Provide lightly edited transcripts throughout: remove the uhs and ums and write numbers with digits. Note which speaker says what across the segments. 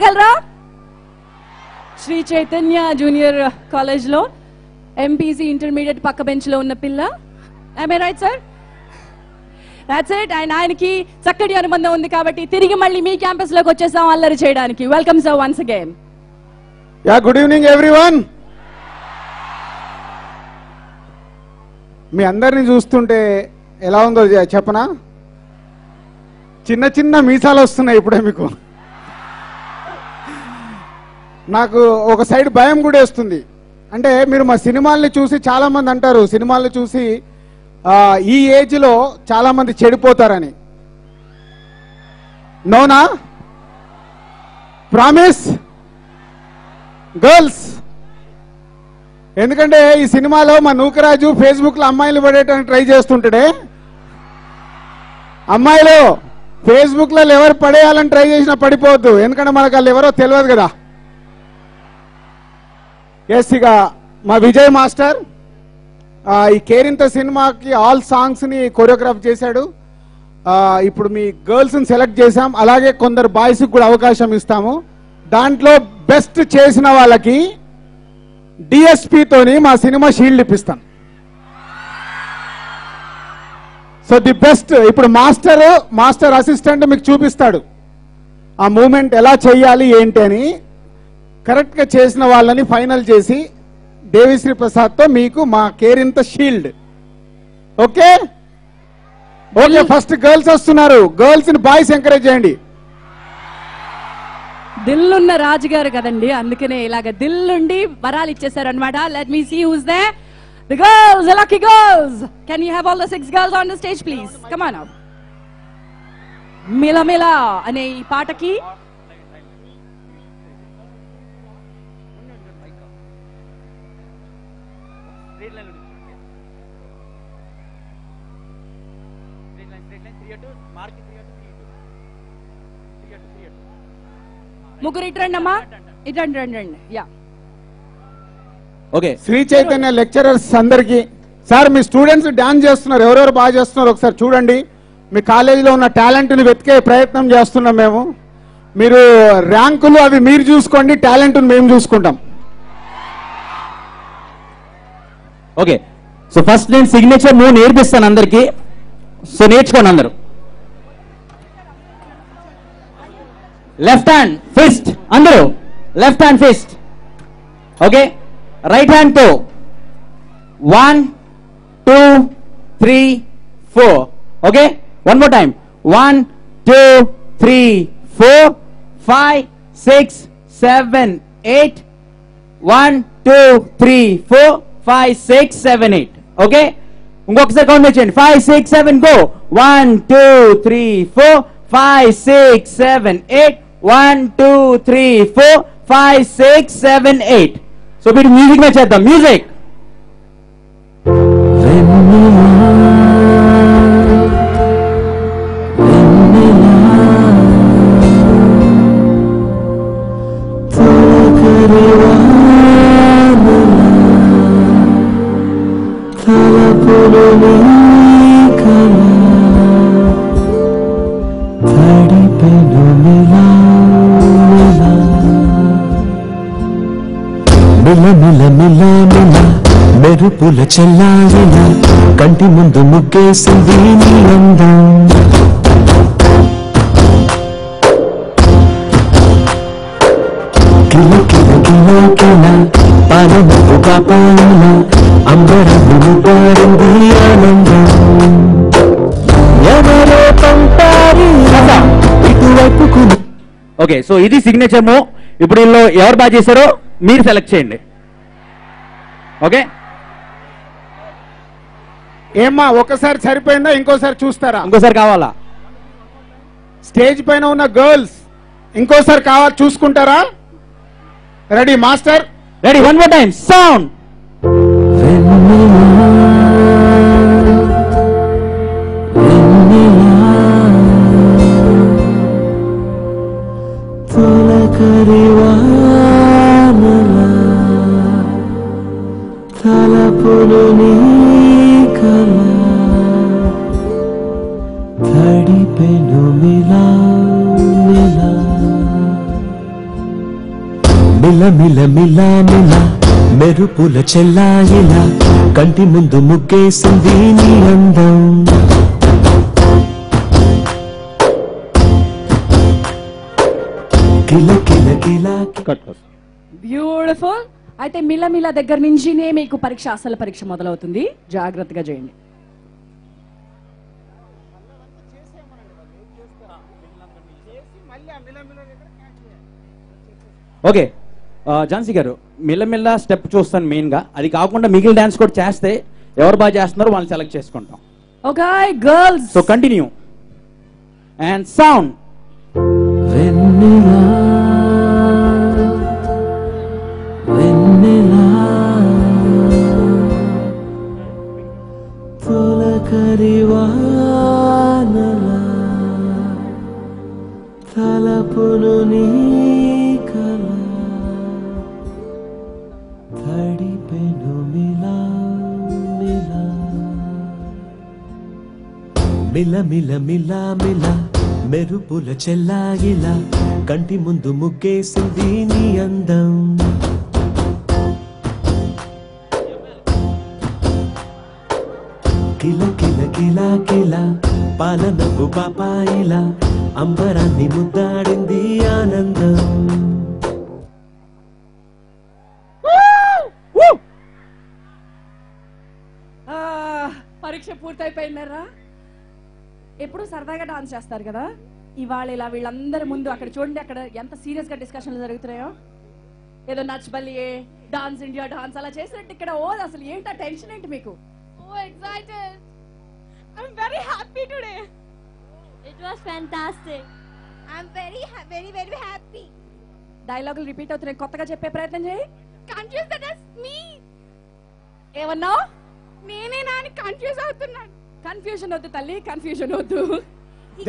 Speaker 1: చెప్పగలరా? Shri Chaitanya junior college లో MPC intermediate పక్క బెంచ్ లో ఉన్న పిల్ల. am I right sir? that's it. and ఆయనకి చక్కటి అనుబంధం ఉంది కాబట్టి తిరిగి మళ్ళీ మీ క్యాంపస్ లోకి వచ్చేసాం అల్లరి చేయడానికి. Welcome sir once again.
Speaker 2: Good evening everyone. మీ అందరిని చూస్తుంటే ఎలా ఉందో చెప్పనా? చిన్న చిన్న మీసాలు వస్తున్నాయి ఇప్పుడే మీకు. నాకు ఒక సైడ్ భయం కూడా వేస్తుంది. అంటే మీరు మా సినిమాల్ని చూసి చాలా మంది అంటారు, సినిమాల్ని చూసి ఈ ఏజ్ లో చాలా మంది చెడిపోతారని. నోనా? Promise girls. ఎందుకంటే ఈ సినిమాలో మా నూకరాజు ఫేస్బుక్ లో అమ్మాయిలు పడేయడానికి ట్రై చేస్తుంటాడే. అమ్మాయిలు ఫేస్బుక్ లో ఎవరు పడేయాలని ట్రై చేసినా పడిపోవద్దు, ఎందుకంటే మనకు వాళ్ళు ఎవరో తెలియదు కదా. ఎస్, ఇక మా విజయ్ మాస్టర్ ఈ కేరింత సినిమాకి ఆల్ సాంగ్స్ ని కొరియోగ్రాఫ్ చేశాడు. ఇప్పుడు మీ గర్ల్స్ ని సెలెక్ట్ చేశాం, అలాగే కొందరు బాయ్స్ కూడా అవకాశం ఇస్తాము. దాంట్లో బెస్ట్ చేసిన వాళ్ళకి డిఎస్పి తోని మా సినిమా షీల్డ్ ఇప్పిస్తాను. So the best. ఇప్పుడు మాస్టర్ అసిస్టెంట్ మీకు చూపిస్తాడు ఆ మూమెంట్ ఎలా చేయాలి ఏంటి అని. కరెక్ట్ గా చేసిన వాళ్ళని ఫైనల్ చేసి దేవిశ్రీ ప్రసాద్ తో మీకు మా Kerintha shield. Okay okay. First girls వస్తున్నారు. గర్ల్స్ ని బాయ్స్ ఎంకరేజ్ చేయండి.
Speaker 1: దిల్లున్న రాజు గారు కదండి, అందుకనే ఇలాగ దిల్లుండి వరాలు ఇచ్చేసారు అనమాట. Let me see who's there. The girls, the lucky girls. Can you have all the 6 girls on the stage please? Come on up. మిలమిలా అనే ఈ పాటకి ముగ్గురు ఇట్రండి అమ్మా, ఇట్రండి రండి రండి. Yeah
Speaker 2: okay. Shri Chaitanya lecturers అందరికి సార్, మీ స్టూడెంట్స్ డాన్స్ చేస్తున్నారు, ఎవరెవరు బాగా చేస్తున్నారు ఒకసారి చూడండి. మీ కాలేజీలో ఉన్న టాలెంట్ ని వెతికే ప్రయత్నం చేస్తున్నాం మేము. మీరు ర్యాంకులు అవి మీరు చూసుకోండి, టాలెంట్ మేము చూసుకుంటాం.
Speaker 3: ఓకే. సో ఫస్ట్ నేను సిగ్నేచర్ మూవ్ నేర్పిస్తాను అందరికి. సో నేర్చుకోండి అందరు. లెఫ్ట్ హ్యాండ్ ఫిస్ట్, అందరూ left hand fist. Okay. Right hand తో 1 2 3 4. Okay. One more time. 1 2 3 4 5 6 7 8. 1 2 3 4 5 6 7 8. Okay. ఇంకొకసారి కౌంట్ చేయండి. 5 6 7 గో. 1 2 3 4 5 6 7 8. 1 2 3 4 5 6 7 8. సో మీరు మ్యూజిక్ మీద చేద్దాం. మ్యూజిక్.
Speaker 4: మెరుపుల చెల్లారిన కంటి ముందు ముగ్గేసింది నీ అందం. కిల కిల కిల కిల పాలనకు పాపాయిన అంబరము పారింది ఆనందం. ఎవరో పంపారి ఇటువైపుకు.
Speaker 3: ఓకే. సో ఇది సిగ్నేచర్ మూవ్. ఇప్పుడు వీళ్ళు ఎవరు బాగా చేశారో మీరు సెలెక్ట్ చేయండి. ఓకే.
Speaker 2: ఏమ్మా ఒకసారి సరిపోయిందా? ఇంకోసారి చూస్తారా?
Speaker 3: ఇంకోసారి కావాలా?
Speaker 2: స్టేజ్ పైన ఉన్న గర్ల్స్ ఇంకోసారి కావాలి, చూసుకుంటారా? Ready master?
Speaker 3: Ready. One more time. Sound.
Speaker 4: తలపులు నీ కల తడిపెను మిలా మిలా మిల మిల మిల మిల మెరుపుల చెల్లాయిలా కంటి ముందు ముగ్గేసింది నీ అందం కిల కిల కిల
Speaker 1: బ్యూటిఫుల్. అయితే మిలమిల దగ్గర నుంచినే మీకు పరీక్ష, అసలు పరీక్ష మొదలవుతుంది. జాగ్రత్తగా చేయండి.
Speaker 3: ఓకే ఝాన్సీ గారు, మిల్లమిల్ల స్టెప్ చూస్తాను మెయిన్ గా. అది కాకుండా మిగిలిన డాన్స్ కూడా చేస్తే ఎవరు బాగా చేస్తున్నారో వాళ్ళని సెలెక్ట్ చేసుకుంటాం.
Speaker 1: Okay girls,
Speaker 3: so continue and sound.
Speaker 4: వెన్నెలా వెన్నెలా తొలకరివానలా తలపును నీ కల తడిపెను మిలా మిలా మిల మిల మిల మిల మెరుపుల చెల్లాయిలా కంటి ముందు ముగ్గేసింది నీ అందం కిల కిల కిల కిల పాలనపు పాపాయిలా అంబరాన్ని ముద్దాడింది ఆనందం
Speaker 1: పరీక్ష పూర్తయిపోయిందరా. ఎప్పుడు సరదాగా డాన్స్ చేస్తారు కదా, ఇవాళ ఇలా వీళ్ళందరి ముందు అక్కడ చూడండి, అక్కడ ఎంత సీరియస్ గా డిస్కషన్లు జరుగుతున్నాయో. ఏదో నచ్బలియే డాన్స్ ఇండియా డాన్స్ అలా చేసినట్టు ఇక్కడ ఓ అసలు ఏంటా టెన్షన్ ఏంటి మీకు?
Speaker 5: Oh, excited! I'm very happy today. It was fantastic. I'm very happy.
Speaker 1: డైలాగులు రిపీట్ అవుతున్నాయి, కొత్తగా చెప్పే ప్రయత్నం చేయి.
Speaker 5: Confused that is me.
Speaker 1: ఏమన్నా
Speaker 5: నేనే నాని కన్ఫ్యూజ్ అవుతున్నాను.
Speaker 1: కన్ఫ్యూజన్ వద్దు తల్లి, కన్ఫ్యూజన్ వద్దు.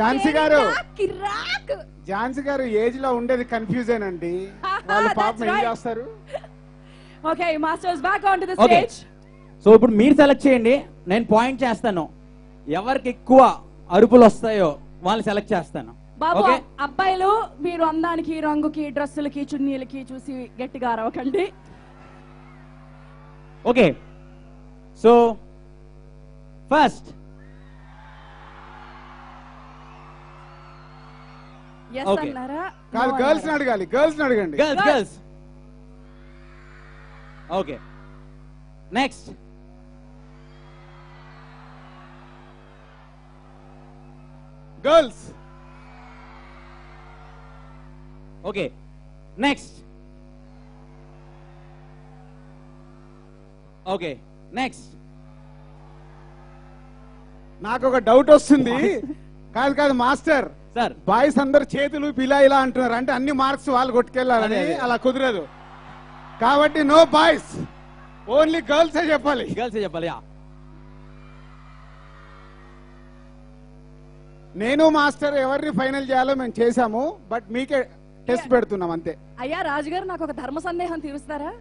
Speaker 2: ఝాన్సీ గారు,
Speaker 5: కిరాక్.
Speaker 2: ఝాన్సీ గారు ఏజ్ లో ఉండేది కన్ఫ్యూజన్ అండి. వాళ్ళు పాపం ఏం చేస్తారు?
Speaker 1: Okay masters back on to the stage.
Speaker 3: So ఇప్పుడు మీరు సెలెక్ట్ చేయండి, నేను పాయింట్ చేస్తాను. ఎవరికి ఎక్కువ అరుపులు వస్తాయో వాళ్ళని సెలెక్ట్ చేస్తాను.
Speaker 1: బాబు
Speaker 3: ఓకే
Speaker 1: అబ్బాయిలు, మీరు అందానికి, రంగుకి, డ్రెస్సులకి, చున్నీలకి చూసి గట్టిగా అరవకండి.
Speaker 3: Okay so first
Speaker 1: yes
Speaker 3: Okay.
Speaker 1: అన్నారా?
Speaker 2: కాదు,
Speaker 1: No
Speaker 2: గర్ల్స్
Speaker 1: అన్నారా?
Speaker 2: అడగాలి, గర్ల్స్ అడగండి.
Speaker 3: Girls okay next
Speaker 2: girls.
Speaker 3: Okay next okay next
Speaker 2: నాకు ఒక డౌట్ వస్తుంది. కాదు కాదు మాస్టర్,
Speaker 3: సార్
Speaker 2: బాయ్స్ అందరు చేతులు పిలా ఇలా అంటున్నారు, అంటే అన్ని మార్క్స్ వాళ్ళు కొట్టుకెళ్ళాలని.
Speaker 3: అదే.
Speaker 2: అలా కుదరదు కాబట్టి నో బాయ్స్, ఓన్లీ గర్ల్స్ చెప్పాలి.
Speaker 3: గర్ల్స్ చెప్పాలి.
Speaker 2: నేను మాస్టర్ ఎవరిని ఫైనల్ చేయాలో మేము చేశాము, బట్ మీకే టెస్ట్ పెడుతున్నాం అంతే.
Speaker 1: అయ్యా రాజుగారు, నాకు ఒక ధర్మ సందేహం తీరుస్తారా?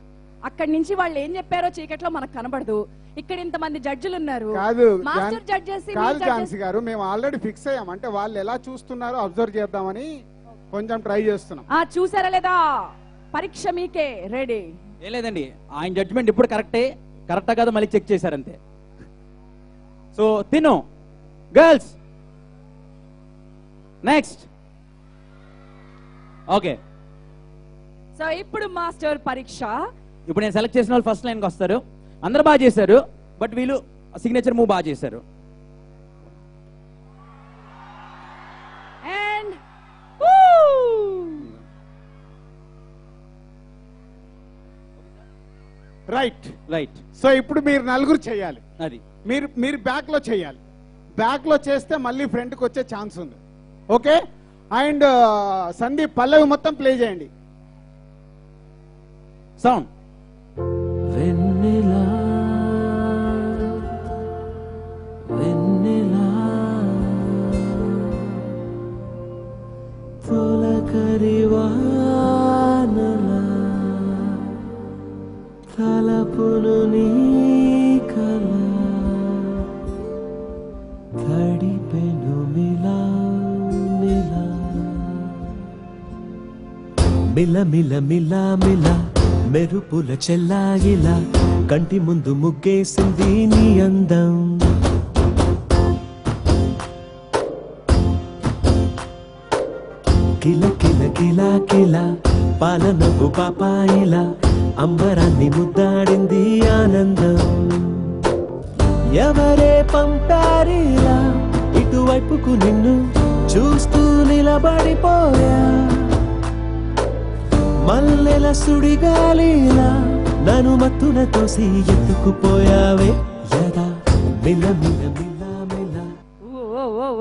Speaker 1: అక్కడి నుంచి వాళ్ళు ఏం చెప్పారో చీకట్లో మనకు కనబడదు. ఇక్కడ ఇంతమంది జడ్జిలు ఉన్నారు.
Speaker 2: కాదు
Speaker 1: మాస్టర్ జడ్జ్ చేసి,
Speaker 2: కాదు
Speaker 1: మీరు జడ్జ్
Speaker 2: ఝాన్సీ గారు, మేము ఆల్రెడీ ఫిక్స్ అయ్యాం. అంటే వాళ్ళు ఎలా చూస్తున్నారో అబ్జర్వ్ చేద్దామని కొంచెం ట్రై చేస్తున్నాం.
Speaker 1: చూసారా లేదా? పరీక్ష మీకే రెడీ.
Speaker 3: ఏం లేదండి, ఆయన జడ్జ్మెంట్ ఇప్పుడు కరెక్టా కాదు మళ్ళీ చెక్ చేశారంతే. సో తిను గర్ల్స్ నెక్స్ట్. ఓకే
Speaker 1: సో ఇప్పుడు మాస్టర్ పరీక్ష.
Speaker 3: ఇప్పుడు నేను సెలెక్ట్ చేసిన వాళ్ళు ఫస్ట్ లైన్కి వస్తారు. అందరు బాగా చేశారు, బట్ వీళ్ళు సిగ్నేచర్ మూవ్ బాగా చేశారు.
Speaker 1: అండ్
Speaker 2: రైట్
Speaker 3: రైట్
Speaker 2: సో ఇప్పుడు మీరు నలుగురు చేయాలి.
Speaker 3: అది
Speaker 2: మీరు బ్యాక్ లో చేయాలి. బ్యాక్ లో చేస్తే మళ్ళీ ఫ్రంట్ కి వచ్చే ఛాన్స్ ఉంది. ఓకే అండ్ సందీప్ పల్లవి మొత్తం ప్లే చేయండి.
Speaker 3: సౌండ్.
Speaker 4: వెన్నెలా వెన్నెలా తొలకరివానలా తలపును నీ కల తడిపెను మిలా మిలా మిల మిల మిల మిల మెరుపుల చెల్లాయిలా కంటి ముందు ముగ్గేసింది నీ అందం కిల కిల కిల కిల పాలనకు పాపాయిలా అంబరాన్ని ముద్దాడింది ఆనందం ఎవరే పంపారిలా ఇటువైపుకు నిన్ను చూస్తూ నిలబడిపోయా మల్లెల సుడిగాలిలా నన్ను మత్తున తోసి ఎత్తుకుపోయావే యదా మిల మిల మిల మిల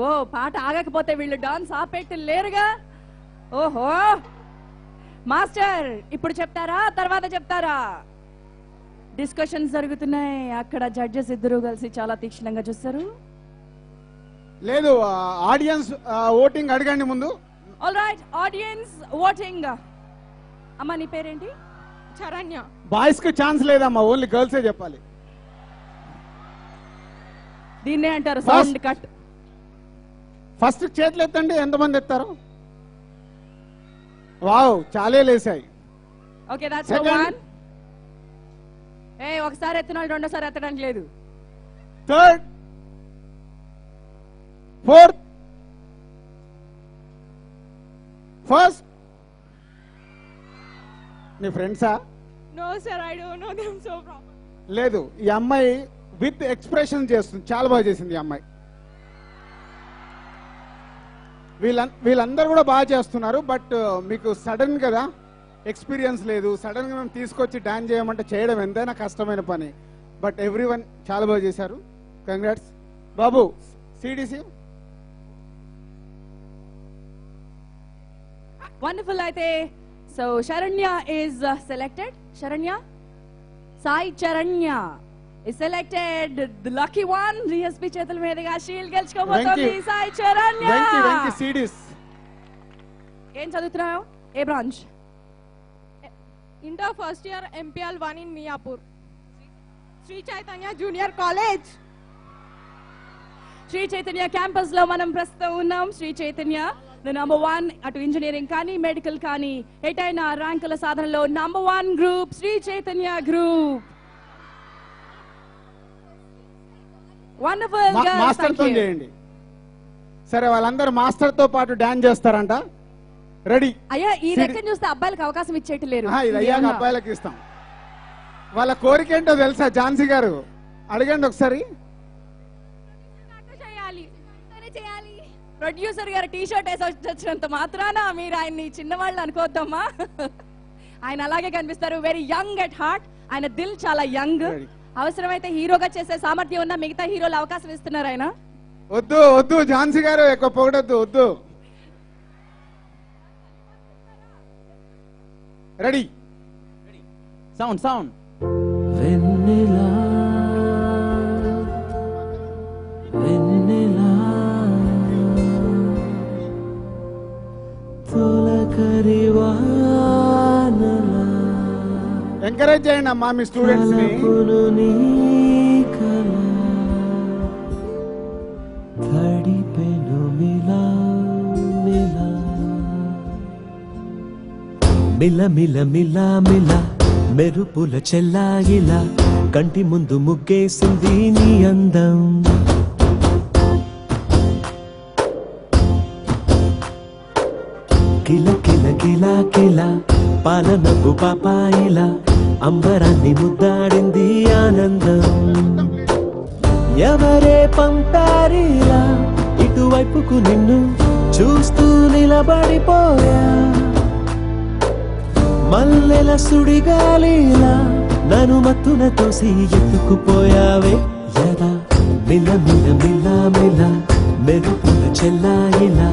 Speaker 1: ఓ పాట ఆగకపోతే వీళ్ళు డాన్స్ ఆపెట్టి లేరుగా ఓహో మాస్టర్ ఇప్పుడు చెప్తారా తర్వాత చెప్తారా డిస్కషన్స్ జరుగుతున్నాయి అక్కడ జడ్జెస్ ఇద్దరు కలిసి చాలా తీక్షణంగా చూస్తారు
Speaker 2: లేదు ఆడియన్స్ ఓటింగ్ అడగండి ముందు
Speaker 1: ఆల్ రైట్ ఆడియన్స్ ఓటింగ్ అమ్మా నీ పేరేంటి
Speaker 5: శరణ్య.
Speaker 2: బాయ్స్ కి ఛాన్స్ లేదమ్మా ఓన్లీ గర్ల్సే చెప్పాలి
Speaker 1: దీన్నే అంటారు సౌండ్ కట్
Speaker 2: ఫస్ట్ చేతులు ఎత్తండి ఎంతమంది ఎత్తారు వావ్ చాలే లేసాయి
Speaker 1: ఓకే దట్స్ వన్ ఒకసారి ఎత్తినాడు రెండోసారి ఎత్తడానికి లేదు
Speaker 2: థర్డ్ ఫోర్త్ ఫస్ట్ నీ ఫ్రెండ్సా
Speaker 5: No sir, I don't know them so proper.
Speaker 2: లేదు ఈ అమ్మాయి విత్ ఎక్స్ప్రెషన్ చేస్తుంది చాలా బాగా చేసింది ఈ అమ్మాయి వీళ్ళందరూ కూడా బాగా చేస్తున్నారు బట్ మీకు సడన్ కదా ఎక్స్పీరియన్స్ లేదు సడన్ గా మేము తీసుకొచ్చి డాన్స్ చేయమంటే చేయడం ఎంతైనా కష్టమైన పని బట్ ఎవ్రీవన్ చాలా బాగా చేశారు కంగ్రాట్స్ బాబు సిడిసి
Speaker 1: వండర్ఫుల్ అయితే so Saranya is selected Saranya Sai Saranya is selected the lucky one DSP చేతుల మీదుగా షీల్డ్ గెలుచుకోబోతోంది సాయి శరణ్య
Speaker 2: వెంకి సిడిస్
Speaker 1: ఏం చదువుతున్నావు ఏ branch
Speaker 5: Inter first year MPL 1 in Miyapur. Sri Chaitanya Junior College.
Speaker 1: Sri Chaitanya campus లో మనం ప్రస్తుతం ఉన్నాం శ్రీ చైతన్య నంబర్ 1 అటు ఇంజనీరింగ్ కానీ మెడికల్ కానీ ఎటైనా ర్యాంకుల సాధనలో number 1 group Sri Chaitanya group wonderful
Speaker 2: master తో చేయండి సరే వాళ్ళందరూ మాస్టర్ తో పాటు డాన్స్ చేస్తారంట రెడీ
Speaker 1: అయ్యా ఈ లెక్కను చూస్తే అబ్బాయిలకు అవకాశం ఇచ్చేయట్లేరు
Speaker 2: ఇది అయ్యాక అబ్బాయిలకు ఇస్తాం వాళ్ళ కోరిక ఏంటో తెలుసా ఝాన్సీ గారు అడగండి ఒకసారి
Speaker 1: ప్రొడ్యూసర్ గారు టీ షర్ట్ వేసి వచ్చినంత మాత్రాన మీరు ఆయన్ని చిన్నవాళ్ళు అనుకోవద్దమ్మా ఆయన అలాగే కనిపిస్తారు వెరీ యంగ్ ఎట్ హార్ట్ ఆయన దిల్ చాలా యంగ్ అవసరమైతే హీరోగా చేసే సామర్థ్యం ఉన్న మిగతా హీరోలు అవకాశం ఇస్తున్నారు ఆయన
Speaker 2: వద్దు వద్దు ఝాన్సీ గారు ఎక్కువ పొగడొద్దు వద్దు రెడీ
Speaker 3: సౌండ్
Speaker 4: వెన్నెలా వెన్నెలా తొలకరి వానలా
Speaker 2: ఎంకరేజ్ చేయండి అమ్మా మీ స్టూడెంట్స్ ని
Speaker 4: కలపును నీ కల తడిపెను మిలా మిలా మిల మిల మిల మిల మెరుపుల చెల్లాయిలా కంటి ముందు ముగ్గేసింది నీ అందం కిల కిల కిల కిల పాలనకు పాపాయిలా అంబరాన్ని ముద్దాడింది ఆనందం ఎవరే పంపారిలా ఇటువైపుకు నిన్ను చూస్తూ నిలబడిపోయా మల్లెల సుడిగాలిలా నన్ను మత్తున తోసి ఎత్తుకుపోయావే యదా మిల మిల మిల మిల మెరుపుల చెల్లాయిలా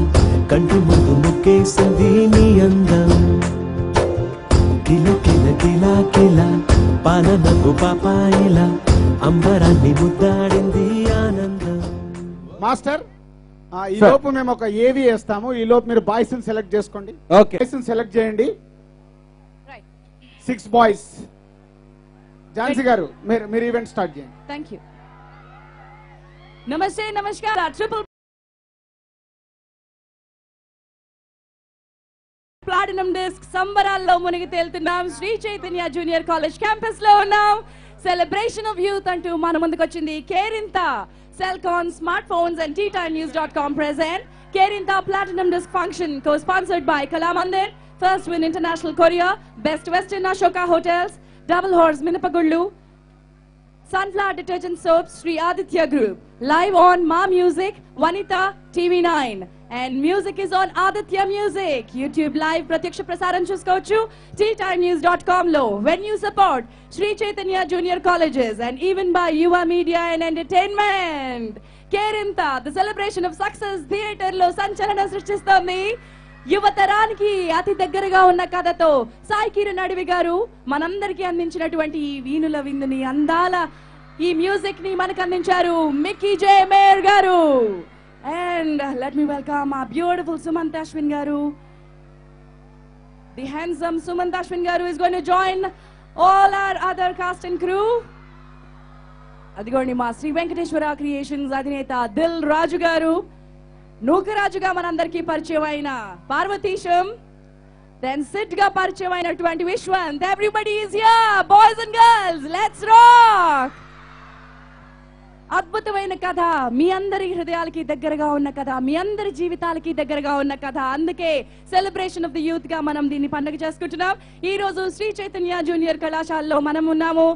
Speaker 4: కంటి ముందు ముగ్గేసింది నీ అందం కిల కిల కిల కిల పాలనకు పాపాయిలా అంబరాన్ని ముద్దాడింది ఆనందం
Speaker 2: మాస్టర్ ఈ లోపు మేము ఒక ఏవి వేస్తాము ఈ లోపు మీరు బాయ్స్ ని సెలెక్ట్ చేసుకోండి
Speaker 3: ఓకే
Speaker 2: బాయ్స్ ని సెలెక్ట్ చేయండి 6 బాయ్స్ ఝాన్సీ గారు మీరు ఈవెంట్ స్టార్ట్ చేయండి
Speaker 1: థ్యాంక్ యూ నమస్తే నమస్కారం ట్రిపుల్ ప్లాటినం డిస్క్ సంబరాల్లో మునిగి తేలుతున్నాం. Shri Chaitanya junior college campus లో ఉన్నాం. సెలబ్రేషన్ ఆఫ్ యూత్ అంటూ మన ముందుకు వచ్చింది Kerintha. Celkon, smart phones and TTinews.com present Kerinta Platinum Disc Function co-sponsored by Kalamandir, First Win International Korea, Best Western Ashoka Hotels, Double Horse Minapagullu, Sunflower Detergent Soaps, Sri Aditya Group. Live on Ma Music, Vanita, TV9. And music is on Aditya Music. YouTube Live, Pratyaksha Prasaran chuskochu, TTimeNews.com lo. When you support Sri Chaitanya Junior Colleges and even by Yuva Media and Entertainment. Kerinta, the celebration of success theater lo sanchalanam సృష్టిస్తోంది. యువతరానికి అతి దగ్గరగా ఉన్న కథతో సాయి కిరణ్ అడవి గారు మనందరికీ అందించినటువంటి ఈ వీణుల విందుని అందాల ఈ మ్యూజిక్ ని మనకు అందించారు మిక్కీ జే మేయర్ గారు. And let me welcome our beautiful Sumant Ashwin garu. The handsome Sumant Ashwin garu is going to join all our other cast and crew. అదిగోండి మా శ్రీ వెంకటేశ్వర క్రియేషన్స్ అధినేత దిల్ రాజు గారు, నూకరాజుగా మనందరికీ పరిచయం అయిన పార్వతీశం, దెన్ సిట్ గా పరిచయం అయినటువంటి Viswant. Everybody is here, boys and girls, let's rock. అద్భుతమైన కథ, మీ అందరి హృదయాలకి దగ్గరగా ఉన్న కథ, మీ అందరి జీవితాలకి దగ్గరగా ఉన్న కథ. అందుకే సెలబ్రేషన్ ఆఫ్ ది యూత్ గా మనం దీన్ని పండుగ చేసుకుంటున్నాం. ఈ రోజు శ్రీ చైతన్య జూనియర్ కళాశాలలో మనం ఉన్నాము.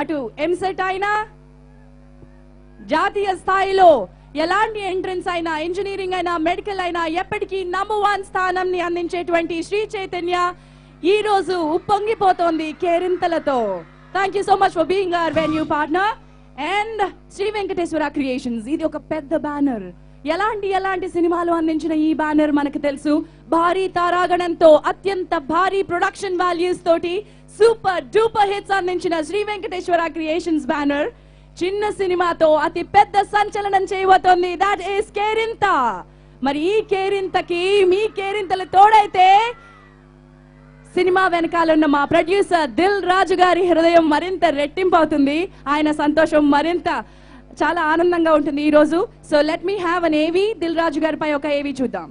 Speaker 1: అటు ఎంసెట్ అయినా, జాతీయ స్థాయిలో ఎలాంటి ఎంట్రన్స్ అయినా, ఇంజనీరింగ్ అయినా, మెడికల్ అయినా ఎప్పటికీ నంబర్ 1 స్థానం ని అందించేటువంటి శ్రీ చైతన్య ఈ రోజు ఉప్పొంగిపోతోంది కేరింతలతో. Thank you so much for being our venue partner. And Shri Venkateswara creations, ఇది ఒక పెద్ద బ్యానర్. ఎలాంటి సినిమాలు అందించిన ఈ బ్యానర్ మనకు తెలుసు. భారీ తారాగణంతో అత్యంత భారీ ప్రొడక్షన్ వాల్యూస్ తోటి సూపర్ డూపర్ హిట్స్ అందించిన శ్రీ వెంకటేశ్వర క్రియేషన్స్ బ్యానర్ చిన్న సినిమాతో అతి పెద్ద సంచలనం చేయబోతోంది. That is Kerintha. మరి ఈ కేరింతకి మీ కేరింతలు తోడైతే సినిమా వెనకాలన్న మా ప్రొడ్యూసర్ దిల్ రాజు గారి హృదయం మరింత రెట్టింపు అవుతుంది. ఆయన సంతోషం మరింత చాలా ఆనందంగా ఉంటుంది ఈ రోజు. So let me have an ఏవి. దిల్ రాజు గారిపై ఒక ఏవి చూద్దాం.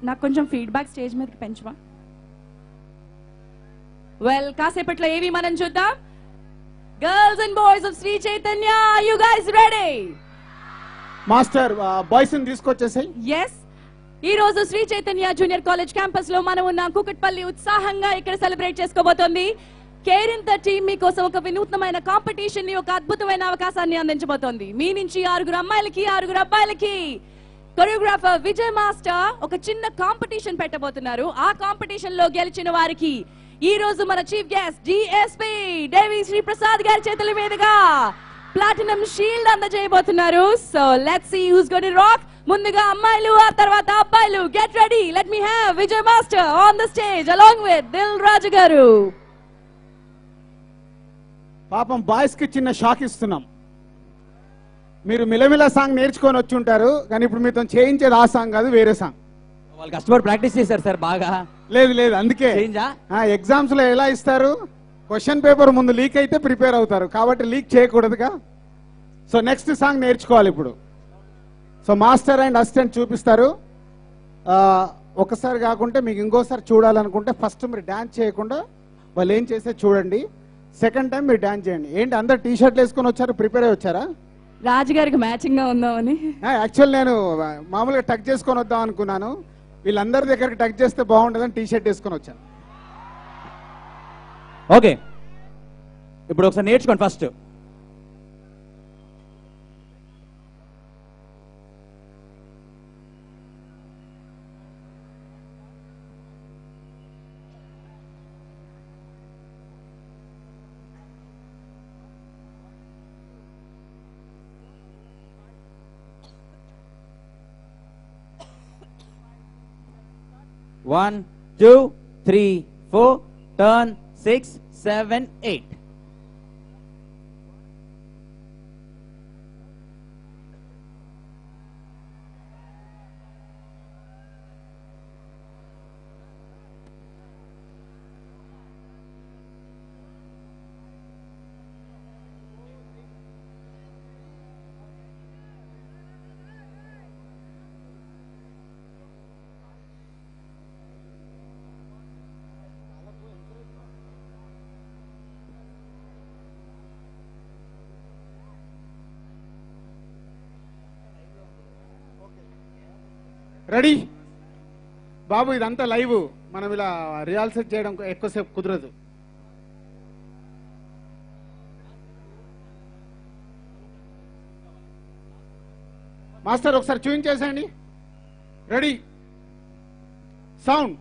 Speaker 1: నాకు కొంచెం ఫీడ్బ్యాక్ స్టేజ్ మీదకి పెంచవా? వెల్, కాసేపట్లో ఏవి మనం చూద్దాం. Girls and boys of Sri Chaitanya, are you guys ready?
Speaker 2: Master boys ని తీసుకొచ్చేసాయి.
Speaker 1: ఎస్, ఈ రోజు Sri Chaitanya junior college campus లో మనం ఉన్న కూకట్పల్లి ఉత్సాహంగా ఇక్కడ సెలబ్రేట్ చేసుకోబోతోంది. కేరింత టీం మీకోసం ఒక వినూత్నమైన కాంపిటీషన్ ని, ఒక అద్భుతమైన అవకాశాన్ని అందించబోతోంది. మీ నుంచి 6 అమ్మాయిలకి 6 అబ్బాయిలకి కొరియోగ్రాఫర్ విజయ్ మాస్టర్ ఒక చిన్న కాంపిటీషన్ పెట్టబోతున్నారు. ఆ కాంపిటీషన్ లో గెలిచిన వారికి ఈ రోజు మన chief guest DSP Devi Sri Prasad గారి చేతుల మీదుగా ప్లాటినం షీల్డ్ అందజేయబోతున్నారు. So let's see who's going to rock. ముందుగా అమ్మాయిలు, ఆ తర్వాత అబ్బాయిలు. Get ready. Let me have Vijay master on the stage along with Dil Raju garu.
Speaker 2: పాపం బాయ్స్ కి చిన్న షాక్ ఇస్తున్నాం. మీరు మిలమిల సాంగ్ నేర్చుకొని వచ్చి ఉంటారు, కానీ ఇప్పుడు మీతో చేయించేది ఆ సాంగ్ కాదు, వేరే సాంగ్.
Speaker 3: వాళ్ళు కష్టపడి ప్రాక్టీస్ చేశారు సార్ బాగా.
Speaker 2: లేదు అందుకే ఎగ్జామ్స్ లో ఎలా ఇస్తారు, క్వశ్చన్ పేపర్ ముందు లీక్ అయితే ప్రిపేర్ అవుతారు, కాబట్టి లీక్ చేయకూడదుగా. సో నెక్స్ట్ సాంగ్ నేర్చుకోవాలి ఇప్పుడు. సో మాస్టర్ అండ్ అసిస్టెంట్ చూపిస్తారు. ఒకసారి కాకుంటే మీకు ఇంకోసారి చూడాలనుకుంటే ఫస్ట్ మీరు డాన్స్ చేయకుండా వాళ్ళు ఏం చేస్తే చూడండి. సెకండ్ టైం మీరు డాన్స్ చేయండి. ఏంటి అందరు టీ షర్ట్లు వేసుకొని వచ్చారు, ప్రిపేర్ అయ్యి వచ్చారా?
Speaker 1: రాజుగారికి మ్యాచింగ్ గా ఉందామని.
Speaker 2: యాక్చువల్ నేను మామూలుగా టక్ చేసుకొని వద్దాం అనుకున్నాను. వీళ్ళందరి దగ్గరికి టక్ చేస్తే బాగుంటుందని టీ షర్ట్ వేసుకొని వచ్చాను.
Speaker 3: ఓకే, ఇప్పుడు ఒకసారి నేర్చుకోండి ఫస్ట్. 1, 2, 3, 4. Turn 6, 7, 8.
Speaker 2: రెడీ బాబు, ఇదంతా లైవ్, మనం ఇలా రిహార్సల్ చేయడం ఎక్కువసేపు కుదరదు. మాస్టర్ ఒకసారి చూపించేసేయండి. Ready, sound.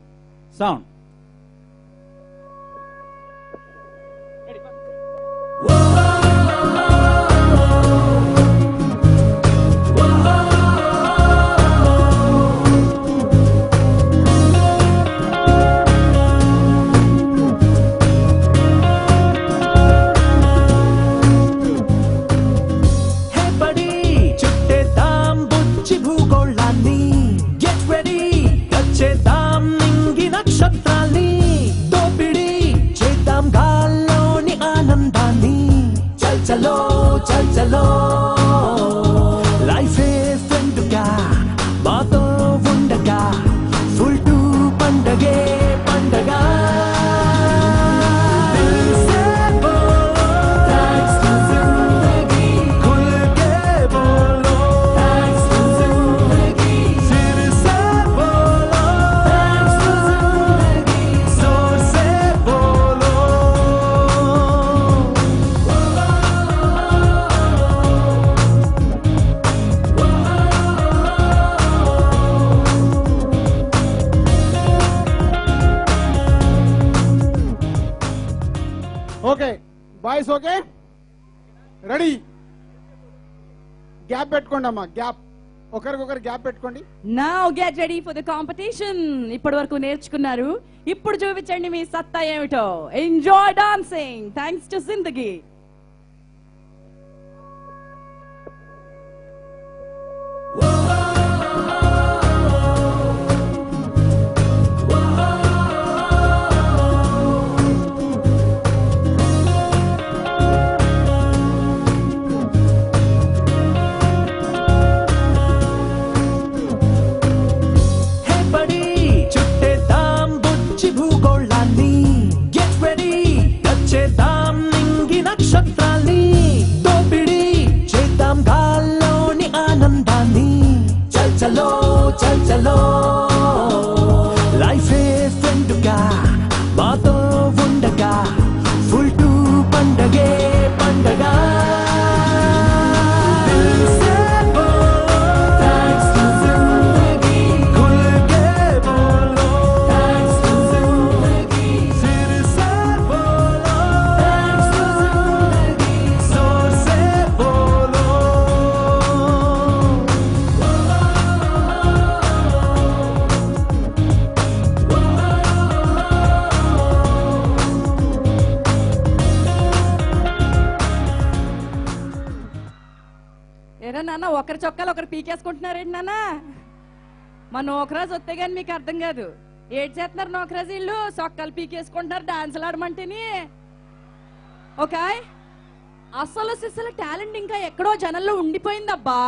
Speaker 2: Okay boys, okay ready. Gap పెట్టుకోండి అమ్మా, గ్యాప్, ఒకరికొకరు గ్యాప్ పెట్టుకోండి.
Speaker 1: Now get ready for the competition. ఇప్పటి వరకు నేర్చుకున్నారు, ఇప్పుడు చూపించండి మీ సత్తా ఏమిటో. ఎంజాయ్ డాన్సింగ్ థ్యాంక్స్ టు జిందగీ. నాన్న ఒకరి చొక్కాలు ఒకరు పీకేసుకుంటున్నారేంటి నాన్న? మా నోకరాజు వస్తే గాని మీకు అర్థం కాదు. ఏడ్ చేస్తున్నారు నోకరాజు వీళ్ళు, చొక్కాలు పీకేసుకుంటున్నారు డాన్సులు ఆడమంటేని. ఓకే, అసలు సిసలు టాలెంట్ ఇంకా ఎక్కడో జనంలో ఉండిపోయిందబ్బా.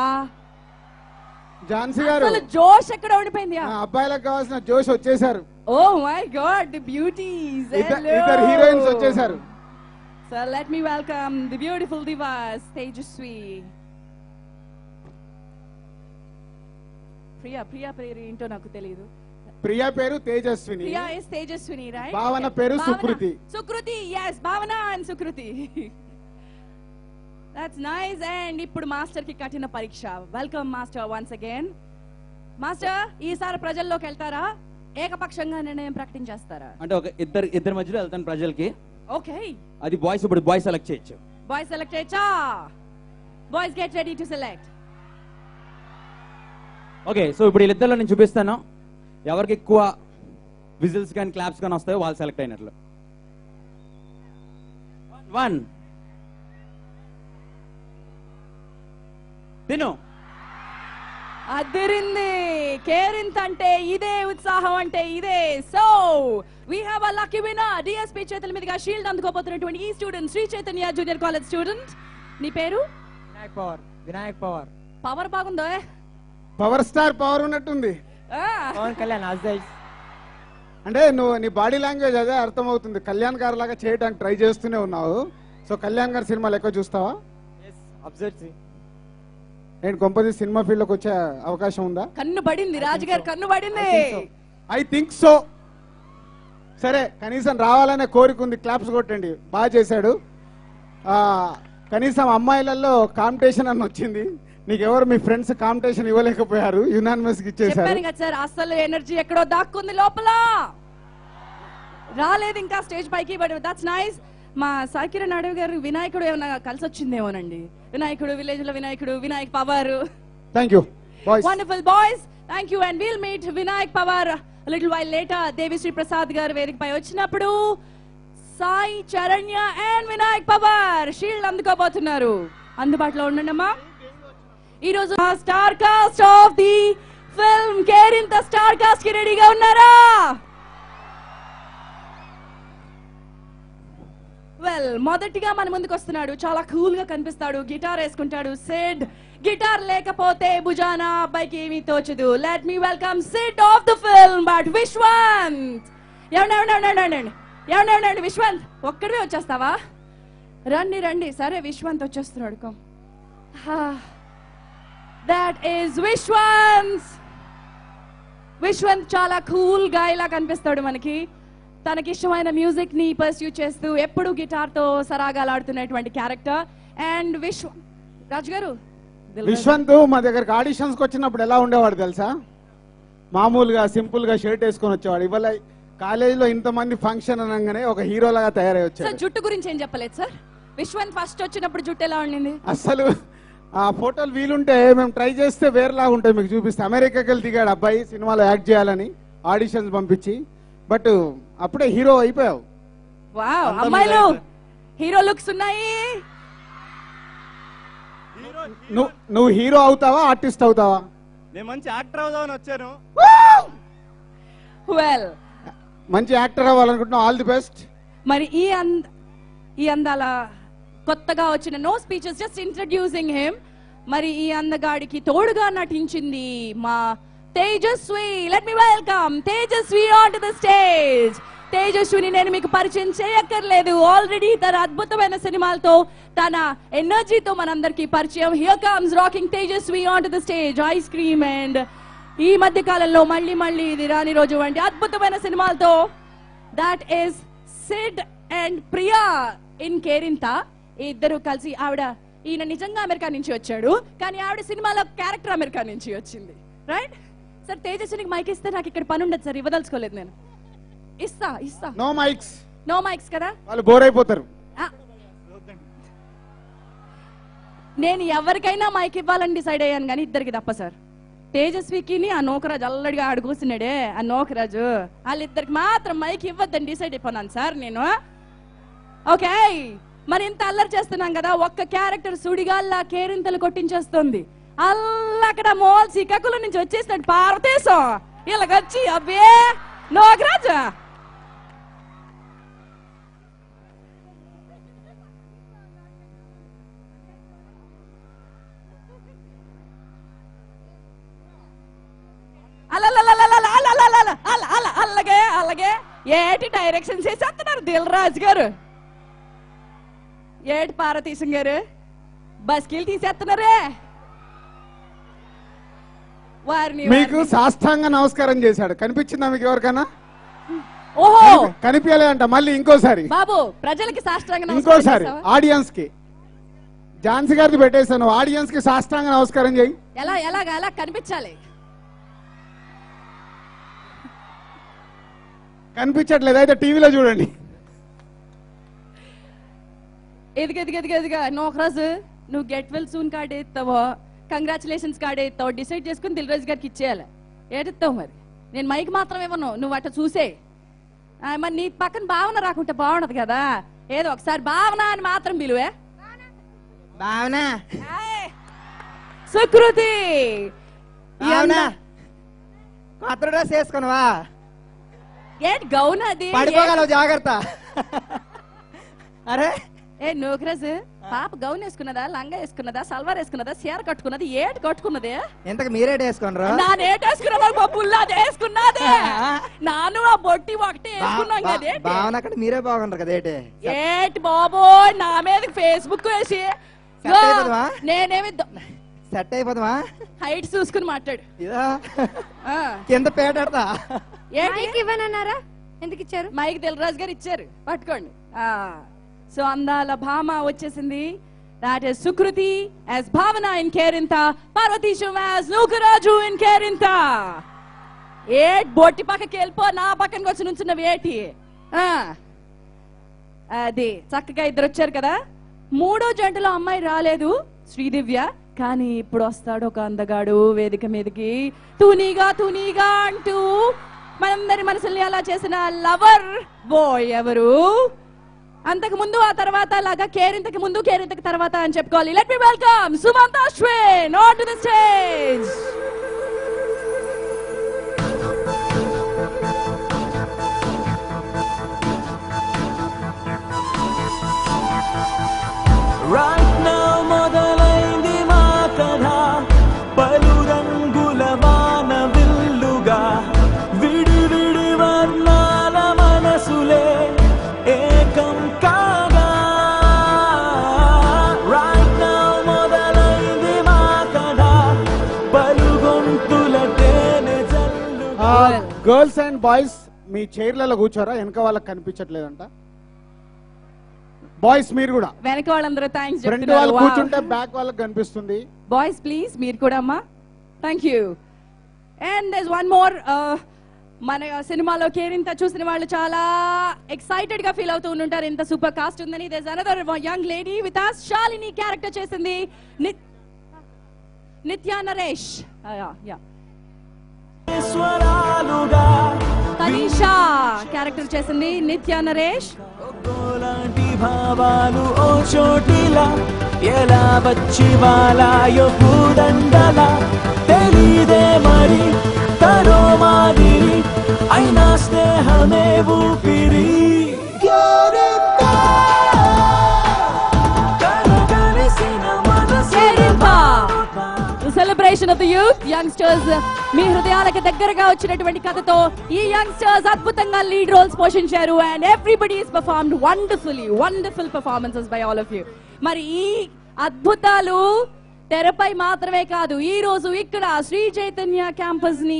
Speaker 2: ఝాన్సీ గారు,
Speaker 1: అసలు జోష్ ఎక్కడ ఉండిపోయింది?
Speaker 2: అబ్బాయిలకు కావాల్సిన జోష్ వచ్చేసారు.
Speaker 1: Oh my god, the beauties,
Speaker 2: ఇద్దరు హీరోయిన్స్ వచ్చేసారు.
Speaker 1: So let me welcome the beautiful divas Tejaswi. Priya పేరు ఏంటో నాకు తెలియదు.
Speaker 2: ప్రియా పేరు తేజస్విని.
Speaker 1: Priya is Tejaswini, right?
Speaker 2: భావన పేరు Sukriti.
Speaker 1: Sukriti, yes, Bhavana and Sukriti. That's nice. And ఇప్పుడు మాస్టర్ కి కఠిన పరీక్ష. Welcome master once again. మాస్టర్, ఈసారి ప్రజల్లోకి వెళ్తారా, ఏకపక్షంగా నిర్ణయం ప్రకటించేస్తారా?
Speaker 3: అంటే ఒక ఇద్దరు మధ్యలో వెళ్తాను ప్రజలకి.
Speaker 1: ఓకే,
Speaker 3: అది బాయ్స్, ఇప్పుడు బాయ్స్ సెలెక్ట్ చేయొచ్చు.
Speaker 1: బాయ్స్ సెలెక్ట్ చేయొచ్చా? Boys get ready to select.
Speaker 3: Okay, so ఇప్పుడు వీళ్ళిద్దరిలో నేను చూపిస్తాను ఎవరికి ఎక్కువ విజిల్స్ కానీ క్లాప్స్ కానీ వస్తాయో వాళ్ళు సెలెక్ట్ అయినట్లు. 1 తిను
Speaker 1: అదిరింది. కేరింత అంటే ఇదే, ఉత్సాహం అంటే ఇదే. So we have a lucky winner. DSP చేతుల మీదుగా షీల్డ్ అందుకోబోతున్నటువంటి ఈ student Sri Chaitanya junior college student. నీ పేరు?
Speaker 6: వినాయక్ పవర్.
Speaker 1: పవర్ బాగుందో?
Speaker 2: పవర్ స్టార్ పవర్ ఉన్నట్టుంది.
Speaker 6: పవన్ కళ్యాణ్
Speaker 2: అంటే నువ్వు నీ బాడీ లాంగ్వేజ్ అదే అర్థమవుతుంది. కళ్యాణ్ గారి లాగా చేయడానికి ట్రై చేస్తూనే ఉన్నావు. సో కళ్యాణ్ గారి సినిమాలు ఎక్కువ చూస్తావా? నేను కొంపది సినిమా ఫీల్డ్ లోకి వచ్చే అవకాశం ఉందా?
Speaker 1: కన్ను పడింది, రాజుగారు కన్ను పడింది.
Speaker 2: I think so. సరే, కనీసం రావాలనే కోరిక ఉంది. క్లాప్స్ కొట్టండి, బాగా చేశాడు. కనీసం అమ్మాయిలలో కాంపిటీషన్ అని వచ్చింది. నీకెవరు మీ ఫ్రెండ్స్ కాంపిటీషన్ ఇవ్వలేకపోయారు, యునానిమస్ ఇచ్చేసారు.
Speaker 1: చెప్పాను కదా సార్, అసలు ఎనర్జీ ఎక్కడో దాక్కుంది లోపల, రాలేదు ఇంకా స్టేజ్ పైకి. But that's nice. మా సాకిరణ్ అడవి గారు వినాయకుడు ఏమన్నా కలిసి వచ్చిందేమోనండి. వినాయకుడు, విలేజ్ లో వినాయకుడు, Vinayak power.
Speaker 2: Thank you boys.
Speaker 1: Wonderful boys, thank you. And will meet Vinayak power little while later. Devisri Prasad garu వేదికపై వచ్చినప్పుడు Sai Charanya and Vinayak power shield అందుకోబోతున్నారు. అందుబాటులో ఉండండమ్మా. ఈ రోజు star cast of the film Kerintha star cast కి రెడీగా ఉన్నారా? వెల్, మొదటిగా మన ముందుకు వస్తున్నాడు. చాలా కూల్ గా కనిపిస్తాడు, గిటార్ వేసుకుంటాడు. సిడ్ గిటార్ లేకపోతే భుజానా అబ్బాయికి ఏమీ తోచదు. Let me welcome Sid of the film but Vishwanth. ఏమండి విశ్వంత్, ఒక్కడివే వచ్చేస్తావా? రండి రండి. సరే, విశ్వంత్ వచ్చేస్తున్నాడు. Come. That is Vishwanth. Vishwanth చాలా కూల్ గా ఇలా కనిపిస్తాడు మనకి. తనకిష్టమైన మ్యూజిక్ ని పర్స్యూ చేస్తూ ఎప్పుడు గిటార్ తో సరాగాలాడుతున్నటువంటి క్యారెక్టర్. అండ్ రాజు గారు,
Speaker 2: విశ్వంత్ మా దగ్గరకు ఆడిషన్స్ కి వచ్చినప్పుడు ఎలా ఉండేవాడు తెలుసా? మామూలుగా సింపుల్ గా షర్ట్ వేసుకొని వచ్చేవాడు. ఇవాళ కాలేజీలో ఇంతమంది ఫంక్షన్ అనగానే ఒక హీరో లాగా తయారై వచ్చాడు.
Speaker 1: సార్, జుట్టు గురించి ఏం చెప్పలేదు సార్? విశ్వంత్ ఫస్ట్ వచ్చినప్పుడు జుట్టు ఎలా ఉండింది?
Speaker 2: అసలు ఆ ఫోటోలు వీలుంటే మేము ట్రై చేస్తే వేరేలాగా ఉంటాయి, మీకు చూపిస్తే. అమెరికాకి వెళ్ళి దిగాడు అబ్బాయి సినిమాలో యాక్ట్ చేయాలని, ఆడిషన్స్ పంపించి. బట్ అప్పుడే హీరో అయిపోయావు.
Speaker 1: వావ్, అమ్మాయిలు హీరో లుక్స్ ఉన్నాయి.
Speaker 2: నువ్వు హీరో అవుతావా, ఆర్టిస్ట్ అవుతావా?
Speaker 7: నేను మంచి యాక్టర్ అవుదామని వచ్చాను.
Speaker 1: వెల్,
Speaker 2: మంచి యాక్టర్ అవ్వాలనుకుంటున్నావు. All the best.
Speaker 1: మరి ఈ అందాల కొత్తగా వచ్చిన no speeches, just introducing him. మరి ఈ అందగాడికి తోడుగా నటించింది మా Tejaswi. Let me welcome Tejaswi on to the stage. తేజస్విని నేను మీకు పరిచయం చేయక్కర్లేదు, ఆల్రెడీ తన అద్భుతమైన సినిమాలతో, తన ఎనర్జీతో మనందరికీ పరిచయం. Here comes rocking Tejaswi on to the stage. Ice cream and ఈ మధ్య కాలంలో మళ్ళీ ఇది రాని రోజు వంటి అద్భుతమైన సినిమాలతో. That is Sid and Priya in Kerintha. ఇద్దరు కలిసి, ఈయన నిజంగా అమెరికా నుంచి వచ్చాడు, కానీ ఆవిడ సినిమాలో క్యారెక్టర్ అమెరికా నుంచి వచ్చింది. Right sir? తేజస్వినికి మైక్ ఇస్తే నాకు ఇక్కడ పని ఉండదు సార్, ఇవ్వదలుచుకోలేదు నేను. ఇస్తా.
Speaker 2: నో మైక్స్
Speaker 1: కదా,
Speaker 2: వాళ్ళు బోర్ అయిపోతారు.
Speaker 1: నేను ఎవరికైనా మైక్ ఇవ్వాలని డిసైడ్ అయ్యాను, కానీ ఇద్దరికి తప్ప సార్. తేజస్వికి ఆ నోకరాజు అల్లడిగా ఆడుకూస్తున్నాడే, ఆ నోకరాజు, వాళ్ళిద్దరికి మాత్రం మైక్ ఇవ్వద్దని డిసైడ్ అయిపోయినాను సార్ నేను. ఓకే, మరి ఇంత అల్లరి చేస్తున్నాం కదా, ఒక్క క్యారెక్టర్ సుడిగాల్లా కేరింతలు కొట్టించేస్తుంది. అక్కడ మోల్సి కకుల నుంచి వచ్చేసినట్టు పార్వతీశం ఇలాగొచ్చి, అబ్బే నోకరాజు అలాగే ఏటి డైరెక్షన్ చేసేస్తున్నారు దిల్ రాజు గారు, ఏటి పార్వతీశం గారు బస్కీలు తీసేస్తున్నారే.
Speaker 2: మీకు సాష్టాంగ నమస్కారం చేశాడు, కనిపించిందా మీకు ఎవరికైనా?
Speaker 1: ఓహో,
Speaker 2: కనిపించలేదంట. మళ్ళీ ఇంకోసారి
Speaker 1: బాబు ప్రజలకి సాష్టాంగ
Speaker 2: ఇంకోసారి ఆడియన్స్ కి, ఝాన్సీ గారిది పెట్టేశాను, ఆడియన్స్ కి సాష్టాంగ నమస్కారం చేయి.
Speaker 1: ఎలా కనిపించాలి?
Speaker 2: కనిపించట్లేదు, అయితే టీవీలో చూడండి.
Speaker 1: ఎదిగా నోకరాజు, నువ్వు గెట్ వెల్ సూన్ కార్డ్ ఎత్తావో, కంగ్రాచులేషన్స్ కార్డ్ ఎత్తావో డిసైడ్ చేసుకుని దిల్ రాజు గారికి ఇచ్చేయాలి. ఏటిస్తావు మరి? నేను మైక్ మాత్రం ఇవ్వను, నువ్వు అట్ట చూసే మరి నీ పక్కన భావన రాకుంటే బాగుండదు కదా, ఏదో ఒకసారి భావన అని మాత్రం పిలువే.
Speaker 6: భావన
Speaker 1: సుకృతి
Speaker 6: భావన కొత్త డ్రెస్ వేసుకున్నావా?
Speaker 1: ఏంటి గౌన్ అది?
Speaker 6: పడిపోగలవు జాగ్రత్త. అరే
Speaker 1: నోకరాజు పాప గౌన్ వేసుకున్నదా, లంగా వేసుకున్నదా, సల్వార్ వేసుకున్నదా, చీర కట్టుకున్నది, ఏటి కట్టుకున్నదే?
Speaker 6: ఇంతకు మీరేటి వేసుకున్నారు?
Speaker 1: నాను ఏటి వేసుకున్నా పుల్లాది వేసుకున్నదే, నాను ఆ బొట్టి ఒకటి వేసుకున్నాం కదే.
Speaker 6: భావన అక్కడ మీరే బాగుంటారు కదా.
Speaker 1: ఏటి బాబోయ్ నా మీద ఫేస్బుక్ వేసి నేనేమి
Speaker 6: సెట్ అయిపోదామా?
Speaker 1: హైట్ చూసుకుని మాట్లాడు.
Speaker 6: ఇదా కింద పేటడతా.
Speaker 1: ఇవ్వనన్నారా? ఎందుకు ఇచ్చారు? మైక్ దిల్రాజు గారు ఇచ్చారు, పట్టుకోండి. సో అందాల భామ వచ్చేసింది. That is Sukruti as Bhavana in Kerinta, Parvatisham as Nukaraju in Kerinta. బొట్టి పక్కకి వెళ్ళిపో, నా పక్కనకి వచ్చి నుంచున్నవి ఏటి? అది చక్కగా ఇద్దరు వచ్చారు కదా. మూడో జంటలో అమ్మాయి రాలేదు శ్రీదివ్య, కానీ ఇప్పుడు వస్తాడు ఒక అందగాడు వేదిక మీదకి. తూనీగా తూనీగా అంటూ మనందరి మనసుల్ని అలా చేసిన లవర్ బాయ్ ఎవరు? అంతకు ముందు ఆ తర్వాత లాగా కేరింతకి ముందు కేరింతకి తర్వాత అని చెప్పుకోవాలి. Let me welcome Sumanth Ashwin on to the stage.
Speaker 4: Right now మొదలైంది మా కథ, పలు రంగుల వాన విల్లుగా, విడి విడి వర్ణాల మనసులే ఏకం కాగా. Right now మొదలైంది మా కథ, పలు గొంతుల తేనె జల్లుగా.
Speaker 2: గర్ల్స్ అండ్ బాయ్స్ మీ చైర్లలో కూర్చోరా, వెనక వాళ్ళకి కనిపించట్లేదంట. బాయ్స్ మీరు కూడా
Speaker 1: వెనక వాళ్ళందరూ థ్యాంక్స్
Speaker 2: ఫ్రంట్ వాళ్ళు కూర్చుంటే బ్యాక్ వాళ్ళకి కనిపిస్తుంది.
Speaker 1: బాయ్స్ ప్లీజ్ మీరు కూడా అమ్మా. Thank you. And there is one more. మన సినిమాలో కేరింత చూసిన వాళ్ళు చాలా ఎక్సైటెడ్ గా ఫీల్ అవుతూ ఉంటారు, ఇంత సూపర్ కాస్ట్ ఉందని. There is another young lady with us. Shalini character చేసింది నిత్యా నరేష్. తనీషా క్యారెక్టర్ చేసింది నిత్యా నరేష్.
Speaker 4: లాంటి భావాలు ఓ చోటిలా, ఎలా వచ్చి వాలాయో పూదండలా, తెలీదే మరి తరో మాదిరి, అయినా స్నేహమే ఊపిరి.
Speaker 1: Celebration of the youth youngsters. మీ హృదయాలకు దగ్గరగా వచ్చినటువంటి కథతో ఈ యంగ్స్టర్స్ అద్భుతంగా లీడ్ రోల్స్ పోషించారు. And everybody is performed wonderful performances by all of you. మరి ఈ అద్భుతాలు తెరపై మాత్రమే కాదు, ఈ రోజు ఇక్కడ శ్రీ చైతన్య క్యాంపస్ ని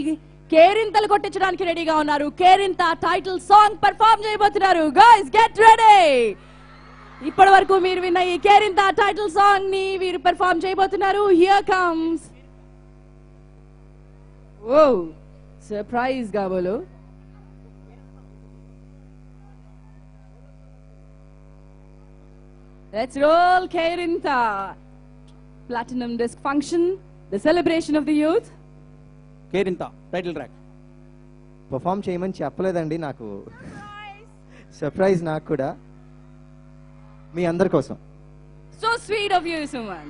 Speaker 1: కేరింతలు కొట్టించడానికి రెడీగా ఉన్నారు. కేరింత టైటిల్ సాంగ్ పర్ఫార్మ్ చేయబోతున్నారు. Guys get ready. ఇప్పటి వరకు మీరు విన్న ఈ కేరింత టైటిల్ సాంగ్ ని వీరు పెర్ఫార్మ్ చేయబోతున్నారు. Here comes. ఓ సర్ప్రైజ్ గా బోలో. Let's roll Kerinta. Platinum disc function, the celebration of the youth.
Speaker 3: Kerintha title track
Speaker 6: perform చేయమని చెప్పలేదండి నాకు. సర్ప్రైజ్ నాకు కూడా, మీ అందరి కోసం.
Speaker 1: So sweet of you, Suman.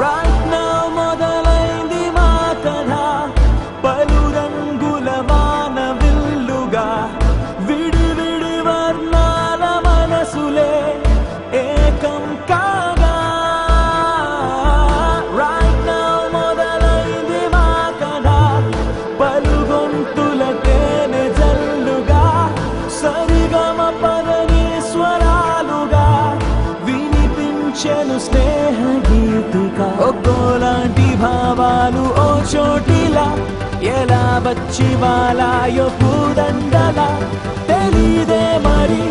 Speaker 4: Right now మొదలైంది మా కథ, పలు రంగుల వాన విల్లుగా, విడి విడి వర్ణాల మనసులే ఏకం కాగా. Right now మొదలైంది మా కథ, పలు గొంతుల తేనె జల్లుగా, సరిగమ పదని స్వరాలుగా, వినిపించెను స్నేహ గీతిగా. ఒక్కోలాంటి భావాలు ఓ చోటిలా, ఎలా వచ్చి వాలాయో పూదండలా, తెలీదే మరి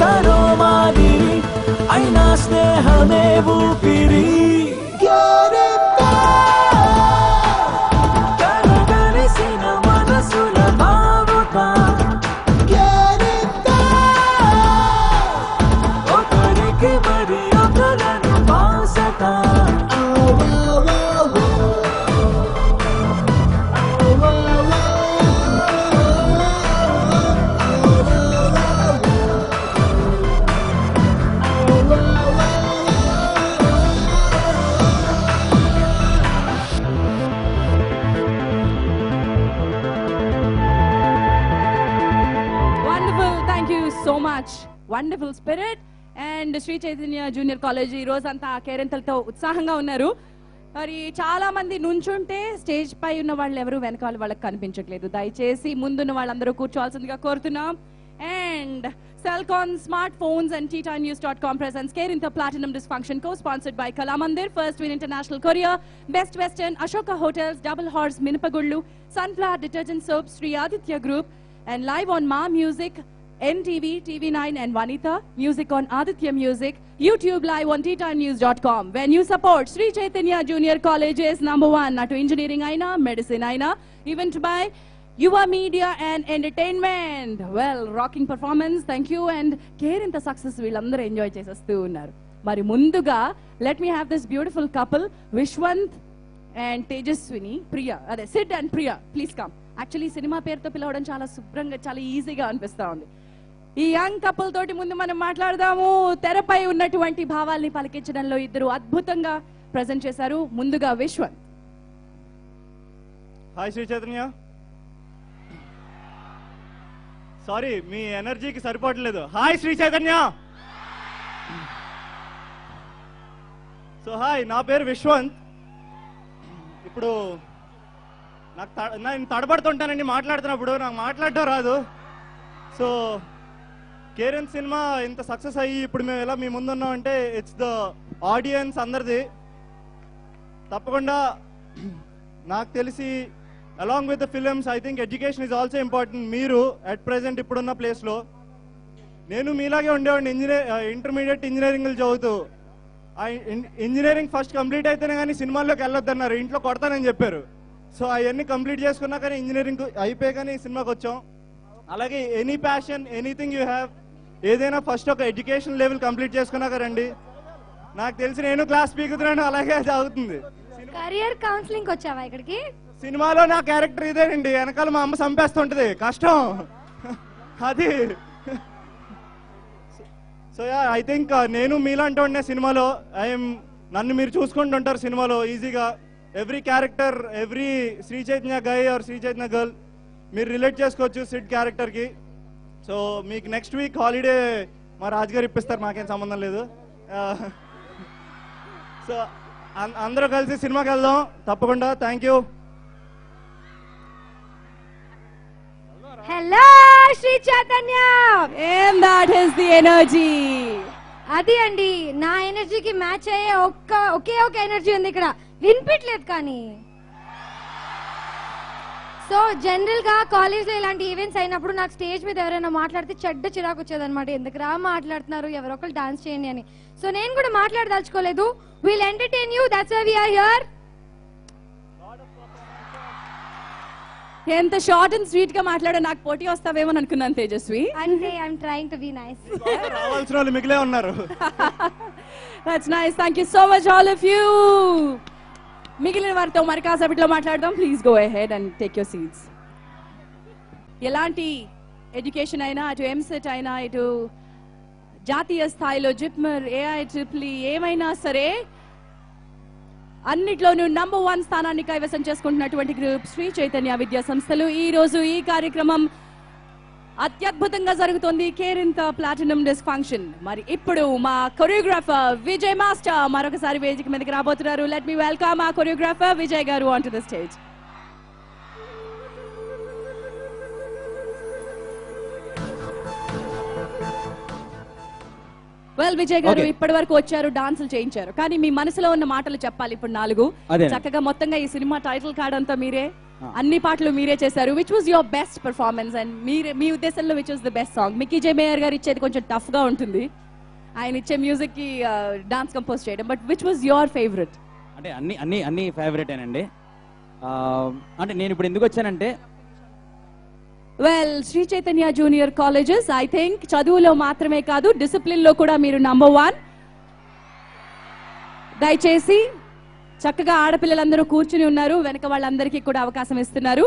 Speaker 4: తరో మాదిరి, అయినా స్నేహమే ఊపిరి. కలగలిసిన మనసుల భావుక, ఒక
Speaker 1: so much, wonderful spirit. And Sri Chaitanya junior college ఈ రోజంతా కేరింతలతో ఉత్సాహంగా ఉన్నారు. మరి చాలా మంది నుంచుంటే స్టేజ్ పై ఉన్న వాళ్ళు ఎవరు వెనకాల వాళ్ళకి కనిపించట్లేదు. దయచేసి ముందున్న వాళ్ళందరూ కూర్చోవాల్సిందిగా కోరుతున్నాం. And Cellcon Smartphones and TeaTimeNews.com presents Kerinta Platinum Dysfunction, co-sponsored by Kalamandir, First Win International Courier, Best Western, Ashoka Hotels, Double Horse, Minipagullu, Sunflower Detergent Soaps, Sri Aditya Group, and live on Ma Music, NTV, TV9 and Vanita, music on Aditya Music, YouTube live on TeaTimeNews.com. When you support Sri Chaitanya Junior Colleges, #1, natu engineering aina, medicine aina, event by Yuva Media and Entertainment. Well, rocking performance, thank you. And Kerinta success వీళ్ళందరూ enjoy చేసేస్తూ ఉన్నారు. మరి ముందుగా let me have this beautiful couple, Vishwanth and Tejaswini, Priya, అదే Sid and Priya, please come. Actually cinema పేరుతో పిలవడం చాలా శుభ్రంగా, చాలా ఈజీగా అనిపిస్తా ఉంది. ఈ యంగ్ కపుల్ తోటి ముందు మనం మాట్లాడదాము. తెరపై ఉన్నటువంటి భావాల్ని పలికించడంలో ఇద్దరు అద్భుతంగా ప్రజెంట్ చేశారు. ముందుగా విశ్వంత్.
Speaker 7: హాయ్ శ్రీ చైతన్య. సారీ, మీ ఎనర్జీకి సరిపోవట్లేదు. Hi Sri Chaitanya. So hi, నా పేరు విశ్వంత్. ఇప్పుడు నేను తడబడుతుంటానండి మాట్లాడుతున్నప్పుడు, నాకు మాట్లాడటం రాదు. సో కేరన్ సినిమా ఇంత సక్సెస్ అయ్యి ఇప్పుడు మేము ఎలా మీ ముందున్నాం అంటే ఇట్స్ ద ఆడియన్స్ అందరిది. తప్పకుండా నాకు తెలిసి along with the films, I think education is also important. మీరు at present ఇప్పుడున్న ప్లేస్లో, నేను మీలాగే ఉండేవాడిని. ఇంటర్మీడియట్ ఇంజనీరింగ్ చదువుతూ, ఇంజనీరింగ్ ఫస్ట్ కంప్లీట్ అయితేనే కానీ సినిమాల్లోకి వెళ్ళొద్దన్నారు, ఇంట్లో కొడతానని చెప్పారు. సో అవన్నీ కంప్లీట్ చేసుకున్నా కానీ ఇంజనీరింగ్ అయిపోయి కానీ సినిమాకి వచ్చాం. అలాగే any passion, anything you have, ఏదైనా ఫస్ట్ ఒక ఎడ్యుకేషన్ లెవెల్ కంప్లీట్ చేసుకున్నాక రండి. నాకు తెలిసి నేను క్లాస్ పీకుతున్నాను, అలాగే అవుతుంది.
Speaker 8: కెరియర్ కౌన్సిలింగ్ వచ్చావా ఇక్కడికి?
Speaker 7: సినిమాలో నా క్యారెక్టర్ ఇదేనండి, వెనకాల మా అమ్మ చంపేస్తుంటది, కష్టం అది. సో ఐ థింక్ నేను మీలాంటి ఉండే సినిమాలో నన్ను మీరు చూసుకుంటుంటారు సినిమాలో ఈజీగా. Every character, every Sri Chaitanya guy or Sri Chaitanya girl మీరు రిలేట్ చేసుకోవచ్చు సిడ్ క్యారెక్టర్కి. సో మీకు నెక్స్ట్ వీక్ హాలిడే మా రాజుగారు ఇప్పిస్తారు, మాకేం సంబంధం లేదు. సో అందరూ కలిసి సినిమాకి వెళ్దాం తప్పకుండా. Thank you.
Speaker 8: Hello Sri Chaitanya.
Speaker 1: And that is the energy.
Speaker 8: అది అండి, నా ఎనర్జీకి మ్యాచ్ అయ్యే ఒకే ఒక ఎనర్జీ ఉంది ఇక్కడ, వినిపించలేదు కానీ. సో జనరల్ గా కాలేజ్ లో ఇలాంటి ఈవెంట్స్ అయినప్పుడు నాకు స్టేజ్ మీద ఎవరైనా మాట్లాడితే చెడ్డ చిరాకు వచ్చేదన్నమాట. ఎందుకురా మాట్లాడుతున్నారు, ఎవరొకరు డాన్స్ చేయండి అని. సో నేను కూడా మాట్లాడదలుచుకోలేదు. Will entertain you, that's why we are here.
Speaker 1: ఎంత షార్ట్ అండ్ స్వీట్ గా మాట్లాడా, నాకు పోటీ వస్తావేమో అనుకున్నాను తేజస్వి.
Speaker 8: అంటే I'm trying to be nice.
Speaker 7: రావాల్సిన వాళ్ళు మిగిలే ఉన్నారు.
Speaker 1: That's nice, thank you so much all of you. మిగిలిన వారితో మరి కాసేపట్లో మాట్లాడదాం. Please go ahead and take your seats. ఎలాంటి ఎడ్యుకేషన్ అయినా, అటు ఎంసెట్ అయినా, ఇటు జాతీయ స్థాయిలో జిప్మర్, AIEEE ఏమైనా సరే అన్నిట్లోనూ #1 స్థానాన్ని కైవసం చేసుకుంటున్నటువంటి గ్రూప్ శ్రీ చైతన్య విద్యా సంస్థలు. ఈ రోజు ఈ కార్యక్రమం అత్యద్భుతంగా జరుగుతోంది, కేరింత ప్లాటినం డిస్ఫంక్షన్. మరి ఇప్పుడు మా కొరియోగ్రాఫర్ విజయ్ మాస్టర్ మరొకసారి వేదిక మీదకి రాబోతున్నారు. లెట్ మీ వెల్కమ్ మా కొరియోగ్రాఫర్ విజయ్ గారు on to the stage. Well Vijay గారు, ఇప్పటి వరకు వచ్చారు, డాన్సులు చేయించారు, కానీ మీ మనసులో ఉన్న మాటలు చెప్పాలి ఇప్పుడు 4. చక్కగా మొత్తంగా ఈ సినిమా టైటిల్ కార్డ్ అంతా మీరే, అన్ని పాటలు మీరే చేశారు. Which was your best performance and మీ ఉద్దేశంలో which was the best song? Mickey జే మేయర్ గారు ఇచ్చేది కొంచెం టఫ్ గా ఉంటుంది, ఆయన ఇచ్చే మ్యూజిక్ కి డాన్స్ కంపోజ్ చేయడం, but which was your favourite?
Speaker 3: అంటే అన్ని ఫేవరెటేనండి. అంటే నేను ఇప్పుడు ఎందుకు వచ్చానంటే,
Speaker 1: well Sri Chaitanya junior colleges I think చదువులో మాత్రమే కాదు డిసిప్లిన్ లో కూడా మీరు #1. దయచేసి చక్కగా ఆడపిల్లలందరూ కూర్చుని ఉన్నారు, వెనక వాళ్ళందరికీ కూడా అవకాశం ఇస్తున్నారు.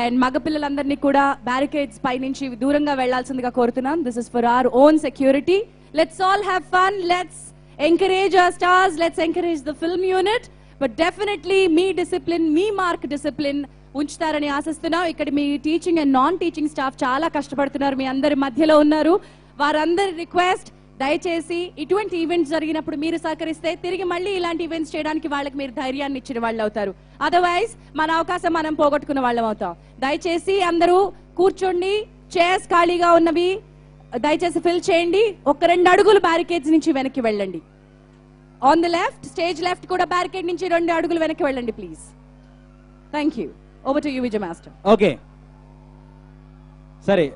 Speaker 1: అండ్ మగపిల్లలందరినీ కూడా బ్యారికేడ్స్ పై నుంచి దూరంగా వెళ్లాల్సిందిగా కోరుతున్నాం. This is for our own security. Let's all have fun, let's encourage our stars, let's encourage the film unit. But definitely మీ డిసిప్లిన్, మీ మార్క్ డిసిప్లిన్ ఉంచుతారని ఆశిస్తున్నాం. ఇక్కడ మీ teaching and non teaching staff చాలా కష్టపడుతున్నారు, మీ అందరి మధ్యలో ఉన్నారు. వారందరి రిక్వెస్ట్, దయచేసి ఇటువంటి ఈవెంట్స్ జరిగినప్పుడు మీరు సహకరిస్తే తిరిగి మళ్ళీ ఇలాంటి ఈవెంట్స్ చేయడానికి వాళ్ళకి మీరు ధైర్యాన్ని ఇచ్చిన వాళ్ళు అవుతారు. అదర్వైజ్ మన అవకాశం మనం పోగొట్టుకున్న వాళ్ళం అవుతాం. దయచేసి అందరూ కూర్చోండి. చైర్స్ ఖాళీగా ఉన్నవి దయచేసి ఫిల్ చేయండి. ఒక 2 అడుగులు బ్యారికేడ్స్ నుంచి వెనక్కి వెళ్ళండి. On the left, stage left కూడా బ్యారికేడ్ నుంచి 2 అడుగులు వెనక్కి వెళ్ళండి please. Thank you. Over to you Vijay master.
Speaker 3: Okay, సరే.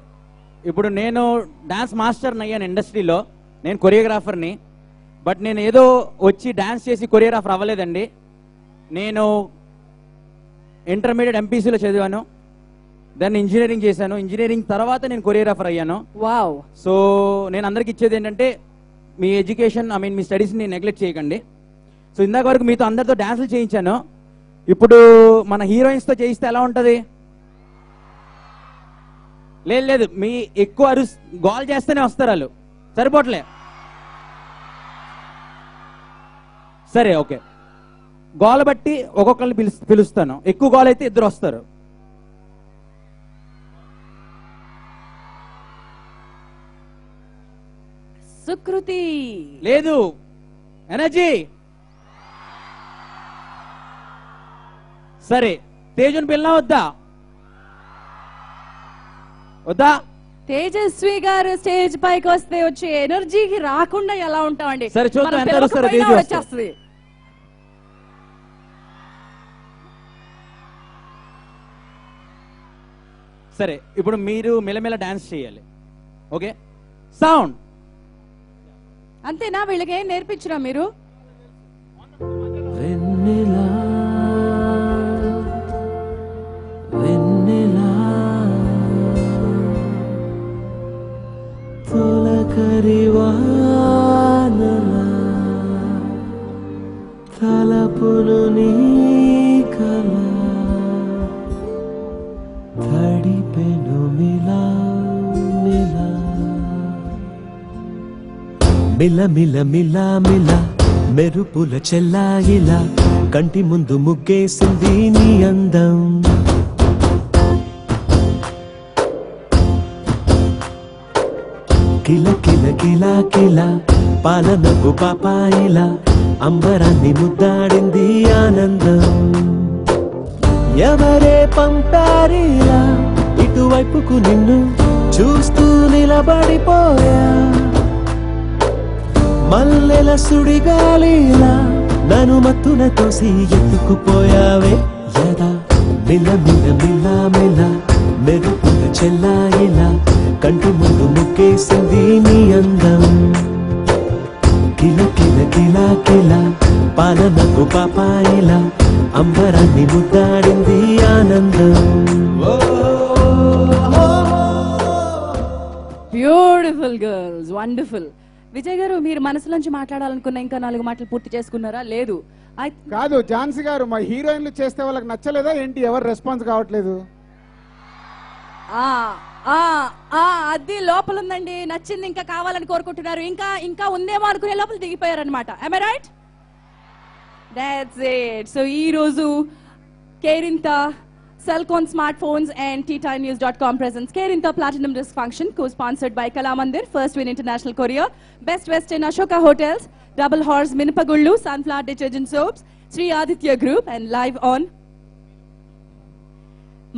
Speaker 3: ఇప్పుడు నేను డాన్స్ మాస్టర్ని అయ్యాను ఇండస్ట్రీలో, నేను కొరియోగ్రాఫర్ని. బట్ నేను ఏదో వచ్చి డాన్స్ చేసి కొరియోగ్రాఫర్ అవ్వలేదండి. నేను ఇంటర్మీడియట్ ఎంపీసీలో చదివాను, దాన్ని ఇంజనీరింగ్ చేశాను. ఇంజనీరింగ్ తర్వాత నేను కొరియోగ్రాఫర్ అయ్యాను.
Speaker 1: వావ్.
Speaker 3: సో నేను అందరికి ఇచ్చేది ఏంటంటే, మీ ఎడ్యుకేషన్ మీ స్టడీస్ని నెగ్లెక్ట్ చేయకండి. సో ఇందాక వరకు మీతో అందరితో డాన్సులు చేయించాను. ఇప్పుడు మన హీరోయిన్స్తో చేయిస్తే ఎలా ఉంటుంది? లేదు, మీ ఎక్కువ గోల్ చేస్తేనే వస్తారు వాళ్ళు, సరిపోట్లే. సరే, ఓకే. గోల్ బట్టి ఒక్కొక్కరిని పిలుస్తాను. ఎక్కువ గోల్ అయితే 2 వస్తారు.
Speaker 1: సుకృతి
Speaker 3: లేదు, ఎనర్జీ. సరే, తేజుని పిల్లనా వద్దా?
Speaker 1: తేజస్వి గారు స్టేజ్ పైకి వస్తే వచ్చే ఎనర్జీకి రాకుండా ఎలా ఉంటామండి?
Speaker 3: సరే, చూద్దాం ఎంత వస్తారో. తేజు వచ్చేస్తుంది. సరే, ఇప్పుడు మీరు మెల్లమెల్ల డాన్స్ చేయాలి. Okay, sound.
Speaker 1: అంతేనా? వీళ్ళకి ఏం నేర్పించరా మీరు?
Speaker 4: వెన్నెలా వెన్నెలా తొలకరివానలా తలపులు నీ కల తడిపెను మిలా మిలా మిల మిల మిల మిల మెరుపుల చెల్లాయిలా కంటి ముందు ముగ్గేసింది నీ అందం. కిల కిల కిల కిల పాలనకు పాపాయిలా అంబరాన్ని ముద్దాడింది ఆనందం. ఎవరే పంపారిలా ఇటువైపుకు నిన్ను చూస్తూ నిలబడిపోయా. మల్లెల సుడిగాలిలా నన్ను మత్తున తోసి ఎత్తుకుపోయావే యదా. మిల మిల మిల మిల మెరుపుల చెల్లాయిలా కంటి ముందు ముగ్గేసింది నీ అందం. కిల కిల కిల కిల పాలనకు పాపాయిలా అంబరాన్ని ముద్దాడింది ఆనందం.
Speaker 1: Beautiful girls, wonderful. విజయ్ గారు, మీరు మనసులోంచి మాట్లాడాలనుకున్న ఇంకా 4 మాటలు పూర్తి చేసుకున్నారా? లేదు
Speaker 2: కాదు, ఝాన్సీ గారు, మా హీరోయిన్లు చేస్తే వాళ్ళకి నచ్చలేదా ఏంటి? ఎవరు రెస్పాన్స్ కావట్లేదు?
Speaker 1: అది లోపల ఉందండి, నచ్చింది ఇంకా కావాలని కోరుకుంటున్నారు. ఇంకా ఇంకా ఉందేమో అనుకునే లోపల దిగిపోయారు అనమాట. am I right? That's it. So ఈ రోజు Kerintha Cellcon Smartphones and TeaTimeNews.com presents Kerinta Platinum Disc Function, co-sponsored by Kalamandir, First Win International Courier, Best Western Ashoka Hotels, Double Horse Minipagullu, Sunflower Detergent Soaps, Sri Aditya Group, and live on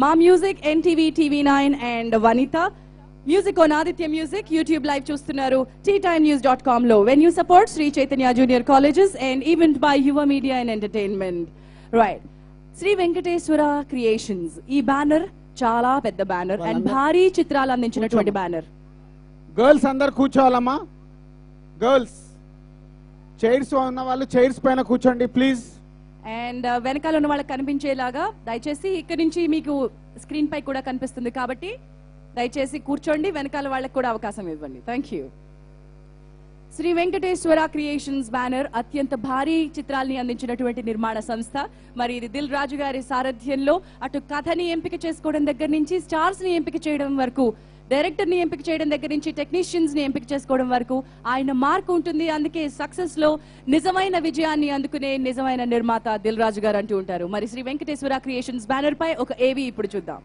Speaker 1: Ma Music, NTV, TV9 and Vanita. Music on Aditya Music, YouTube live చూస్తున్నారు TeaTimeNews.com లో. When you support Sri Chaitanya Junior Colleges and event by Yuva Media and Entertainment. Right. Shri Venkateswara creations ఈ banner చాలా పెద్ద banner and భారీ చిత్రాలు అందించినటువంటి banner.
Speaker 2: Girls అందరు కూర్చోవాలమ్మా. Girls chairs ఉన్న వాళ్ళు చైర్స్ పైన కూర్చోండి ప్లీజ్.
Speaker 1: అండ్ వెనకాల ఉన్న వాళ్ళకి కనిపించేలాగా దయచేసి ఇక్కడ నుంచి మీకు స్క్రీన్ పై కూడా కనిపిస్తుంది కాబట్టి దయచేసి కూర్చోండి, వెనకాల వాళ్ళకి కూడా అవకాశం ఇవ్వండి. Thank you. Shri Venkateswara creations banner అత్యంత భారీ చిత్రాల్ని అందించినటువంటి నిర్మాణ సంస్థ. మరి ఇది దిల్ రాజు గారి సారథ్యంలో అటు కథని ఎంపిక చేసుకోవడం దగ్గర నుంచి స్టార్స్ ని ఎంపిక చేయడం వరకు డైరెక్టర్ ని ఎంపిక చేయడం దగ్గర నుంచి టెక్నీషియన్స్ ని ఎంపిక చేసుకోవడం వరకు ఆయన మార్క్ ఉంటుంది. అందుకే సక్సెస్ లో నిజమైన విజయాన్ని అందుకునే నిజమైన నిర్మాత దిల్ రాజు గారు అంటూ ఉంటారు. మరి శ్రీ వెంకటేశ్వర క్రియేషన్స్ బ్యానర్ పై ఒక ఏవి ఇప్పుడు చూద్దాం.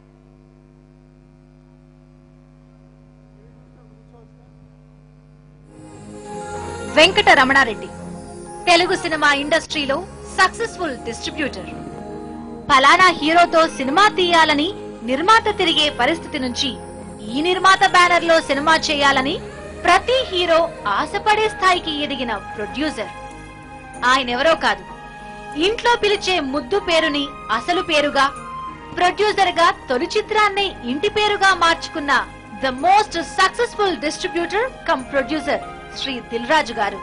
Speaker 9: వెంకట రమణారెడ్డి తెలుగు సినిమా ఇండస్ట్రీలో సక్సెస్ఫుల్ డిస్ట్రిబ్యూటర్. ఫలానా హీరోతో సినిమా తీయాలని నిర్మాత తిరిగే పరిస్థితి నుంచి ఈ నిర్మాత బ్యానర్ లో సినిమా చేయాలని ప్రతి హీరో ఆశపడే స్థాయికి ఎదిగిన ప్రొడ్యూసర్. ఆయనెవరో కాదు, ఇంట్లో పిలిచే ముద్దు పేరుని అసలు పేరుగా, ప్రొడ్యూసర్ గా తొలి చిత్రాన్ని ఇంటి పేరుగా మార్చుకున్న the most successful distributor cum producer Shri Dil Raju garu.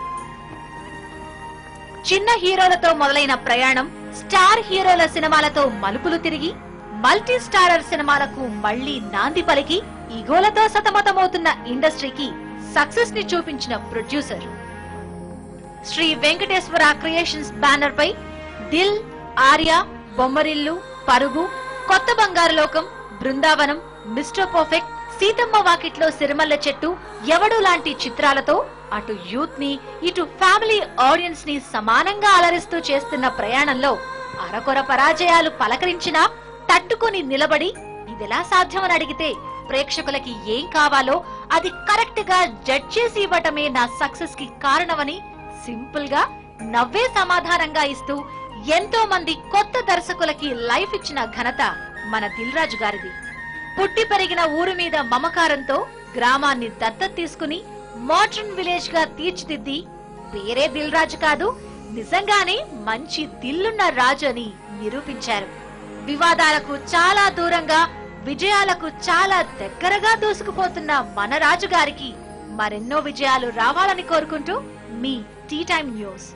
Speaker 9: చిన్న హీరోలతో మొదలైన ప్రయాణం స్టార్ హీరోల సినిమాలతో మలుపులు తిరిగి మల్టీ స్టారర్ సినిమాలకు మళ్లీ నాంది పలికి ఈగోలతో సతమతమవుతున్న ఇండస్ట్రీకి సక్సెస్ ని చూపించిన producer. Shri Venkateswara creations banner పై దిల్, ఆర్య, బొమ్మరిల్లు, పరుగు, కొత్త బంగారు లోకం, బృందావనం, మిస్టర్ పర్ఫెక్ట్, సీతమ్మ వాకిట్లో సిరిమల్ల చెట్టు, ఎవడు లాంటి చిత్రాలతో అటు యూత్ ని ఇటు ఫ్యామిలీ ఆడియన్స్ ని సమానంగా అలరిస్తూ చేస్తున్న ప్రయాణంలో అరకొర పరాజయాలు పలకరించినా తట్టుకుని నిలబడి ఇదెలా సాధ్యమని అడిగితే ప్రేక్షకులకి ఏం కావాలో అది కరెక్ట్ గా జడ్జ్ చేసి ఇవ్వటమే నా సక్సెస్ కి కారణమని సింపుల్ గా నవ్వే సమాధానంగా ఇస్తూ ఎంతో మంది కొత్త దర్శకులకి లైఫ్ ఇచ్చిన ఘనత మన దిల్ రాజు గారిది. పుట్టి పెరిగిన ఊరు మీద మమకారంతో గ్రామాన్ని దత్తత తీసుకుని మోడర్న్ విలేజ్ గా తీర్చిదిద్ది వేరే దిల్ రాజు కాదు, నిజంగానే మంచి దిల్లున్న రాజు అని నిరూపించారు. వివాదాలకు చాలా దూరంగా విజయాలకు చాలా దగ్గరగా దూసుకుపోతున్న మన రాజు గారికి మరెన్నో విజయాలు రావాలని కోరుకుంటూ మీ టీ టైమ్ న్యూస్.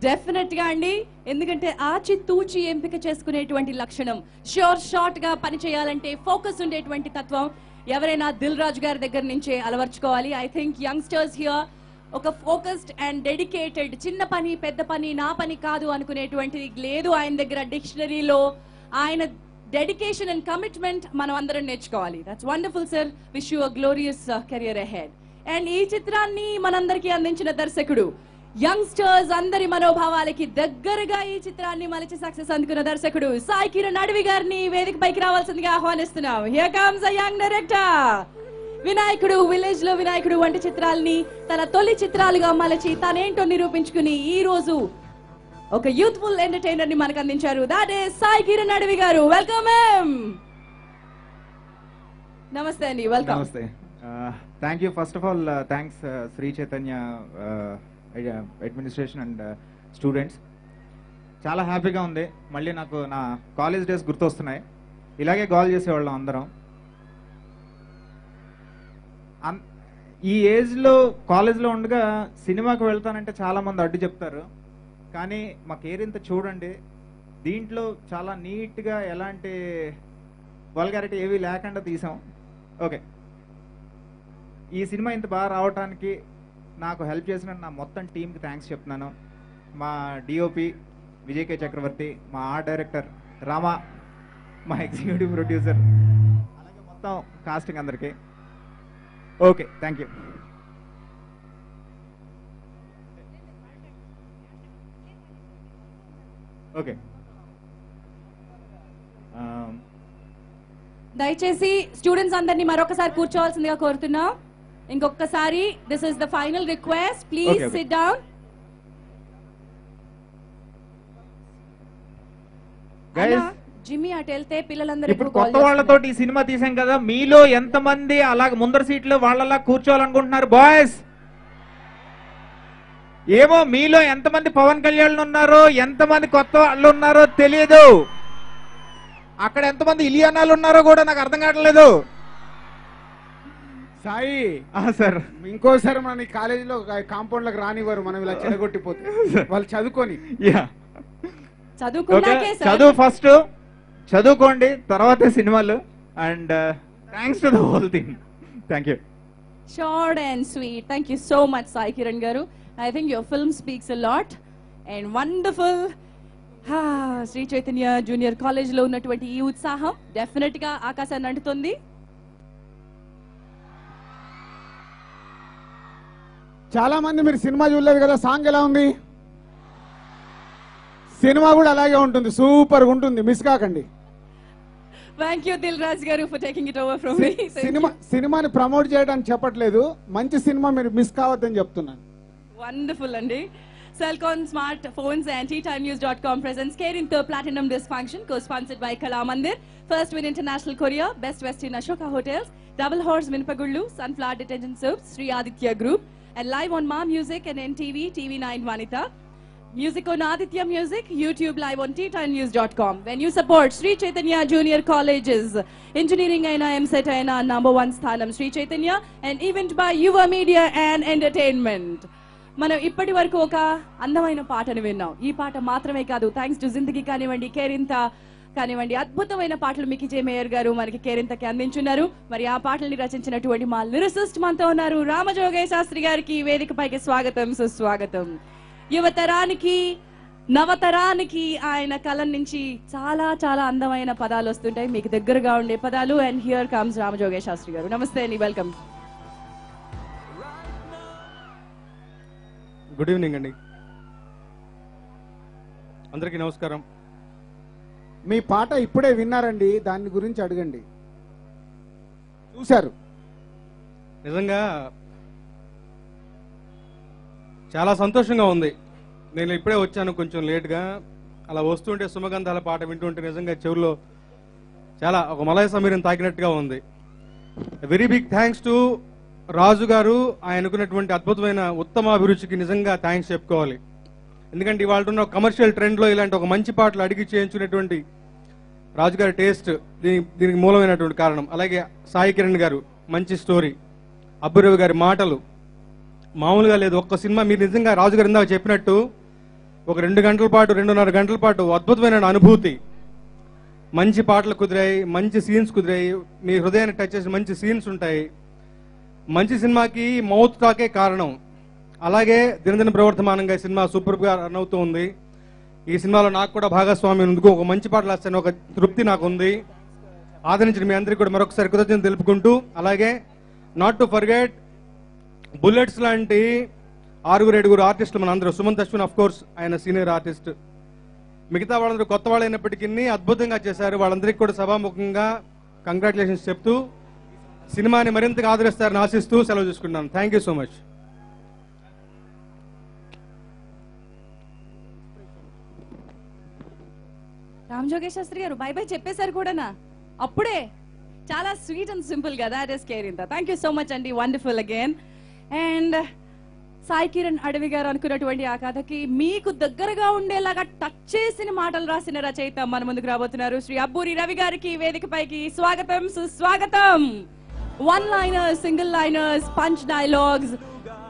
Speaker 1: డెఫినెట్ గా అండి, ఎందుకంటే ఆచి తూచి ఎంపిక చేసుకునేటువంటి లక్షణం, షోర్ షార్ట్ గా పని చేయాలంటే ఫోకస్ ఉండేటువంటి తత్వం ఎవరైనా దిల్ రాజు గారి దగ్గర నుంచే అలవర్చుకోవాలి. ఐ థింక్ యంగ్స్టర్స్ హియర్ ఒక ఫోకస్డ్ అండ్ డెడికేటెడ్, చిన్న పని పెద్ద పని నా పని కాదు అనుకునేటువంటిది లేదు ఆయన దగ్గర. డిక్షనరీలో ఆయన డెడికేషన్ అండ్ కమిట్మెంట్ మనం అందరం నేర్చుకోవాలి. That's wonderful sir. Wish you a glorious career ahead. And ఈ చిత్రాన్ని మనందరికీ అందించిన దర్శకుడు, యంగ్స్టర్స్ అందరి మనోభావాలకి దగ్గరగా ఈ చిత్రాన్ని మలిచి సక్సెస్ అందుకున్న దర్శకుడు సాయి కిరణ్ అడవి గారిని వేదిక పైకి రావాల్సిందిగా ఆహ్వానిస్తున్నాం. Here comes a young director. వినాయకుడు, విలేజ్ లో వినాయకుడు వంటి చిత్రాల్ని తన తొలి చిత్రాలుగా మలచి తనేంటో నిరూపించుకుని ఈ రోజు ఒక యూత్ఫుల్ ఎంటర్టైనర్ ని మనకు అందించారు. దట్ ఈస్ సాయి కిరణ్ అడవి గారు. Welcome him. నమస్తే అండి, వెల్కమ్.
Speaker 10: నమస్తే. Thank you. First of all thanks Shri Chaitanya administration and students. చాలా హ్యాపీగా ఉంది. మళ్ళీ నాకు నా కాలేజ్ డేస్ గుర్తొస్తున్నాయి. ఇలాగే కాల్ చేసేవాళ్ళం అందరం. ఈ ఏజ్లో కాలేజ్లో ఉండగా సినిమాకి వెళ్తానంటే చాలామంది అడ్డు చెప్తారు. కానీ మా కేర్ ఇంత చూడండి, దీంట్లో చాలా నీట్గా ఎలాంటి వల్గారిటీ ఏవి లేకుండా తీసాం. ఓకే, ఈ సినిమా ఇంత బాగా రావడానికి నాకు హెల్ప్ చేసిన నా మొత్తం టీంకి థ్యాంక్స్ చెప్తున్నాను. మా డిఓపి విజయ్ చక్రవర్తి, మా ఆర్ట్ డైరెక్టర్ రామా, మా ఎగ్జిక్యూటివ్ ప్రొడ్యూసర్, అలాగే మొత్తం కాస్టింగ్ అందరికీ. Okay, thank you. ఓకే,
Speaker 1: దయచేసి స్టూడెంట్స్ అందరినీ మరొకసారి కూర్చోవాల్సిందిగా కోరుతున్నా. ఇంకొకసారి this is the final request, please sit down. Jimmy అటు వెళ్తే పిల్లలందరూ
Speaker 10: ఇప్పుడు కొత్త వాళ్ళతో ఈ సినిమా తీసాం కదా, మీలో ఎంతమంది అలా ముందర సీట్లో వాళ్ళలా కూర్చోవాలనుకుంటున్నారు బాయ్స్? ఏమో మీలో ఎంతమంది పవన్ కళ్యాణ్ ఉన్నారో, ఎంతమంది కొత్త వాళ్ళు ఉన్నారో తెలియదు. అక్కడ ఎంతమంది ఇలియానాలు ఉన్నారో కూడా నాకు అర్థం కావట్లేదు.
Speaker 2: సాయి
Speaker 10: సార్,
Speaker 2: ఇంకోసారి మన కాలేజీలో కాంపౌండ్ లకు రానివ్వరు మనం ఇలా చెడగొట్టిపోతే. వాళ్ళు చదువుకొని
Speaker 10: చదువు ఫస్ట్ చదువుకోండి, తర్వాతే సినిమాలు. And thanks to the whole thing. Thank you.
Speaker 1: Short and sweet. Thank you so much, Sai Kiran Garu. I think your film speaks a lot and wonderful. Shri Chaitanya junior college లో ఉన్నటువంటి ఈ ఉత్సాహం డెఫినెట్ గా ఆకాశాన్ని అంటుతుంది.
Speaker 2: చాలా మంది మీరు సినిమా చూడలేదు కదా, సాంగ్ ఎలా ఉంది? సినిమా కూడా అలాగే ఉంటుంది, సూపర్ గా ఉంటుంది, మిస్ కాకండి.
Speaker 1: థ్యాంక్ యూ దిల్ రాజ్ గారు for taking it over from మీ.
Speaker 2: సినిమాని ప్రమోట్ చేయడానికి చెప్పట్లేదు, మంచి సినిమా మీరు మిస్ కావద్దని చెప్తున్నాను.
Speaker 1: వండర్ఫుల్ అండి. Cellcon Smartphones and TeaTimeNews.com presents Kerinta Platinum Disc Function, co-sponsored by Kala Mandir, First Win International Korea, Best Western Ashoka Hotels, Double Horse Minpagullu, Sunflower Detergent Soaps, Sri Aditya Group, and live on Ma Music and NTV, TV9 Vanita. Music on Aditya Music, YouTube live on TeaTimeNews.com. When you support Sri Chaitanya Junior Colleges, Engineering aina MSET aina #1 sthanam Sri Chaitanya, and event by Yuva Media and Entertainment. మనం ఇప్పటి వరకు ఒక అందమైన పాటను విన్నాం. ఈ పాట మాత్రమే కాదు, థ్యాంక్స్ టు జిందగీ కానివ్వండి, కేరింత కానివ్వండి, అద్భుతమైన పాటలు మికీ జే మేయర్ గారు మనకి కేరింతకి అందించున్నారు. మరి ఆ పాటల్ని రచించినటువంటి మా లిరిసిస్ట్ మనతో ఉన్నారు. రామజోగయ్య శాస్త్రి గారికి వేదికపైకి స్వాగతం, సుస్వాగతం. యువతరానికి నవతరానికి ఆయన కలం నుంచి చాలా చాలా అందమైన పదాలు వస్తుంటాయి, మీకు దగ్గరగా ఉండే పదాలు. And here comes Ramajogayya Sastry గారు. నమస్తే అండి, వెల్కమ్.
Speaker 11: గుడ్ ఈవినింగ్ అండి, అందరికీ నమస్కారం.
Speaker 2: మీ పాట ఇప్పుడే విన్నారండి, దాని గురించి అడగండి. చూశారు?
Speaker 11: నిజంగా చాలా సంతోషంగా ఉంది. నేను ఇప్పుడే వచ్చాను కొంచెం లేట్గా, అలా వస్తుంటే సుమగంధాల పాట వింటుంటే నిజంగా చెవుల్లో చాలా ఒక మలయ సమీరం తాకినట్టుగా ఉంది. వెరీ బిగ్ థ్యాంక్స్ టు రాజు గారు, ఆయనకున్నటువంటి అద్భుతమైన ఉత్తమ అభిరుచికి నిజంగా థ్యాంక్స్ చెప్పుకోవాలి. ఎందుకంటే ఇవాళ ఉన్న కమర్షియల్ ట్రెండ్లో ఇలాంటి ఒక మంచి పాటలు అడిగి చేయించుకునేటువంటి రాజు గారి టేస్ట్ దీనికి మూలమైనటువంటి కారణం. అలాగే సాయి కిరణ్ గారు మంచి స్టోరీ, అబ్బురవి గారి మాటలు మామూలుగా లేదు. ఒక్క సినిమా మీరు నిజంగా రాజు గారు ఇందాక చెప్పినట్టు ఒక 2 గంటల పాటు 2.5 గంటల పాటు అద్భుతమైన అనుభూతి. మంచి పాటలు కుదిరాయి, మంచి సీన్స్ కుదిరాయి, మీ హృదయాన్ని టచ్ చేసిన మంచి సీన్స్ ఉంటాయి. మంచి సినిమాకి మౌత్ టాకే కారణం. అలాగే దినదిన ప్రవర్తమానంగా ఈ సినిమా సూపర్గా రన్ అవుతూ ఉంది. ఈ సినిమాలో నాకు కూడా భాగస్వామ్యం ఎందుకు ఒక మంచి పాటలు రాస్తాను ఒక తృప్తి నాకు ఉంది. ఆదరించిన మీ అందరికీ కూడా మరొకసారి కృతజ్ఞతలు తెలుపుకుంటూ, అలాగే నాట్ టు ఫర్గెట్ బుల్లెట్స్ లాంటి 6-7 ఆర్టిస్టులు మన అందరూ. సుమంత్ అశ్విన్ ఆఫ్ కోర్స్ ఆయన సీనియర్ ఆర్టిస్ట్, మిగతా వాళ్ళందరూ కొత్త వాళ్ళు అయినప్పటికీ అద్భుతంగా చేశారు. వాళ్ళందరికీ కూడా సభాముఖంగా కంగ్రాచులేషన్స్ చెప్తూ సినిమాని మరింతగా ఆదరిస్తారని ఆశిస్తూ సెలవు తీసుకున్నాను. Thank you so much.
Speaker 1: Ramajogesh Sastry garu bye bye చెప్పేశారు కూడానా అప్పుడే? చాలా స్వీట్ అండ్ సింపుల్ గా. That is Kerintha. Thank you so much అండి, wonderful again. And Sai Kiran అడవి గారు అనుకున్నటువంటి ఆ కథకి మీకు దగ్గరగా ఉండేలాగా టచ్ చేసిన మాటలు రాసిన రచయిత మన ముందుకు రాబోతున్నారు. శ్రీ అబ్బూరి రవి గారికి వేదికపైకి స్వాగతం, సుస్వాగతం. 1 liners, single liners, punch dialogues,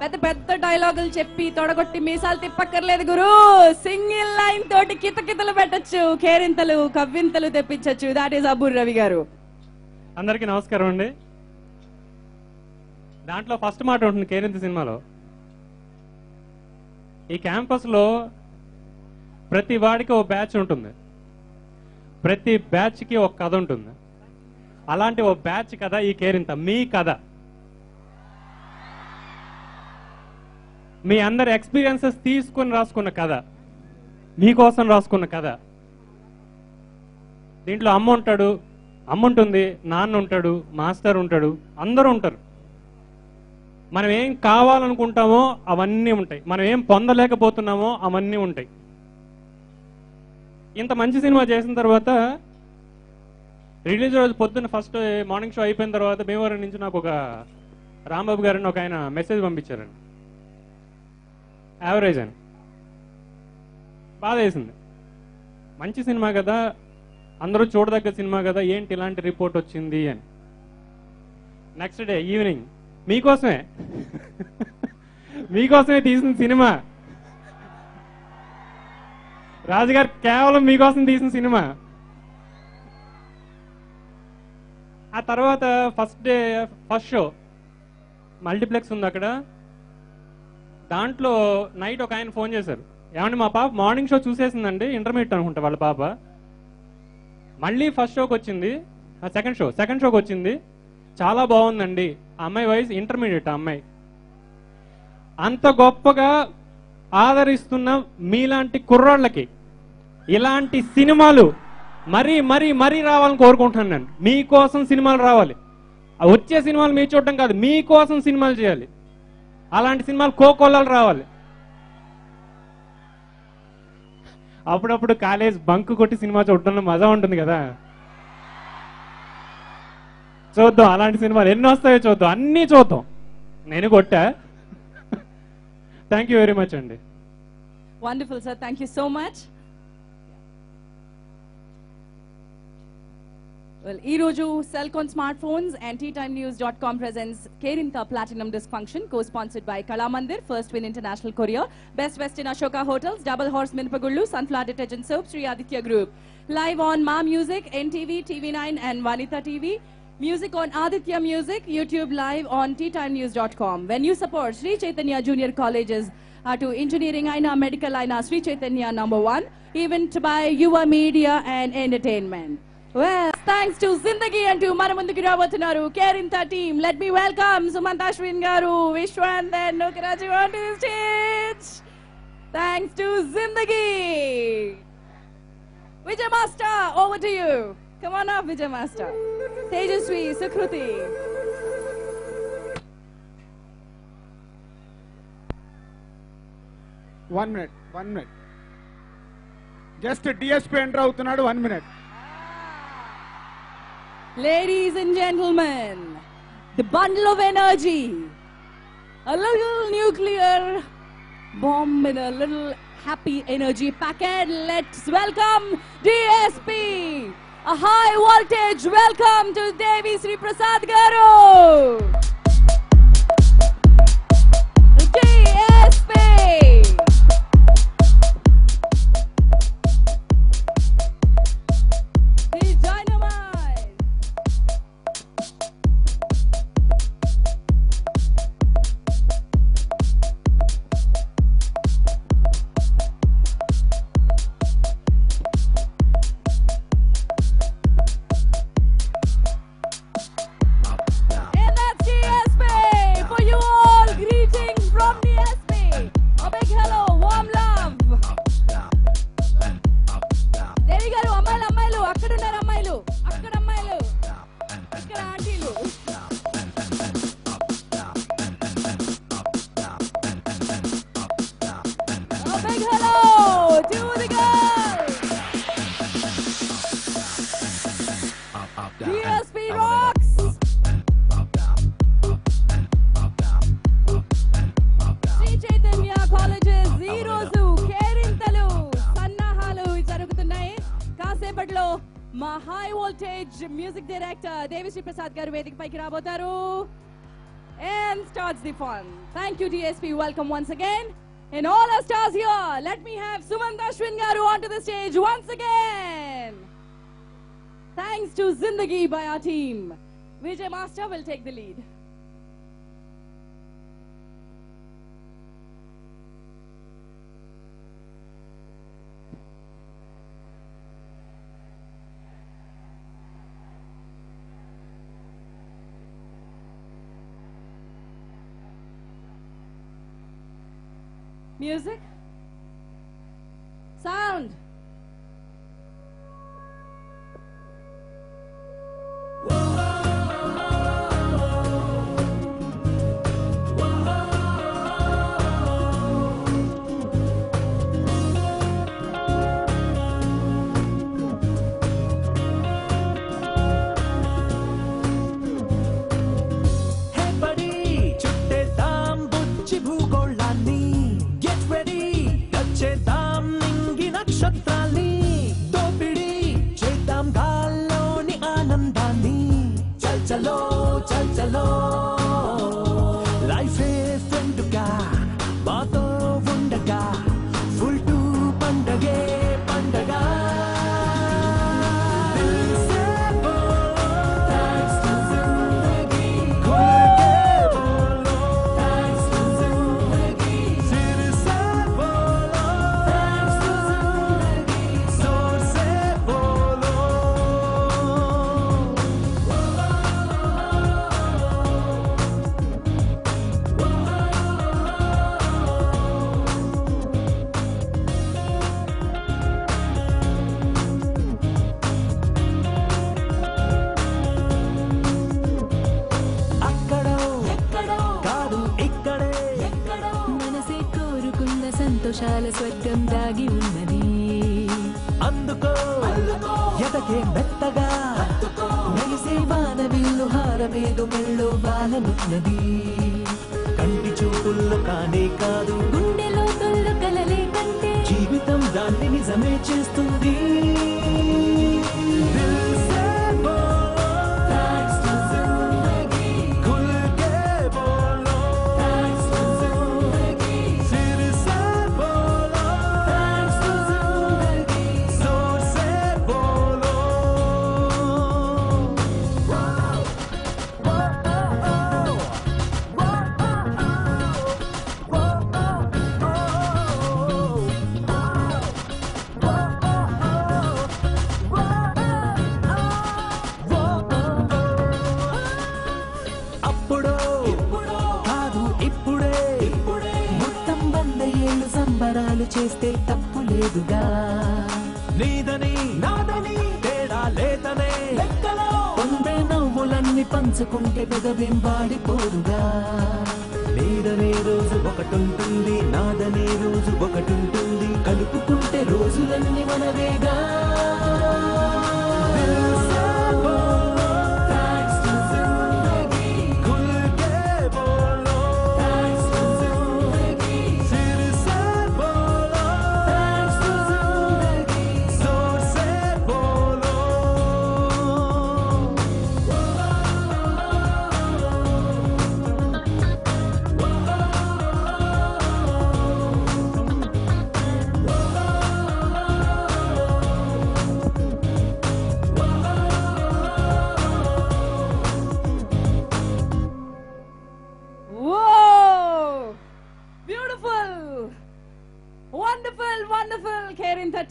Speaker 1: పెద్ద పెద్ద డైలాగులు చెప్పి తొడగొట్టి మీసాలు తిప్పక్కర్లేదు గురు. సింగిల్ లైన్ తోటి కితకితలు పెట్టచ్చు, కేరింతలు కవ్వింతలు తెప్పించచ్చు. దాట్ ఈస్ అబ్బూరి రవి గారు.
Speaker 12: అందరికీ నమస్కారం అండి. దాంట్లో ఫస్ట్ మాట ఉంటుంది కేరింత సినిమాలో, ఈ క్యాంపస్ లో ప్రతి వాడికి ఒక బ్యాచ్ ఉంటుంది, ప్రతి బ్యాచ్ కి ఒక కథ ఉంటుంది. అలాంటి ఓ బ్యాచ్ కథ ఈ కేరింత, మీ కథ, మీ అందరి ఎక్స్పీరియన్సెస్ తీసుకుని రాసుకున్న కథ, మీకోసం రాసుకున్న కథ. దీంట్లో అమ్మ ఉంటాడు, అమ్మ ఉంటుంది, నాన్న ఉంటాడు, మాస్టర్ ఉంటాడు, అందరూ ఉంటారు. మనం ఏం కావాలనుకుంటామో అవన్నీ ఉంటాయి, మనం ఏం పొందలేకపోతున్నామో అవన్నీ ఉంటాయి. ఇంత మంచి సినిమా చేసిన తర్వాత రిలీజ్ రోజు పొద్దున్న ఫస్ట్ మార్నింగ్ షో అయిపోయిన తర్వాత భీమవరం నుంచి నాకు ఒక రాంబాబు గారిని ఒక ఆయన మెసేజ్ పంపించారండి, యావరేజ్ అని. బాధ వేసింది. మంచి సినిమా కదా, అందరూ చూడదగ్గ సినిమా కదా, ఏంటి ఇలాంటి రిపోర్ట్ వచ్చింది అని. నెక్స్ట్ డే ఈవినింగ్ మీకోసమే మీకోసమే తీసిన సినిమా, రాజుగారు కేవలం మీకోసం తీసిన సినిమా. ఆ తర్వాత first day first show multiplex ఉంది అక్కడ, దాంట్లో నైట్ ఒక ఆయన ఫోన్ చేశారు, ఏమంటే మా పాప మార్నింగ్ షో చూసేసిందండి, ఇంటర్మీడియట్ అనుకుంటా వాళ్ళ పాప. మళ్ళీ ఫస్ట్ షోకి వచ్చింది, సెకండ్ షోకి వచ్చింది, చాలా బాగుందండి. ఆ అమ్మాయి వయసు ఇంటర్మీడియట్. ఆ అమ్మాయి అంత గొప్పగా ఆదరిస్తున్న మీలాంటి కుర్రాళ్ళకి ఇలాంటి సినిమాలు మరీ మరీ మరీ రావాలని కోరుకుంటున్నాను నేను. మీకోసం సినిమాలు రావాలి, వచ్చే సినిమాలు మీరు చూడటం కాదు, మీకోసం సినిమాలు చేయాలి. అలాంటి సినిమాలు కోకొల్లలు రావాలి. అప్పుడప్పుడు కాలేజ్ బంక్ కొట్టి సినిమా చూడటంలో మజా ఉంటుంది కదా, చూద్దాం. అలాంటి సినిమాలు ఎన్ని వస్తాయో చూద్దాం, అన్నీ చూద్దాం. నేను కొట్టా. థ్యాంక్ యూ వెరీ మచ్ అండి.
Speaker 1: Wonderful, sir. Thank you so much. Well, Iroju Cellcon Smartphones and TeaTimeNews.com presents Kerinta Platinum Disc Function, co-sponsored by Kalamandir, First Win International Courier, Best Western Ashoka Hotels, Double Horse Minpagullu, Sunflower Detergent Soap, Sri Aditya Group. Live on Ma Music, NTV, TV9 and Vanita TV. Music on Aditya Music, YouTube Live on TeaTimeNews.com. When you support Sri Chaitanya Junior Colleges, to engineering aina, medical aina, Sri Chaitanya #1, event by Yuva Media and Entertainment. Well, thanks to Zindagi and to Maramunduki Ravatanaru, Kerinta team. Let me welcome Sumanta Ashwin Garu, Vishwan and Nukaraji on the stage. Thanks to Zindagi. Vijay Master, over to you. Come on up, Vijay Master. Tejaswi, Sukruti.
Speaker 2: One minute. Just DSP enter అవుతున్నాడు. 1 minute.
Speaker 1: Ladies and gentlemen, the bundle of energy, a little nuclear bomb in a little happy energy packet. Let's welcome DSP. A high voltage welcome to Devi Sri Prasad Garu. DSP. He's dynamite. And that's DSP. For you all, greetings from DSP. A big hello, warm love. దేవి గారు, అమ్మాయిలు అక్కడ ఉన్నారు, అమ్మాయిలు అక్కడ ఆంటీలు. A big hello to the girls. DSP rocks. Sri Chaitanya Colleges ఈ రోజు కేరింతలు సన్నాహాలు జరుగుతున్నాయి. కాసేపట్లో మా high voltage music director Devi Sri Prasad గారు వేదిక పైకి రాబోతారు. And starts the fun. Thank you DSP. Welcome once again. And all our stars here, let me have Sumanta Ashwin Garu onto the stage once again. Thanks to Zindagi by our team. Vijay Master will take the lead. Music. Sound.
Speaker 13: నిమిషాల స్వర్గం దాగి ఉన్నది.
Speaker 4: అందుకో ఎదకే మెత్తగా మెరిసే వాన విల్లు హారమేదో మెళ్ళో బాలనున్నది. కంటి చూపుల్లో కానే కాదు
Speaker 13: గుండెలో తొల్లు కలలే కంటే
Speaker 4: జీవితం దాన్ని నిజమే చేస్తుంది.
Speaker 13: చేస్తే తప్పు లేదుగా.
Speaker 4: నీదని నాదని తేడా లేదనే లెక్కలో
Speaker 13: పొందే నవ్వులన్నీ పంచుకుంటే పెదవేం వాడిపోదుగా.
Speaker 4: నీదనే రోజు ఒకటుంటుంది నాదనే రోజు ఒకటుంటుంది కలుపుకుంటే రోజులన్నీ మనవేగా.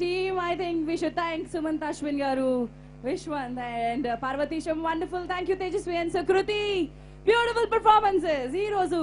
Speaker 1: Team, I think we should thank Sumant Ashwin garu, Vishwant and Parvatisham. Wonderful. Thank you Tejasvi and Sukruti. Beautiful performances. Heroes,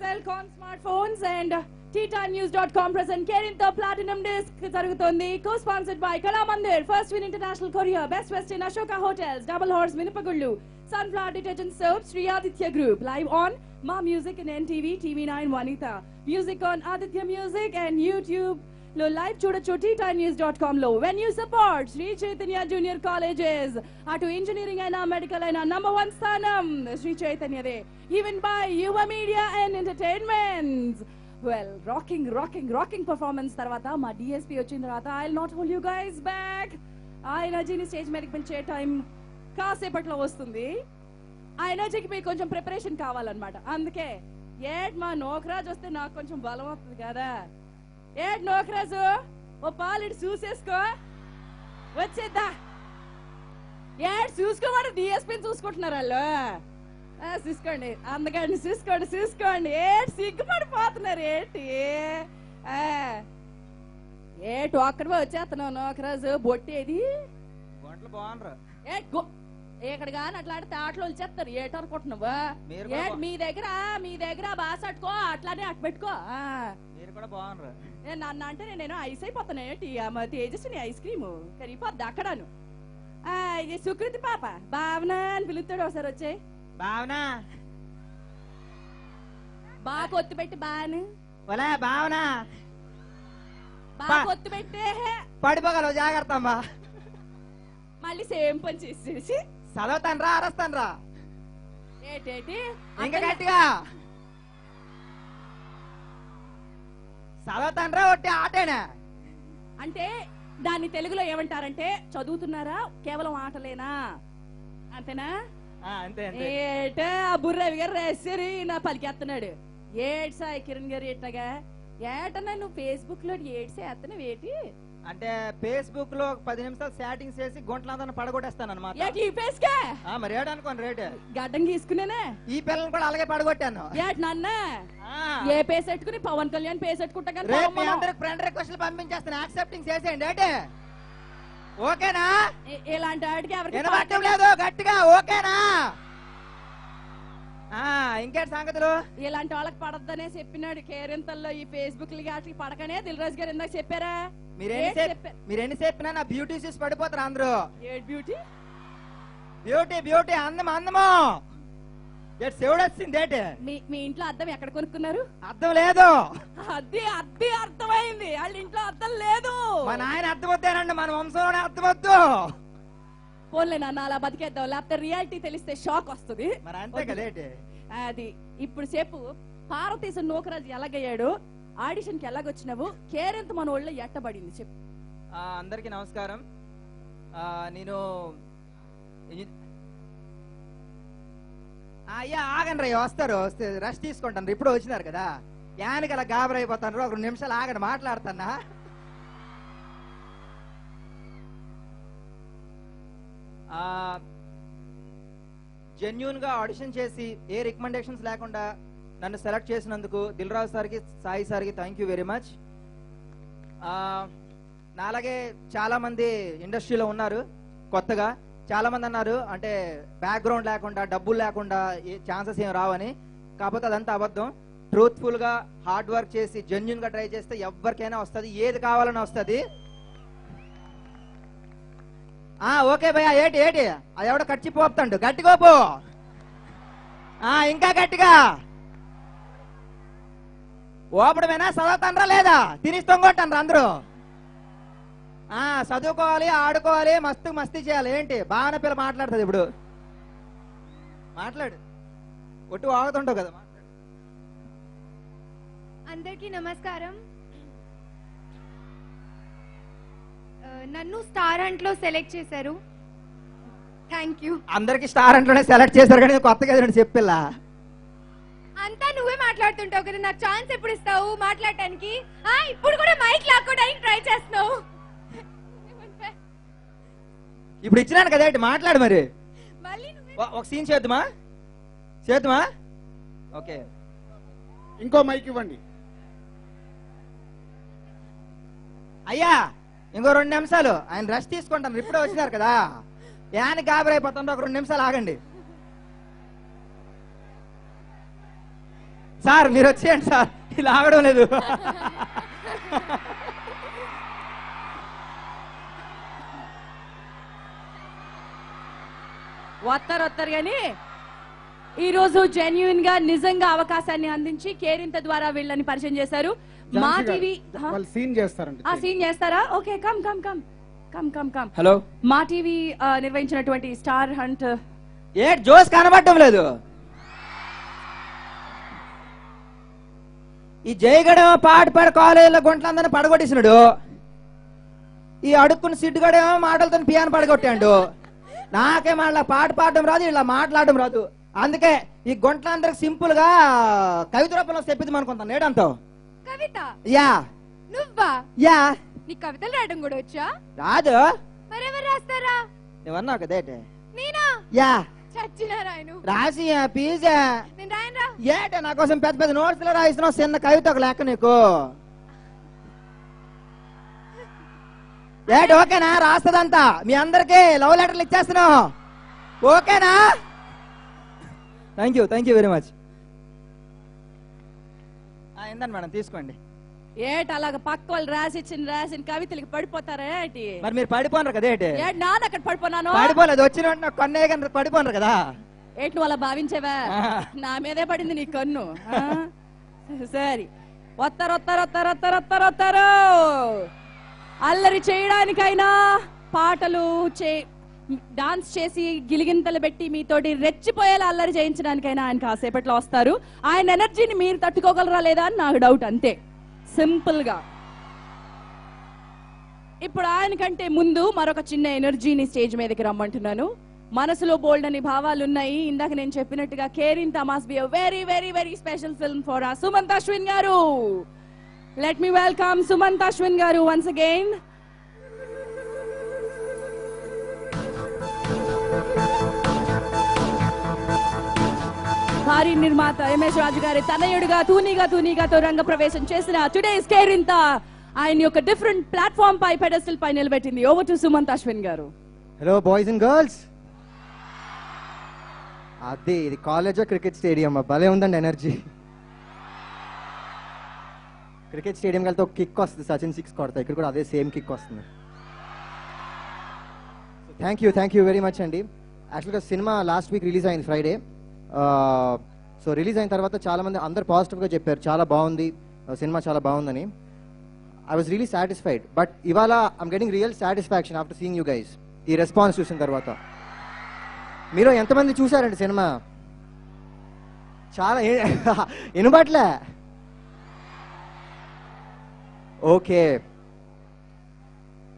Speaker 1: Cellcon smartphones and TTimeNews.com present Kerinta Platinum Disc Zarugutundi, co-sponsored by Kala Mandir, First Win International Korea, Best Western Ashoka Hotels, Double Horse Minipagullu, Sunflower Detergent Soap, Sri Aditya Group. Live on Ma Music and NTV, TV9 Vanita. Music on Aditya Music and YouTube. Lo live చూడొచ్చు TTimeNews.com లో. When you support Sri Chaitanya Junior Colleges, అటు engineering అయినా medical అయినా #1 స్థానం Shri చైతన్యదే. Even by Yuva Media and Entertainment. Well, rocking performance తర్వాత మా DSP వచ్చిన తర్వాత I'll not hold you guys back. ఆ ఎనర్జీని స్టేజ్ మీదకి పిలిచే టైం కాసేపట్లో వస్తుంది. ఆ ఎనర్జీకి మీకు కొంచెం ప్రిపరేషన్ కావాలన్నమాట. అందుకే మా నోకరాజ్ వస్తే నాకు కొంచెం బలం వస్తుంది కదా. నోకరాజు ఓ పాలిటి చూసేసుకో వచ్చేద్దా. చూసుకోమని డిఎస్పీని చూసుకుంటున్నారు వాళ్ళు. చూసుకోండి అందుకని చూసుకోండి. సిగ్గుపడిపోతున్నారు ఏంటి ఒక్కడిపో వచ్చేస్తున్నావు నోకరాజు. బొట్టేది ఇక్కడ కానీ అట్లాంటి ఆటలు వచ్చేస్తారు ఏటనుకుంటున్నావు. మీ దగ్గర బాస్ అట్టుకో అట్లానే అట్టు పెట్టుకో. నన్ను అంటే నేను ఐస్ అయిపోతాను ఏంటి తేజస్విని ఐస్ క్రీము కరిగిపోద్ది అక్కడను. ఇది సుకృతి పాప భావన అని పిలుస్తాడు. ఒకసారి వచ్చే భావన బాగా కొత్తి పెట్టి బాను భావన బాగా కొత్తి పెట్టే
Speaker 6: పడిపోగలవు జాగ్రత్త అమ్మా.
Speaker 1: మళ్ళీ సేమ్ పని చేసి
Speaker 6: చదవుతాను రా అరస్తాను రా
Speaker 1: ఏంటి
Speaker 6: ఇంకా గట్టిగా చదవుతాను రా ఒట్టి ఆటేనా
Speaker 1: అంటే దాన్ని తెలుగులో ఏమంటారంటే చదువుతున్నారా కేవలం ఆటలేనా అంతేనా? ఏట ఆ బుర్రవి గారు రాశారు నా పలికేస్తున్నాడు. ఏడ్ సాయి కిరణ్ గారు ఎట్టగా ఏటన్నా నువ్వు ఫేస్బుక్ లో ఏడ్సేస్తున్నావు ఏంటి
Speaker 6: అంటే ఫేస్బుక్ లో 10 నిమిషాలు చాటింగ్ చేసి గుంటలందరిని పడగొట్టేస్తాను అనమాట. మరి ఏడనుకోండి రేటు
Speaker 1: గడ్డం గీసుకునేనే
Speaker 6: ఈ పిల్లలు కూడా అలాగే పడగొట్టాను.
Speaker 1: నాన్న ఏ పేస్ పెట్టుకుని పవన్ కళ్యాణ్ పేస్ పెట్టుకుంటా
Speaker 6: ఫ్రెండ్ రిక్వెస్ట్ పంపించేస్తాను యాక్సెప్టింగ్ చేసేయండి ఏంటి ఓకేనా?
Speaker 1: ఇలాంటి వాటికి
Speaker 6: ఎవరికి లేదు గట్టిగా ఓకేనా? ఇంకేంటి సంగతులు?
Speaker 1: ఇలాంటి వాళ్ళకి పడద్దనే చెప్పినాడు కేరింతల్లో. ఈ ఫేస్బుక్ వాటికి పడకనే దిల్ రాజు గారు ఇందాక చెప్పారా?
Speaker 6: మీరెన్ని చెప్పినా నా బ్యూటీ చూసి పడిపోతారు అందరూ.
Speaker 1: బ్యూటీ
Speaker 6: బ్యూటీ అందము శివుడు వచ్చింది ఏంటి?
Speaker 1: మీ ఇంట్లో అద్దం ఎక్కడ కొనుక్కున్నారు?
Speaker 6: అర్థం లేదు.
Speaker 1: అది అర్థమైంది. వాళ్ళ ఇంట్లో అద్దం లేదు.
Speaker 6: మా నాయన అర్థం వద్దేనండి, మన వంశంలోనే అర్థం వద్దు.
Speaker 1: పోన్లే నాన్న, అలా బతికేద్దాం, లేకపోతే రియాలిటీ తెలిస్తే షాక్ వస్తుంది.
Speaker 6: మరి అంతే కదేంటి?
Speaker 1: అది ఇప్పుడు సేపు పార్వతీశం నూకరాజు ఎలాగయ్యాడు, ఆడిషన్ కి ఎలాగొచ్చినావు, కేరింత మన ఒళ్ళో ఎట్టబడింది చెప్పు.
Speaker 6: అందరికీ నమస్కారం. నేను అయ్యా ఆగండి రా, వస్తారు, వస్తే రెస్ట్ తీసుకుంటాను. ఇప్పుడు వచ్చినారు కదా, యానికి అలా గాబరైపోతాను. ఒక 2 నిమిషాలు ఆగండి, మాట్లాడుతున్నా. జెన్యూన్ గా ఆడిషన్ చేసి ఏ రికమెండేషన్స్ లేకుండా నన్ను సెలెక్ట్ చేసినందుకు దిల్ రాజు సార్కి, సాయి సార్కి థ్యాంక్ యూ వెరీ మచ్. నాలాగే చాలా మంది ఇండస్ట్రీలో ఉన్నారు కొత్తగా. చాలా మంది అన్నారు అంటే బ్యాక్గ్రౌండ్ లేకుండా, డబ్బులు లేకుండా ఛాన్సెస్ ఏం రావని. కాకపోతే అదంతా అబద్ధం. ట్రూత్ఫుల్ గా హార్డ్ వర్క్ చేసి జెన్యూన్ గా ట్రై చేస్తే ఎవరికైనా వస్తుంది, ఏది కావాలని వస్తుంది. ఓకే భయ్యా, ఏటి ఏటి అది ఎవడో కచ్చి పోపుతాడు, గట్టిగా పో, ఇంకా గట్టిగా ఓపడమేనా, చదవతానరా లేదా, తినిస్తాం కొట్టండి అందరూ. చదువుకోవాలి, ఆడుకోవాలి, మస్తీ చేయాలి. ఏంటి బాగానే పిల్ల మాట్లాడుతుంది. ఇప్పుడు మాట్లాడు, ఒట్టు ఆగుతుంటావు కదా.
Speaker 8: అందరికీ నమస్కారం. నన్ను స్టార్ హంట్ లో సెలెక్ట్ చేశారు. Thank you.
Speaker 6: అందరికి స్టార్ హంట్ లోనే సెలెక్ట్ చేశారు, కానీ కొత్తగా చెప్పిల్లా.
Speaker 8: అంతా నువ్వే మాట్లాడుతుంటావు కదా, నాకు ఛాన్స్ ఎప్పుడు ఇస్తావు మాట్లాడటానికి? ఇప్పుడు కూడా మైక్ లాక్కోవడానికి ట్రై చేస్తున్నావు.
Speaker 6: ఇప్పుడు ఇచ్చినాను కదా, మాట్లాడు మరి. ఒక సీన్ చేద్దామా? ఓకే,
Speaker 2: ఇంకో మైక్ ఇవ్వండి.
Speaker 6: అయ్యా ఇంకో 2 నిమిషాలు ఆయన రెస్ట్ తీసుకుంటాను. ఇప్పుడే వచ్చినారు కదా, యాని గాబరైపోతుంటే ఒక 2 నిమిషాలు ఆగండి. సార్ మీరు వచ్చేయండి సార్, ఇలా ఆగడం లేదు.
Speaker 1: వస్తారు కానీ ఈ రోజు జెన్యూన్ గా నిజంగా అవకాశాన్ని అందించి కేరింత ద్వారా వీళ్ళని పరిచయం చేశారు. మా టీవీ
Speaker 2: సీన్ చేస్తారండి.
Speaker 1: సీన్ చేస్తారా? Okay, come come come come come come.
Speaker 6: Hello,
Speaker 1: మా టీవీ నిర్వహించినటువంటి స్టార్ హంట్.
Speaker 6: జోస్ కనబడటం లేదు. ఈ జయగడ పాడి కాలేజీలో గుంట్లందరినీ పడగొట్టేసినాడు. ఈ అడుక్కుని సిడ్డుగడేమో మాటలతో పియాను పడగొట్టాడు. నాకే మళ్ళీ పాట పాడడం రాదు, ఇలా మాట్లాడడం రాదు. అందుకే ఈ గుంట్లందరికి సింపుల్ గా కవిత రూపంలో చెప్పిద్దాం అనుకుంటాను. ఏడంటావు?
Speaker 8: కవిత?
Speaker 6: యా.
Speaker 8: నువ్వా?
Speaker 6: యా.
Speaker 8: నీ కవితలు రాయడం కూడా వచ్చా?
Speaker 6: రాదు.
Speaker 8: మరెవరు రాస్తారా?
Speaker 6: నువ్వన్నావు కదా.
Speaker 8: నేనా?
Speaker 6: యా.
Speaker 8: చచ్చినా రాయను.
Speaker 6: రాసి పీజా
Speaker 8: నేను రాయనరా.
Speaker 6: ఏటే నా కోసం పెద్ద పెద్ద నోట్స్ లో రాయిస్తున్నావు, చిన్న కవిత ఒక లెక్క నీకు. ఏటి ఓకేనా? రాస్తదంతా మీ అందరికి లవ్ లెటర్లు ఇచ్చేస్తున్నావు. ఓకేనా? Thank you very much. ఏందండి మేడం, తీసుకోండి.
Speaker 1: ఏటి అలాగ పక్క వాళ్ళు రాసిన కవితలకి పడిపోతారా ఏంటి?
Speaker 6: మరి మీరు పడిపోనరు కదా. ఏంటి
Speaker 1: నాన్న అక్కడ పడిపోనాను?
Speaker 6: పడిపోలేదు, వచ్చిన కొన్నే కానీ పడిపోనరు కదా.
Speaker 1: ఏటి నువ్వు అలా భావించేవా? నా మీదే పడింది నీ కన్ను. సరే, వస్తారు. అల్లరి చేయడానికైనా, పాటలు డాన్స్ చేసి గిలిగింతలు పెట్టి మీతోటి రెచ్చిపోయేలా అల్లరి చేయించడానికైనా ఆయన కాసేపట్లో వస్తారు. ఆయన ఎనర్జీని మీరు తట్టుకోగలరా లేదా అని నాకు డౌట్, అంతే సింపుల్ గా. ఇప్పుడు ఆయనకంటే ముందు మరొక చిన్న ఎనర్జీని స్టేజ్ మీదకి రమ్మంటున్నాను. మనసులో బోల్డ్ అని భావాలు ఉన్నాయి. ఇందాక నేను చెప్పినట్టుగా Kerintha must be a very very very special film for us. Sumanth Ashwin గారు, let me welcome Sumanth Ashwin గారు once again. భారీ నిర్మాత ఎంఎస్ రాజు గారి తనయుడుగా తూనీగాతో రంగ ప్రవేశం చేసిన టుడేస్ కేరింత ఆయన యొక్క డిఫరెంట్ ప్లాట్ఫామ్ పై పెడెస్టల్ పై నిలబెట్టింది. Over to Sumanth Ashwin garu.
Speaker 14: Hello boys and girls. అది ఇది కాలేజ్ క్రికెట్ స్టేడియం, భలే ఉందండి ఎనర్జీ. క్రికెట్ స్టేడియం వెళ్తే ఒక కిక్ వస్తుంది, సచిన్ 6 కొడతాయి. ఇక్కడ కూడా అదే సేమ్ కిక్ వస్తుంది. థ్యాంక్ యూ వెరీ మచ్ అండి. యాక్చువల్గా సినిమా లాస్ట్ వీక్ రిలీజ్ అయింది ఫ్రైడే. సో రిలీజ్ అయిన తర్వాత చాలామంది అందరు పాజిటివ్గా చెప్పారు, చాలా బాగుంది సినిమా, చాలా బాగుందని. I was really satisfied. But ఇవాళ I'm getting real satisfaction after seeing you guys. ఈ రెస్పాన్స్ చూసిన తర్వాత మీరు ఎంతమంది చూసారండి సినిమా? చాలా వినబట్లే. Okay,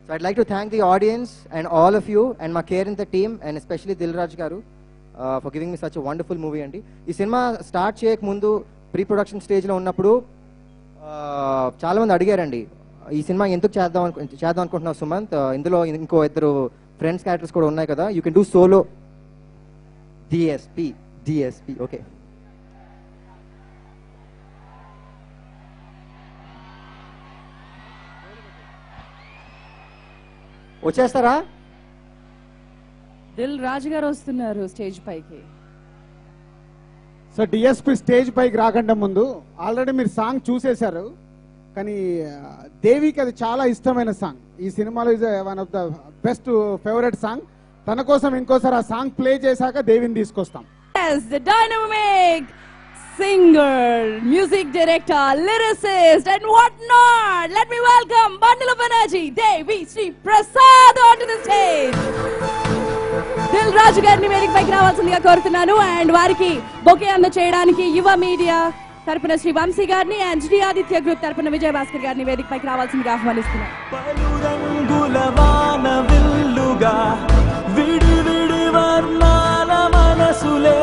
Speaker 14: so I'd like to thank the audience and all of you and మా care in the team and especially Dil Raju garu for giving me such wonderful movie అండి. ఈ సినిమా స్టార్ట్ చేయక ముందు ప్రీ ప్రొడక్షన్ స్టేజ్లో ఉన్నప్పుడు చాలామంది అడిగారండి, ఈ సినిమా ఎందుకు చేద్దాం అనుకుంటున్నావు సుమంత్, ఇందులో ఇంకో ఇద్దరు ఫ్రెండ్స్ క్యారెక్టర్స్ కూడా ఉన్నాయి కదా, you can do solo. DSP okay. వచ్చేస్తారా?
Speaker 1: దిల్ రాజు గారు వస్తున్నారు స్టేజ్ పైకి.
Speaker 2: సో డిఎస్పి స్టేజ్ పైకి రాకుండా ముందు ఆల్రెడీ మీరు సాంగ్ చూసేశారు, కానీ దేవికి అది చాలా ఇష్టమైన సాంగ్. ఈ సినిమాలో is one of the best favourite song. తన కోసం ఇంకోసారి ఆ సాంగ్ ప్లే చేశాక దేవిని తీసుకొస్తాం.
Speaker 1: The dynamic singer, music director, lyricist and what not. Let me welcome bundle of energy, Devi Sri Prasad onto the stage. Dil Raju గారిని వేదిక పైకి రావాల్సిందిగా కోరుతున్నాను. అండ్ వారికి బొకే అందచేయడానికి యువ మీడియా తరపున శ్రీ వంశీ గారిని అండ్ శ్రీ ఆదిత్య గ్రూప్ తరపున విజయ భాస్కర్ గారిని వేదిక పైకి రావాల్సిందిగా ఆహ్వానిస్తున్నాను.
Speaker 4: మనసులే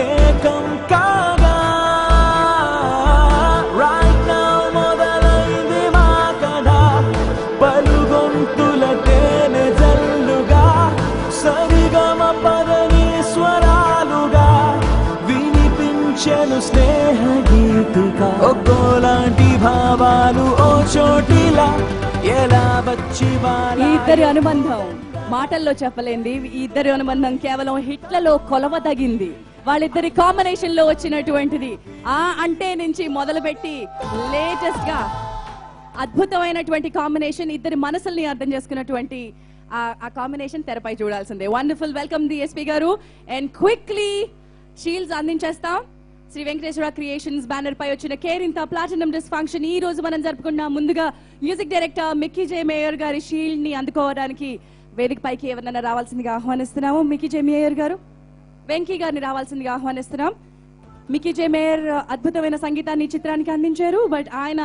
Speaker 4: ఏకం కాగా రైట్ నౌ మొదలైంది మా కథ, పలుగొంతుల తేనె జల్లుగా సరిగమ పదని స్వరాలుగా వినిపించెను స్నేహ గీతిక. ఒక్కోలాంటి భావాలు ఓ చోటిలా ఎలా వచ్చి
Speaker 1: ఈ ఇద్దరి అనుబంధం మాటల్లో చెప్పలేంది. ఈ ఇద్దరి అనుబంధం కేవలం హిట్లలో కొలవదగింది. వాళ్ళిద్దరి కాంబినేషన్ లో వచ్చినటువంటిది. ఆ అంటే నుంచి మొదలుపెట్టి లేటెస్ట్ గా అద్భుతమైనటువంటి కాంబినేషన్, ఇద్దరి మనసుల్ని అర్థం చేసుకున్నటువంటి ఆ కాంబినేషన్ తెరపై చూడాల్సిందే. Wonderful. Welcome DSP garu. And quickly shields అందించేస్తాం. శ్రీ వెంకటేశ్వర క్రియేషన్స్ బ్యానర్ పై వచ్చిన కేరింత ప్లాటినం డిస్ఫంక్షన్ ఈ రోజు మనం జరుపుకున్నాం. ముందుగా మ్యూజిక్ డైరెక్టర్ మిక్కీ జే మేయర్ గారి షీల్డ్ ని అందుకోవడానికి వేదిక పైకి ఎవరినైనా రావాల్సిందిగా ఆహ్వానిస్తున్నాము. మిక్కీ జే మేయర్ గారు, వెంకీ గారిని రావాల్సిందిగా ఆహ్వానిస్తున్నాం. మిక్కీ జే మేయర్ అద్భుతమైన సంగీతాన్ని చిత్రానికి అందించారు. బట్ ఆయన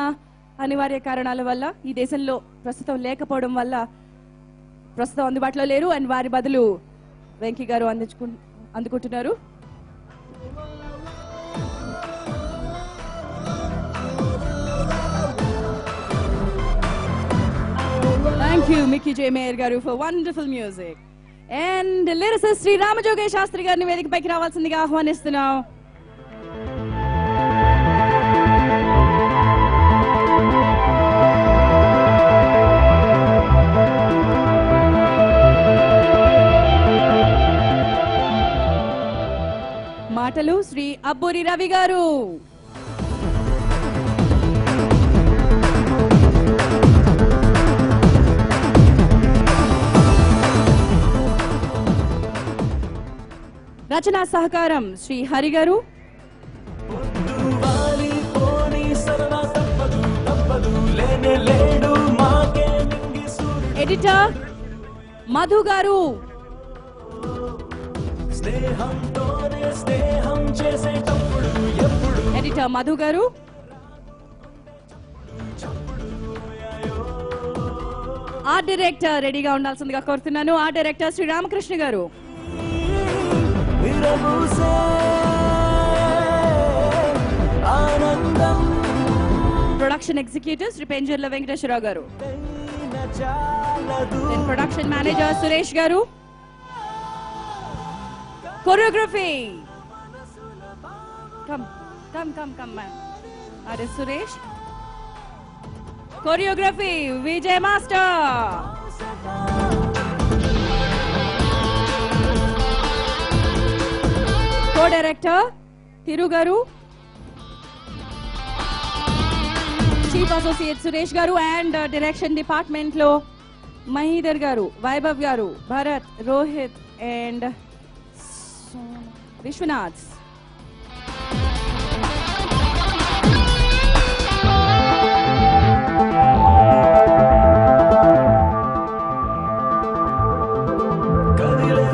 Speaker 1: అనివార్య కారణాల వల్ల ఈ దేశంలో ప్రస్తుతం లేకపోవడం వల్ల ప్రస్తుతం అందుబాటులో లేరు. అండ్ వారి బదులు వెంకీ గారు అందుకుంటున్నారు. Thank you, Mickey J. Mayer garu, for wonderful music. And lyricist Sri Ramajogesh Shastri garni vedika paiki ravalsindiga ఆహ్వానిస్తున్నాం. మాటలు శ్రీ అబ్బూరి రవి గారు. రచనా సహకారం శ్రీ హరి గారు. ఎడిటర్ మధు గారు. ఎడిటర్ మధు గారు. ఆర్ట్ డైరెక్టర్ రెడీగా ఉండాల్సిందిగా కోరుతున్నాను. Art director Shri Ramakrishna garu. Production executive Shri Penjarla Venkateswararao garu. Production manager Suresh garu. Choreography Suresh. Choreography Vijay master. Co director Thiru garu. Chief associate Suresh గారు. అండ్ డైరెక్షన్ డిపార్ట్మెంట్ లో Mahidhar garu, Vaibhav garu, Bharath, Rohith and Vishwanath.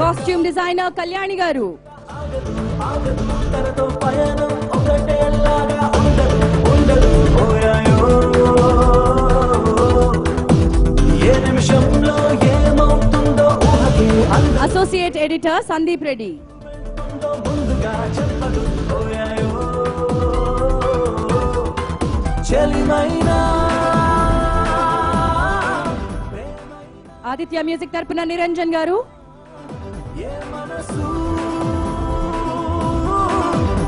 Speaker 1: Costume designer Kalyani garu. Associate editor Sandeep Reddy. Aditya music తరపున నిరంజన్ గారు.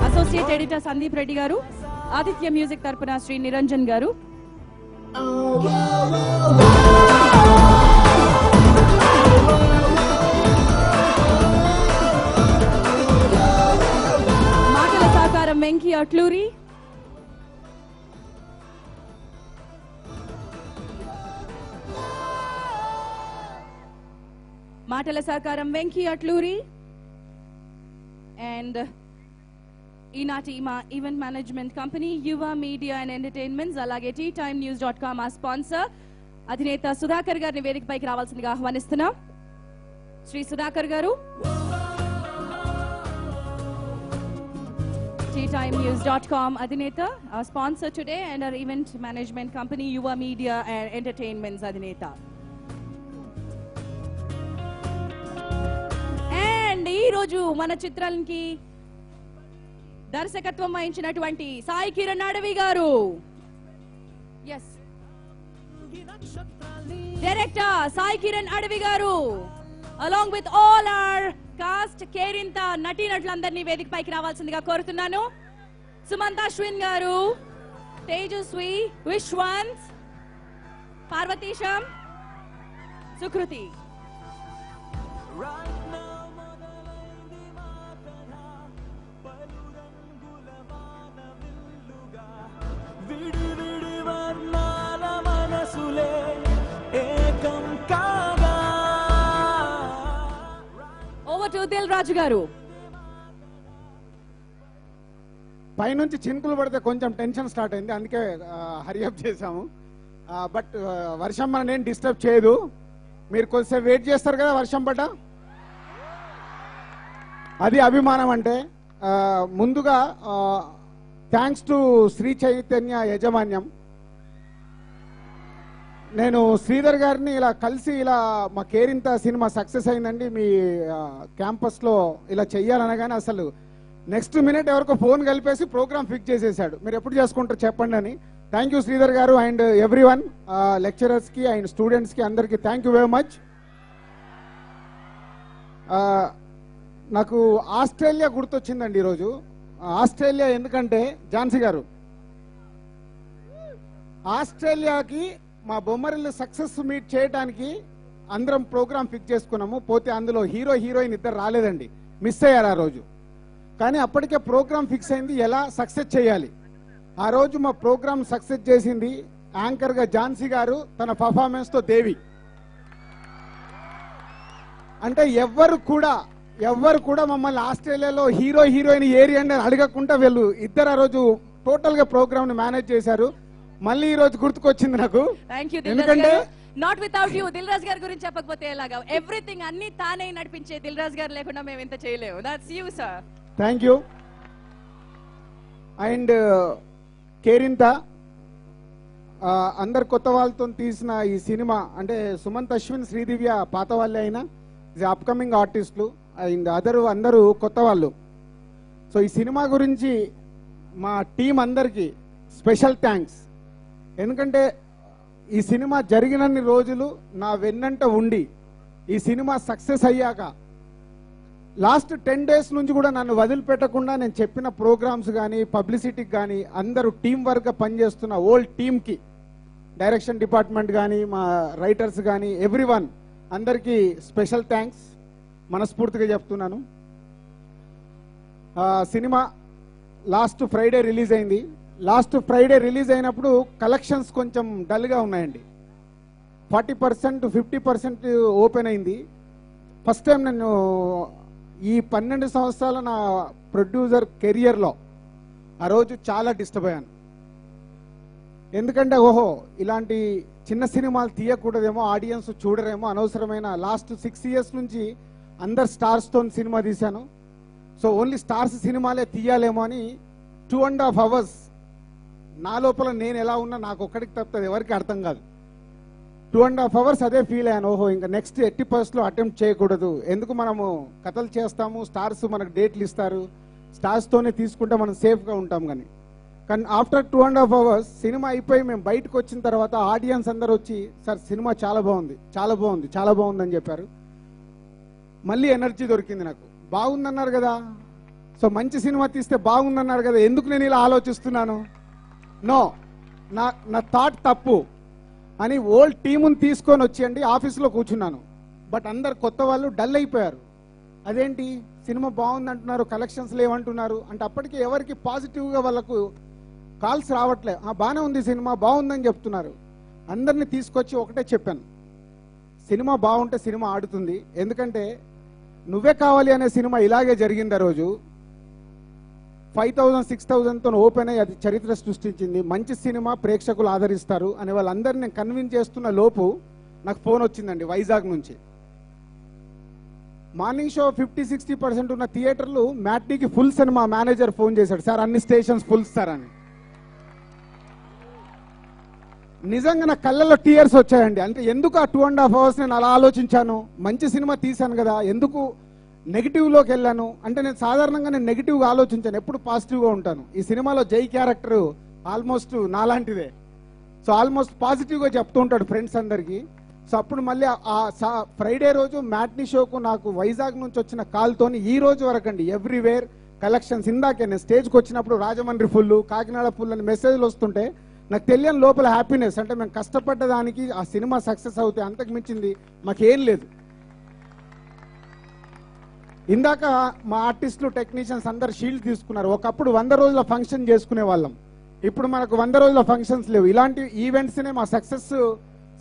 Speaker 1: అసోసియేట్ ఎడిటర్ సందీప్ రెడ్డి గారు. ఆదిత్య మ్యూజిక్ తరపున శ్రీ నిరంజన్ గారు. మాటల సహకారం వెంకీ అట్లూరి. మాటల సహకారం వెంకీ అట్లూరి. అండ్ ఈనాటి మా ఈవెంట్ మేనేజ్మెంట్ కంపెనీ యువ మీడియా అండ్ ఎంటర్టైన్మెంట్స్, అలాగే TeaTimeNews.com ఆ స్పాన్సర్ అధినేత సుధాకర్ గారిని వేదికపైకి రావాల్సిందిగా ఆహ్వానిస్తున్నాం. శ్రీ సుధాకర్ గారు. TeaTimeNews.com అధినేత, our sponsor today, and our event management company Yuva Media and Entertainments అధినేత. అండ్ ఈ రోజు మన చిత్రానికి దర్శకత్వం వహించినటువంటి సాయి కిరణ్ అడవి గారు. ఎస్, డైరెక్టర్ సాయి కిరణ్ అడవి garu along with all our cast Kerintha నటీనటులందరినీ వేదికపైకి రావాల్సిందిగా కోరుతున్నాను. సుమంత్ అశ్విన్ గారు, తేజస్వి, విశ్వంత్, పార్వతీశం, సుకృతి. Over to Dil Raju garu.
Speaker 2: పైనుంచి చినుకులు పడితే కొంచెం టెన్షన్ స్టార్ట్ అయింది, అందుకే హరియప్ చేశాము. బట్ వర్షం మన నేను డిస్టర్బ్ చేయదు. మీరు కొద్దిసేపు వెయిట్ చేస్తారు కదా వర్షం పడ్డ, అది అభిమానం అంటే. ముందుగా థ్యాంక్స్ టు శ్రీ చైతన్య యాజమాన్యం. నేను శ్రీధర్ గారిని ఇలా కలిసి ఇలా మా కేరింత సినిమా సక్సెస్ అయిందండి మీ క్యాంపస్లో ఇలా చెయ్యాలనగానే అసలు నెక్స్ట్ మినిట్ ఎవరికో ఫోన్ కలిపేసి ప్రోగ్రామ్ ఫిక్స్ చేసేసాడు. మీరు ఎప్పుడు చేసుకుంటారు చెప్పండి అని. థ్యాంక్ యూ శ్రీధర్ గారు అండ్ ఎవ్రీ వన్, లెక్చరర్స్కి అండ్ స్టూడెంట్స్కి అందరికీ థ్యాంక్ యూ వెరీ మచ్. నాకు ఆస్ట్రేలియా గుర్తొచ్చిందండి ఈరోజు. ఆస్ట్రేలియా ఎందుకంటే ఝాన్సీ గారు, ఆస్ట్రేలియాకి మా బొమ్మరిల్లు సక్సెస్ మీట్ చేయడానికి అందరం ప్రోగ్రామ్ ఫిక్స్ చేసుకున్నాము. పోతే అందులో హీరో హీరోయిన్ ఇద్దరు రాలేదండి, మిస్ అయ్యారు ఆ రోజు. కానీ అప్పటికే ప్రోగ్రామ్ ఫిక్స్ అయింది ఎలా సక్సెస్ చేయాలి. ఆ రోజు మా ప్రోగ్రామ్ సక్సెస్ చేసింది యాంకర్గా ఝాన్సీ గారు తన పర్ఫార్మెన్స్తో దేవి. అంటే ఎవ్వరు కూడా మమ్మల్ని ఆస్ట్రేలియాలో హీరో హీరోయిన్ ఏరియా అని అడగకుండా వీళ్ళు ఇద్దరు ఆ రోజు టోటల్ గా ప్రోగ్రామ్ ని మేనేజ్ చేశారు. మళ్ళీ ఈ రోజు గుర్తుకొచ్చింది నాకు. ఎందుకంటే
Speaker 1: not without you, Dil Raju గారి గురించి చెప్పకపోతే ఎలాగా? ఎవ్రీథింగ్ అన్ని తానే నడిపించే దిల్ రాజు గారు లేకుండా మేము ఇంత చేయలేము. That's you sir.
Speaker 2: Thank you. And Kerintha అందరు కొత్త వాళ్ళతో తీసిన ఈ సినిమా అంటే సుమంత్ అశ్విన్, శ్రీదివ్య పాత వాళ్ళే అయినా అప్కమింగ్ ఆర్టిస్టులు అండ్ అందరూ కొత్త వాళ్ళు. సో ఈ సినిమా గురించి మా టీం అందరికీ స్పెషల్ థ్యాంక్స్. ఎందుకంటే ఈ సినిమా జరిగినన్ని రోజులు నా వెన్నంట ఉండి ఈ సినిమా సక్సెస్ అయ్యాక లాస్ట్ 10 days నుంచి కూడా నన్ను వదిలిపెట్టకుండా నేను చెప్పిన ప్రోగ్రామ్స్ కానీ పబ్లిసిటీకి కానీ అందరూ టీం వర్క్గా పనిచేస్తున్న ఓల్ టీమ్కి, డైరెక్షన్ డిపార్ట్మెంట్ కానీ మా రైటర్స్ కానీ ఎవ్రీవన్ అందరికీ స్పెషల్ థ్యాంక్స్ మనస్ఫూర్తిగా చెప్తున్నాను. సినిమా లాస్ట్ ఫ్రైడే రిలీజ్ అయింది. లాస్ట్ ఫ్రైడే రిలీజ్ అయినప్పుడు కలెక్షన్స్ కొంచెం డల్గా ఉన్నాయండి. 40% 50% ఓపెన్ అయింది. ఫస్ట్ టైం నేను ఈ 12 సంవత్సరాల నా ప్రొడ్యూసర్ కెరియర్లో ఆ రోజు చాలా డిస్టర్బ్ అయ్యాను. ఎందుకంటే ఓహో ఇలాంటి చిన్న సినిమాలు తీయకూడదేమో, ఆడియన్స్ చూడరేమో, అనవసరమైన లాస్ట్ 6 years నుంచి అందరు స్టార్స్తో సినిమా తీశాను. సో ఓన్లీ స్టార్స్ సినిమాలే తీయాలేమో అని 2.5 hours నా లోపల నేను ఎలా ఉన్నా నాకు ఒక్కడికి తప్పుతుంది, ఎవరికి అర్థం కాదు. 2.5 hours అదే ఫీల్ అయ్యాను. ఓహో ఇంకా నెక్స్ట్ ఎట్టి పరిస్థితుల్లో అటెంప్ట్ చేయకూడదు, ఎందుకు మనము కథలు చేస్తాము, స్టార్స్ మనకు డేట్లు ఇస్తారు, స్టార్స్తోనే తీసుకుంటే మనం సేఫ్గా ఉంటాం. కానీ ఆఫ్టర్ 2.5 hours సినిమా అయిపోయి మేము బయటకు వచ్చిన తర్వాత ఆడియన్స్ అందరూ వచ్చి సార్ సినిమా చాలా బాగుంది, చాలా బాగుంది, చాలా బాగుంది అని చెప్పారు. మళ్ళీ ఎనర్జీ దొరికింది నాకు. బాగుందన్నారు కదా, సో మంచి సినిమా తీస్తే బాగుందన్నారు కదా, ఎందుకు నేను ఇలా ఆలోచిస్తున్నాను, నో నా థాట్ తప్పు అని ఓల్డ్ టీముని తీసుకొని వచ్చి ఆఫీస్లో కూర్చున్నాను. బట్ అందరు కొత్త వాళ్ళు డల్ అయిపోయారు. అదేంటి సినిమా బాగుంది అంటున్నారు, కలెక్షన్స్ లేవంటున్నారు అంటే అప్పటికి ఎవరికి పాజిటివ్గా వాళ్ళకు కాల్స్ రావట్లే. బాగానే ఉంది సినిమా, బాగుందని చెప్తున్నారు. అందరినీ తీసుకొచ్చి ఒకటే చెప్పాను, సినిమా బాగుంటే సినిమా ఆడుతుంది. ఎందుకంటే నువ్వే కావాలి అనే సినిమా ఇలాగే జరిగింది. ఆ రోజు 5,000 6,000తో ఓపెన్ అయ్యి అది చరిత్ర సృష్టించింది. మంచి సినిమా ప్రేక్షకులు ఆదరిస్తారు అని వాళ్ళందరినీ నేను కన్విన్స్ చేస్తున్న లోపు నాకు ఫోన్ వచ్చిందండి వైజాగ్ నుంచి. మార్నింగ్ షో 50-60% ఉన్న థియేటర్లు మ్యాట్నీకి ఫుల్ సినిమా మేనేజర్ ఫోన్ చేశాడు, సార్ అన్ని స్టేషన్స్ ఫుల్ సార్ అని. నిజంగా నా కళ్ళల్లో టీయర్స్ వచ్చాయండి. అంటే ఎందుకు ఆ 2.5 hours నేను అలా ఆలోచించాను, మంచి సినిమా తీశాను కదా, ఎందుకు నెగిటివ్లోకి వెళ్ళాను అంటే నేను సాధారణంగా నేను నెగిటివ్గా ఆలోచించాను, ఎప్పుడు పాజిటివ్గా ఉంటాను. ఈ సినిమాలో జై క్యారెక్టర్ ఆల్మోస్ట్ నాలాంటిదే. సో ఆల్మోస్ట్ పాజిటివ్గా చెప్తూ ఉంటాడు ఫ్రెండ్స్ అందరికీ. సో అప్పుడు మళ్ళీ ఆ ఫ్రైడే రోజు మ్యాట్నీ షోకు నాకు వైజాగ్ నుంచి వచ్చిన కాల్తోని ఈ రోజు వరకు అండి ఎవ్రీవేర్ కలెక్షన్స్. ఇందాకే నేను స్టేజ్కి వచ్చినప్పుడు రాజమండ్రి ఫుల్, కాకినాడ ఫుల్ అని మెసేజ్లు వస్తుంటే నాకు తెలియని లోపల హ్యాపీనెస్. అంటే మేము కష్టపడ్డ దానికి ఆ సినిమా సక్సెస్ అవుతే అంతకు మించింది మాకేం లేదు. ఇందాక మా ఆర్టిస్టులు టెక్నీషియన్స్ అందరు షీల్డ్ తీసుకున్నారు. ఒకప్పుడు 100 రోజుల ఫంక్షన్ చేసుకునే వాళ్ళం, ఇప్పుడు మనకు 100 రోజుల ఫంక్షన్స్ లేవు. ఇలాంటి ఈవెంట్స్నే మా సక్సెస్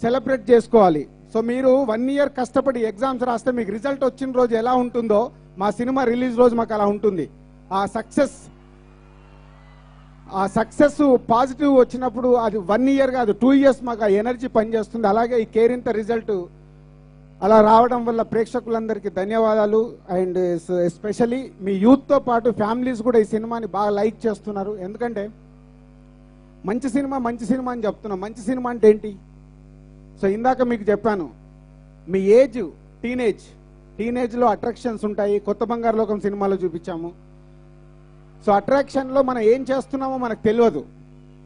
Speaker 2: సెలబ్రేట్ చేసుకోవాలి. సో మీరు 1 year కష్టపడి ఎగ్జామ్స్ రాస్తే మీకు రిజల్ట్ వచ్చిన రోజు ఎలా ఉంటుందో మా సినిమా రిలీజ్ రోజు మాకు అలా ఉంటుంది. ఆ సక్సెస్ పాజిటివ్ వచ్చినప్పుడు అది 1 year కాదు 2 years మాకు ఆ ఎనర్జీ పనిచేస్తుంది. అలాగే ఈ కేరింత రిజల్ట్ అలా రావడం వల్ల ప్రేక్షకులందరికీ ధన్యవాదాలు. అండ్ ఎస్పెషలీ మీ యూత్తో పాటు ఫ్యామిలీస్ కూడా ఈ సినిమాని బాగా లైక్ చేస్తున్నారు. ఎందుకంటే మంచి సినిమా అని చెప్తున్నాం. మంచి సినిమా అంటే ఏంటి? సో ఇందాక మీకు చెప్పాను, మీ ఏజ్ టీనేజ్లో అట్రాక్షన్స్ ఉంటాయి. కొత్త బంగారు లోకం సినిమాలో చూపించాము. సో అట్రాక్షన్లో మనం ఏం చేస్తున్నామో మనకు తెలియదు.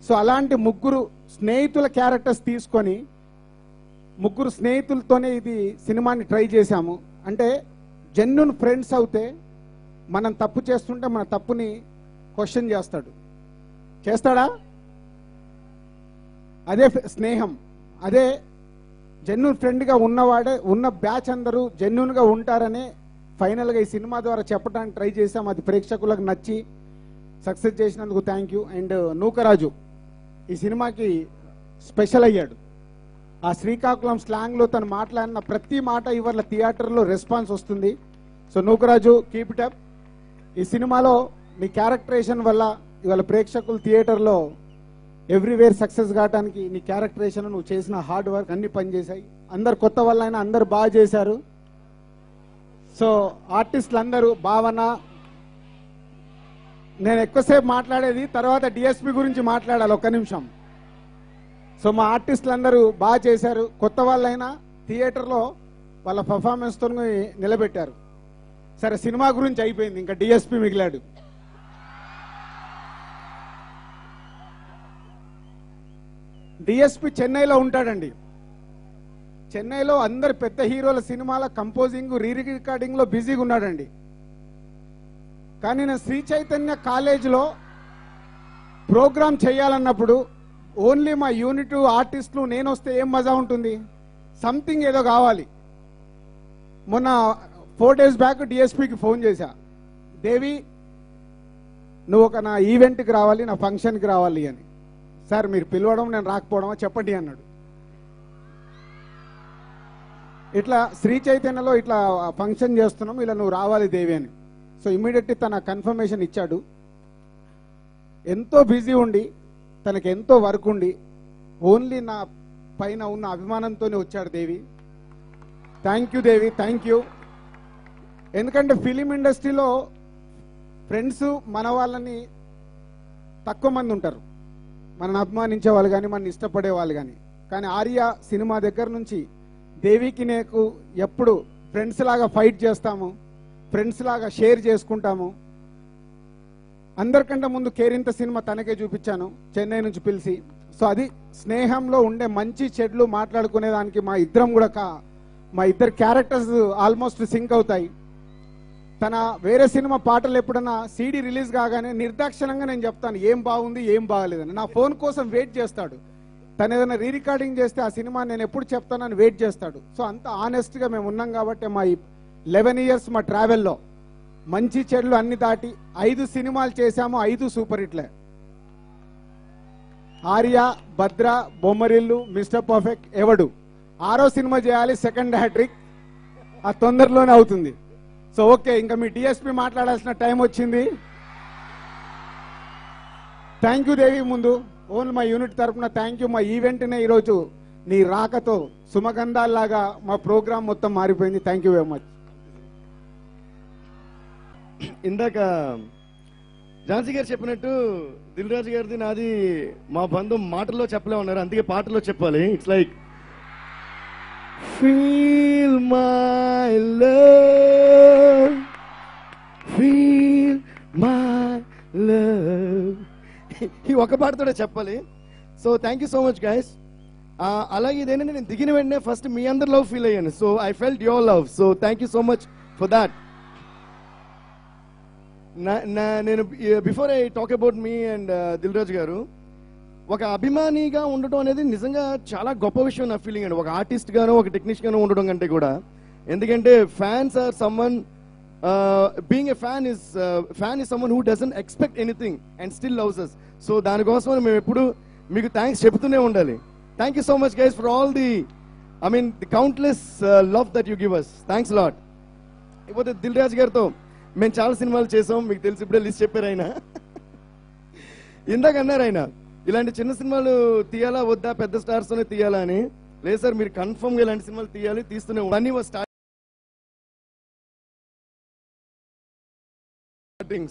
Speaker 2: సో అలాంటి 3 స్నేహితుల క్యారెక్టర్స్ తీసుకొని 3 స్నేహితులతోనే ఇది సినిమాని ట్రై చేశాము. అంటే జెన్యూన్ ఫ్రెండ్స్ అవుతే మనం తప్పు చేస్తుంటే మన తప్పుని క్వశ్చన్ చేస్తాడా? అదే స్నేహం. అదే జెన్యూన్ ఫ్రెండ్గా ఉన్నవాడే ఉన్న బ్యాచ్ అందరూ జెన్యూన్గా ఉంటారనే ఫైనల్గా ఈ సినిమా ద్వారా చెప్పడానికి ట్రై చేశాం. అది ప్రేక్షకులకు నచ్చి సక్సెస్ చేసినందుకు థ్యాంక్ యూ. అండ్ నూకరాజు ఈ సినిమాకి స్పెషల్ అయ్యాడు. ఆ శ్రీకాకుళం స్లాంగ్లో తను మాట్లాడిన ప్రతి మాట ఇవాళ థియేటర్లో రెస్పాన్స్ వస్తుంది. So Nookaraju keep it up. ఈ సినిమాలో నీ క్యారెక్టరేషన్ వల్ల ఇవాళ ప్రేక్షకులు థియేటర్లో ఎవ్రీవేర్ సక్సెస్ కావడానికి నీ క్యారెక్టరేషన్, నువ్వు చేసిన హార్డ్ వర్క్ అన్ని పనిచేశాయి. అందరు కొత్త వాళ్ళైనా అందరు బాగా చేశారు. సో ఆర్టిస్టులు అందరూ భావన, నేను ఎక్కువసేపు మాట్లాడేది తర్వాత డిఎస్పి గురించి మాట్లాడాలి, 1 నిమిషం. సో మా ఆర్టిస్టులు అందరూ బాగా చేశారు. కొత్త వాళ్ళైనా థియేటర్లో వాళ్ళ పర్ఫార్మెన్స్తో నిలబెట్టారు. సరే సినిమా గురించి అయిపోయింది, ఇంకా డిఎస్పి మిగిలాడు. డిఎస్పి చెన్నైలో ఉంటాడండి. చెన్నైలో అందరు పెద్ద హీరోల సినిమాల కంపోజింగ్, రీ రికార్డింగ్లో బిజీగా ఉన్నాడండి. కానీ నేను శ్రీ చైతన్య కాలేజీలో ప్రోగ్రామ్ చేయాలన్నప్పుడు ఓన్లీ మా యూనిట్ ఆర్టిస్టులు నేను వస్తే ఏం మజా ఉంటుంది, సంథింగ్ ఏదో కావాలి. మొన్న 4 days బ్యాక్ డిఎస్పికి ఫోన్ చేశా, దేవి నువ్వు ఒక నా ఈవెంట్కి రావాలి, నా ఫంక్షన్కి రావాలి అని. సార్ మీరు పిలవడం నేను రాకపోవడమా చెప్పండి అన్నాడు. ఇట్లా శ్రీ చైతన్యలో ఇట్లా ఫంక్షన్ చేస్తున్నాం, ఇలా నువ్వు రావాలి దేవి అని. సో ఇమ్మీడియట్లీ తన కన్ఫర్మేషన్ ఇచ్చాడు. ఎంతో బిజీ ఉండి తనకి ఎంతో వర్క్ ఉండి ఓన్లీ నా పైన ఉన్న అభిమానంతోనే వచ్చాడు Devi. Thank you Devi, thank you. ఎందుకంటే ఫిలిం ఇండస్ట్రీలో ఫ్రెండ్స్ మన వాళ్ళని తక్కువ మంది ఉంటారు, మనని అభిమానించే వాళ్ళు కానీ మనని ఇష్టపడే వాళ్ళు కానీ ఆర్య సినిమా దగ్గర నుంచి దేవికి నాకు ఎప్పుడు ఫ్రెండ్స్ లాగా ఫైట్ చేస్తాము, ఫ్రెండ్స్ లాగా షేర్ చేసుకుంటాము. అందరికంటే ముందు కేరింత సినిమా తనకే చూపించాను చెన్నై నుంచి పిలిచి. సో అది స్నేహంలో ఉండే మంచి చెడ్లు మాట్లాడుకునే దానికి మా ఇద్దరు క్యారెక్టర్స్ ఆల్మోస్ట్ సింక్ అవుతాయి. తన వేరే సినిమా పాటలు ఎప్పుడన్నా సీడీ రిలీజ్ కాగానే నిర్దాక్షిణంగా నేను చెప్తాను ఏం బాగుంది ఏం బాగాలేదని. నా ఫోన్ కోసం వెయిట్ చేస్తాడు. తను ఏదైనా రీ రికార్డింగ్ చేస్తే ఆ సినిమా నేను ఎప్పుడు చెప్తానని వెయిట్ చేస్తాడు. సో అంత ఆనెస్ట్గా మేము ఉన్నాం కాబట్టి మా 11 years మా ట్రావెల్లో మంచి చెడులు అన్ని దాటి 5 సినిమాలు చేశాము, 5 సూపర్ హిట్లే. ఆర్య, భద్ర, బొమ్మరిల్లు, మిస్టర్ పర్ఫెక్ట్, ఎవడు. 6వ సినిమా చేయాలి, సెకండ్ హ్యాట్రిక్, ఆ తొందరలోనే అవుతుంది. సో ఓకే, ఇంకా మీ డిఎస్పీ మాట్లాడాల్సిన టైం వచ్చింది. థ్యాంక్ యూ దేవి. ముందు ఓన్లీ మా యూనిట్ తరఫున థ్యాంక్ యూ. మా ఈవెంట్నే ఈరోజు నీ రాకతో సుమగంధాల్లాగా మా ప్రోగ్రామ్ మొత్తం మారిపోయింది. Thank you very much.
Speaker 15: ఇందాక ఝాన్సీ గారు చెప్పినట్టు దిల్ రాజు గారిది నాది మా బంధం మాటల్లో చెప్పలే ఉన్నారు, అందుకే పాటల్లో చెప్పాలి. It's like feel my love, feel my love, ఈ ఒక పాటతోనే చెప్పాలి. So thank you so much guys. అలాగే ఇదేంటంటే నేను దిగిన వెంటనే ఫస్ట్ మీ అందరి లవ్ ఫీల్ అయ్యాను. So I felt your love. So thank you so much for that. నేను before I talk about me and Dil Raju garu, ఒక అభిమానిగా ఉండటం అనేది నిజంగా చాలా గొప్ప విషయం నా ఫీలింగ్ అండి. ఒక ఆర్టిస్ట్ గాను ఒక టెక్నీషియన్ గాను ఉండడం కంటే కూడా. ఎందుకంటే fans are someone, being a fan is someone who doesn't expect anything and still loves us. So దానికోసం మేము ఎప్పుడు మీకు థ్యాంక్స్ చెప్తూనే ఉండాలి. Thank you so much guys for all the countless love that you give us. Thanks lot. ఇకపోతే దిల్ రాజు గారితో మేము చాలా సినిమాలు చేసాం, మీకు తెలిసి ఇప్పుడే లిస్ట్ చెప్పారు ఆయన. ఇందాక అన్నారు ఆయన ఇలాంటి చిన్న సినిమాలు తీయాలా వద్దా, పెద్ద స్టార్స్ తోనే తీయాలా అని. లేదు సార్, మీరు కన్ఫర్మ్ గా ఇలాంటి సినిమాలు తీయాలి, తీస్తూనే అన్ని starting.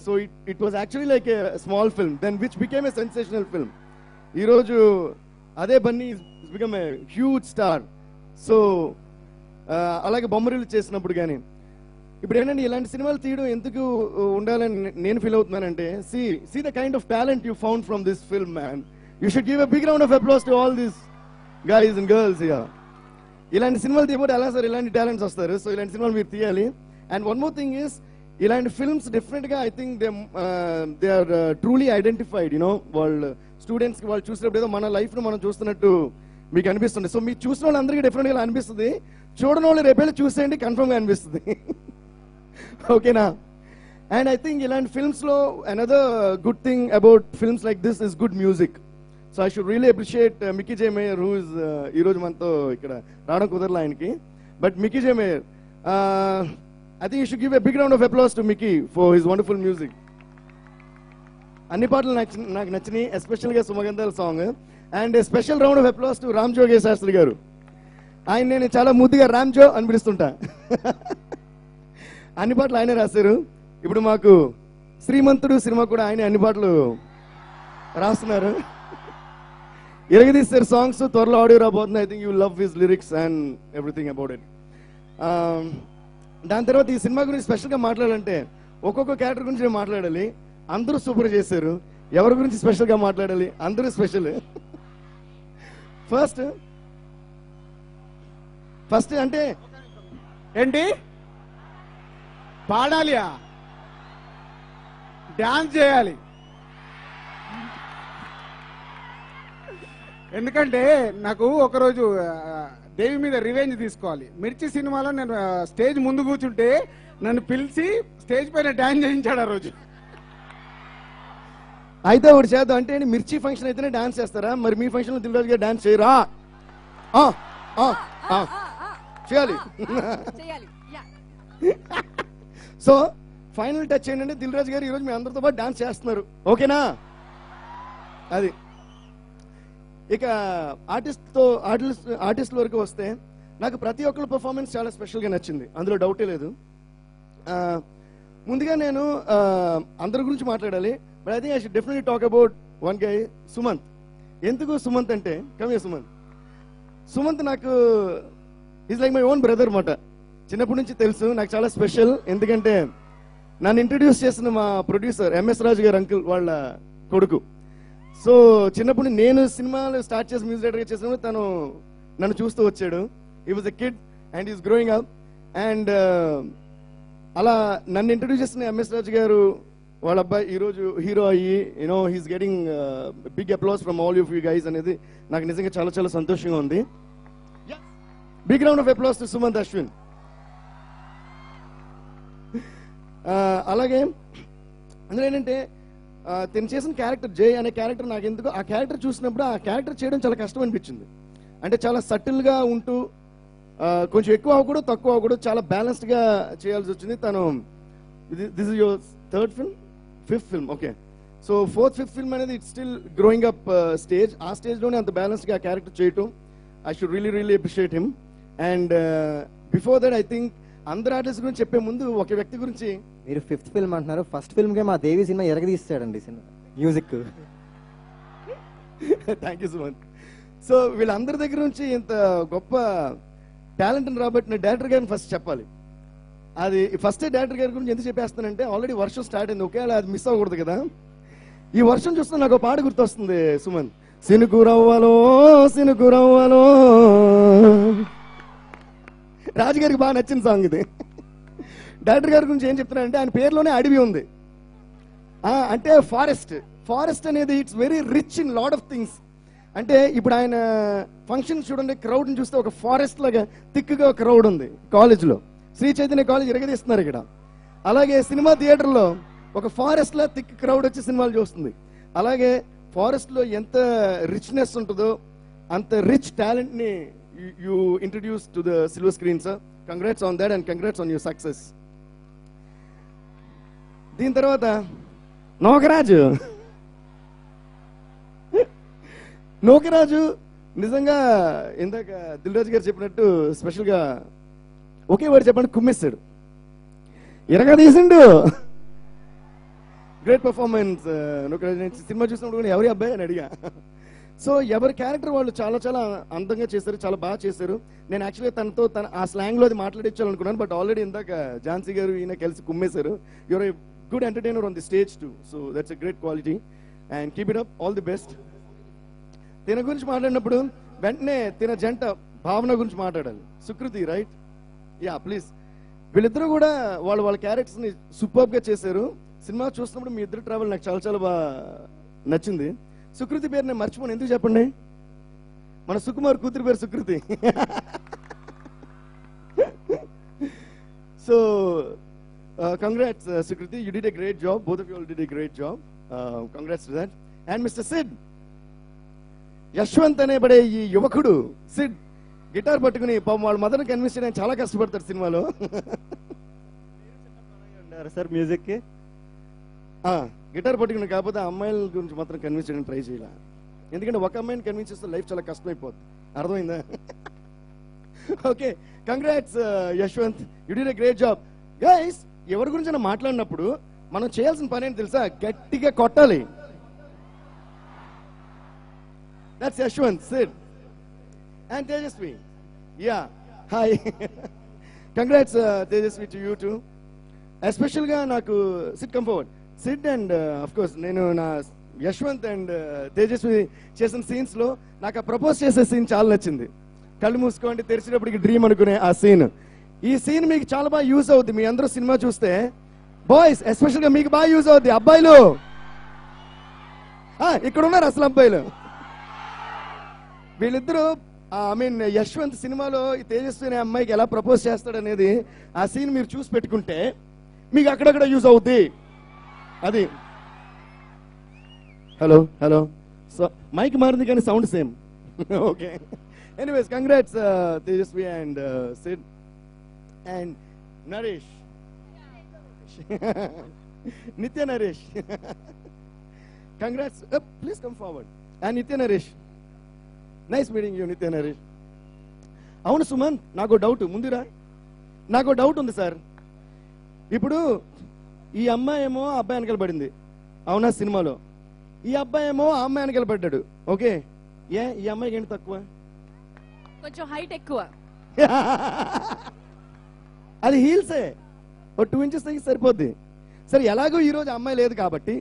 Speaker 15: So it was actually like a small film then which became a sensational film. ఈరోజు అదే Bunny become a huge star. So అలాగే బొమ్మరిల్లు చేసినప్పుడు కానీ ఇప్పుడు ఏంటంటే ఇలాంటి సినిమాలు తీయడం ఎందుకు ఉండాలని నేను ఫీల్ అవుతున్నానంటే, see the kind of talent you found from this film man. You should give a big round of applause to all this guys and girls. ఇలాంటి సినిమాలు తీయబోతే ఎలా సార్ ఇలాంటి టాలెంట్స్ వస్తారు. సో ఇలాంటి సినిమాలు మీరు తీయాలి. And one more thing is, ఇలాంటి ఫిల్మ్స్ డిఫరెంట్ గా I think they are truly identified. వాళ్ళు స్టూడెంట్స్ కి వాళ్ళు చూసినప్పుడు ఏదో మన లైఫ్ ను మనం చూస్తున్నట్టు మీకు అనిపిస్తుంది. సో మీరు చూసిన వాళ్ళందరికీ డిఫరెంట్ గా అనిపిస్తుంది, చూడని వాళ్ళు రేపేళ్ళు చూసేయండి కన్ఫర్మ్ గా అనిపిస్తుంది. ఓకేనా? అండ్ ఐ థింక్ ఇలాంటి ఫిల్మ్స్ లో another good thing about films like this is good music. So I should really appreciate Mickey J Meyer, who is ఈ రోజు మనతో ఇక్కడ రావడం కుదరలే ఆయనకి. But Mickey J Meyer, I think you should give a big round of applause to Mickey for his wonderful music. అన్ని పాటలు నాకు నచ్చినాయి, ఎస్పెషల్ గా సుమగంధాల song. And special round of applause to Ram జోగే Sastry గారు. ఆయన నేను చాలా ముద్దుగా రామ్ జో అని పిలుస్తుంటా. అన్ని పాటలు ఆయనే రాశారు. ఇప్పుడు మాకు శ్రీమంతుడు సినిమా కూడా ఆయన అన్ని పాటలు రాస్తున్నారు. ఇరగదీస్తారు సాంగ్స్, త్వరలో ఆడియో రాబోతుంది. I think you love his lyrics and everything about it. దాని తర్వాత ఈ సినిమా గురించి స్పెషల్గా మాట్లాడాలంటే ఒక్కొక్క క్యారెక్టర్ గురించి నేను మాట్లాడాలి. అందరూ సూపర్ చేశారు. ఎవరి గురించి స్పెషల్గా మాట్లాడాలి? అందరూ స్పెషల్. ఫస్ట్ అంటే
Speaker 2: ఏంటి పాడాలి, డాన్స్ చేయాలి. ఎందుకంటే నాకు ఒకరోజు దేవి మీద రివెంజ్ తీసుకోవాలి. మిర్చి సినిమాలో నేను స్టేజ్ ముందు కూర్చుంటే నన్ను పిలిచి స్టేజ్ పైన డాన్స్ చేయించాడు ఆ రోజు.
Speaker 15: అయితే ఒకటి చేద్దాం, అంటే మిర్చి ఫంక్షన్ అయితేనే డాన్స్ చేస్తారా? మరి మీ ఫంక్షన్ లో దిల్ రాజు గారు డాన్స్ చేయరా? చేయాలి. సో ఫైనల్ టచ్ ఏంటంటే దిల్ రాజు గారు ఈరోజు మీ అందరితో పాటు డాన్స్ చేస్తున్నారు. ఓకేనా? అది ఇక ఆర్టిస్ట్ వరకు వస్తే నాకు ప్రతి ఒక్కరి పర్ఫార్మెన్స్ చాలా స్పెషల్గా నచ్చింది, అందులో డౌటే లేదు. ముందుగా నేను అందరి గురించి మాట్లాడాలి, but I think I should definitely talk about one guy, Sumanth. ఎందుకు సుమంత్ అంటే, కమ్ హియర్ సుమంత్. సుమంత్ నాకు is like my own brother మాట. చిన్నప్పటి నుంచి తెలుసు, నాకు చాలా స్పెషల్. ఎందుకంటే నన్ను ఇంట్రడ్యూస్ చేసిన మా ప్రొడ్యూసర్ ఎంఎస్ రాజు గారు అంకుల్ వాళ్ళ కొడుకు. సో చిన్నప్పుడు నేను సినిమాలు స్టార్ట్ చేసి మ్యూజిక్ డైరెక్టర్గా చేసినప్పుడు తను నన్ను చూస్తూ వచ్చాడు. He was a kid and is growing up. And అలా నన్ను ఇంట్రడ్యూస్ చేసిన ఎంఎస్ రాజు గారు వాళ్ళ అబ్బాయి ఈరోజు హీరో అయ్యి you know he's getting big applause from all of you guys అనేది నాకు నిజంగా చాలా చాలా సంతోషంగా ఉంది. Big round of applause to Sumanth Ashwin. అలాగే అందులో ఏంటంటే తను చేసిన క్యారెక్టర్ జై అనే క్యారెక్టర్ నాకు ఎందుకు ఆ క్యారెక్టర్ చూసినప్పుడు ఆ క్యారెక్టర్ చేయడం చాలా కష్టం అనిపించింది. అంటే చాలా సటిల్గా ఉంటూ కొంచెం ఎక్కువ అవ్వకూడదు తక్కువ అవ్వకూడదు, చాలా బ్యాలెన్స్డ్గా చేయాల్సి వచ్చింది. తను this is your third film, fifth film, okay. So fifth film అనేది it's still growing up stage. ఆ స్టేజ్లోనే అంత బ్యాలెన్స్గా ఆ క్యారెక్టర్ చేయటం I should really appreciate him. And before that I think అందరు ఆర్టిస్ట్ గురించి చెప్పే ముందు ఒక వ్యక్తి గురించి.
Speaker 14: మీరు ఫిఫ్త్ ఫిల్మ్ అంటున్నారు, ఫస్ట్ ఫిల్మ్కే మా దేవి సినిమా ఎరగదీస్తాడండి సినిమా music.
Speaker 15: Thank you so much. So వీళ్ళందరి దగ్గర నుంచి ఇంత గొప్ప టాలెంట్ రాబట్టిన డైరెక్టర్ గారిని ఫస్ట్ చెప్పాలి. అది ఫస్ట్ డైరెక్టర్ గారి గురించి ఎందుకు చెప్పేస్తానంటే ఆల్రెడీ వర్షం స్టార్ట్ అయింది, ఒకేలా అది మిస్ అవ్వకూడదు కదా. ఈ వర్షం చూస్తే నాకు పాట గుర్తొస్తుంది సుమన్. సినుకురవ్వలో సినుకురవ్వలో, రాజుగారికి బాగా నచ్చిన సాంగ్ ఇది. డైరెక్టర్ గారి గురించి ఏం చెప్తున్నారంటే ఆయన పేరులోనే అడవి ఉంది. అంటే ఫారెస్ట్ అనేది it's very rich in lot of things. అంటే ఇప్పుడు ఆయన ఫంక్షన్ చూడండి, క్రౌడ్ని చూస్తే ఒక ఫారెస్ట్ లాగా థిక్గా క్రౌడ్ ఉంది. కాలేజ్లో శ్రీ చైతన్య కాలేజ్ ఎరగదీస్తున్నారు ఇక్కడ. అలాగే సినిమా థియేటర్లో ఒక ఫారెస్ట్ లా థిక్ క్రౌడ్ వచ్చి సినిమాలు చూస్తుంది. అలాగే ఫారెస్ట్ లో ఎంత రిచ్నెస్ ఉంటుందో అంత రిచ్ టాలెంట్ ని you introduced to the silver screen, sir. Congrats on that and congrats on your success. దీని తర్వాత నోకరాజు నిజంగా ఇందాక దిల్ రాజు గారు చెప్పినట్టు స్పెషల్గా ఒకే వర్డ్ చెప్పండి, కుమ్మేస్తాడు, ఎరగదీసిండు. Great performance Nookaraju. సినిమా చూసినప్పుడు కూడా ఎవరి అబ్బాయి అని అడిగా. సో ఎవరి క్యారెక్టర్ వాళ్ళు చాలా చాలా అందంగా చేశారు, చాలా బాగా చేశారు. నేను యాక్చువల్గా తనతో ఆ స్లాంగ్లో అది మాట్లాడించాలనుకున్నాను, బట్ ఆల్రెడీ ఇందాక ఝాన్సీ గారు ఈయన కలిసి కుమ్మేశారు. Your a good entertainer on the stage too. So that's a great quality and keep it up, all the best. తిన గురించి మాట్లాడినప్పుడు వెంటనే తిన జంట భావన గురించి మాట్లాడాలి. సుకృతి, రైట్? Yeah please. వీళ్ళిద్దరూ కూడా వాళ్ళ క్యారెక్టర్స్ని సూపర్గా చేశారు. సినిమా చూసినప్పుడు మీ ఇద్దరు ట్రావెల్ నాకు చాలా చాలా బాగా నచ్చింది. సుకృతి పేరు నేను మర్చిపోను, ఎందుకు చెప్పండి? మన సుకుమార్ కూతురి పేరు Sukruthi. So congrats Sukruthi, you did a great job. Both of you all did a great job. Congrats to that. And mister Sid, Yashwanth అనేబడే ఈ యువకుడు సిడ్ గిటార్ పట్టుకుని పాపం వాళ్ళ మదర్ని కన్విన్స్ చేయడానికి చాలా కష్టపడతారు సినిమాలో.
Speaker 7: సార్ మ్యూజిక్ కి
Speaker 15: గిటార్ పట్టుకుని, కాకపోతే అమ్మాయిల గురించి మాత్రం కన్విన్స్ చేయడానికి ట్రై చేయాల. ఎందుకంటే ఒక అమ్మాయిని కన్విన్స్ చేస్తే లైఫ్ చాలా కష్టమైపోద్ది. అర్థమైందా? Okay, congrats Yashwant, you did a great job. Guys, ఎవరి గురించి మాట్లాడినప్పుడు మనం చేయాల్సిన పని ఏంటి తెలుసా? గట్టిగా కొట్టాలి. That's Yashwanth, Sid and Tejaswi. Yeah, hi. Congrats Tejaswi to you too. ఎస్పెషల్గా నాకు Sid come forward. Sid and of course నేను నా యశ్వంత్ అండ్ తేజస్వి చేసిన సీన్స్ లో నాకు ఆ ప్రపోజ్ చేసే సీన్ చాలా నచ్చింది. కళ్ళు మూసుకోండి తెరిచినప్పటికి డ్రీమ్ అనుకునే ఆ సీన్. ఈ సీన్ మీకు చాలా బాగా యూజ్ అవుతుంది. మీ అందరూ సినిమా చూస్తే బాయ్స్ ఎస్పెషల్ గా మీకు బాగా యూజ్ అవుతుంది. అబ్బాయిలు ఇక్కడ ఉన్నారు అసలు అబ్బాయిలు. వీళ్ళిద్దరూ ఐ మీన్ యశ్వంత్ సినిమాలో ఈ తేజస్వి అనే అమ్మాయికి ఎలా ప్రపోజ్ చేస్తాడనేది ఆ సీన్ మీరు చూసి పెట్టుకుంటే మీకు అక్కడక్కడ యూజ్ అవుద్ది. అది హలో సో మైక్ మారింది కానీ sound same. Okay, Anyways, congrats, Tejasvi and Sid and Naresh. Nitya Naresh. Congrats. Please come forward. And Nitya Naresh. Nice meeting you, Nitya Naresh. అవును సుమన్, నాకు డౌట్ ముందురా. నాకు డౌట్ ఉంది సార్. ఇప్పుడు ఈ అమ్మాయి ఏమో అబ్బాయి వెనకాల పడింది, అవునా సినిమాలో. ఈ అబ్బాయి ఏమో ఆ అమ్మాయి వెనకాల పడ్డాడు. ఓకే, ఈ అమ్మాయికి ఏంటి తక్కువ?
Speaker 1: కొంచెం హైట్ ఎక్కువ.
Speaker 15: అది హీల్సే, ఓ 2 inches తగ్గి సరిపోద్ది. సరే, ఎలాగో ఈరోజు అమ్మాయి లేదు కాబట్టి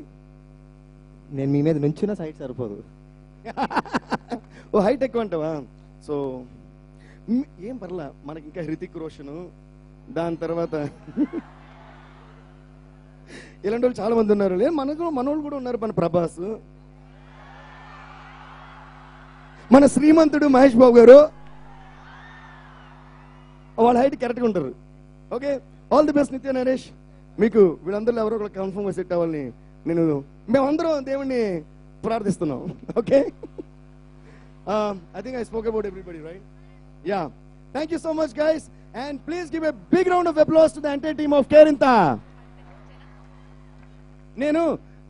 Speaker 14: నేను మీ మీద నుంచున్న సైట్ సరిపోదు.
Speaker 15: ఓ హైట్ ఎక్కువ అంటావా? సో ఏం పర్లా, మనకి ఇంకా హృతిక్ రోషన్, దాని తర్వాత ఇలాంటి వాళ్ళు చాలా మంది ఉన్నారు. లేదు, మనోళ్ళు కూడా ఉన్నారు. మన ప్రభాస్, మన శ్రీమంతుడు మహేష్ బాబు గారు, వాళ్ళ హైట్ కరెక్ట్గా ఉంటారు. ఓకే, ఆల్ ది బెస్ట్ నిత్య నరేష్. మీకు వీళ్ళందరిలో ఎవరో ఒకరు కన్ఫర్మ్గా సెట్ అవ్వాలని మేమందరం దేవుణ్ణి ప్రార్థిస్తున్నాం. Okay, I think I spoke about everybody, right? Yeah. Thank you so much, guys. And please give a big round of applause to the entire team of Kerinta. నేను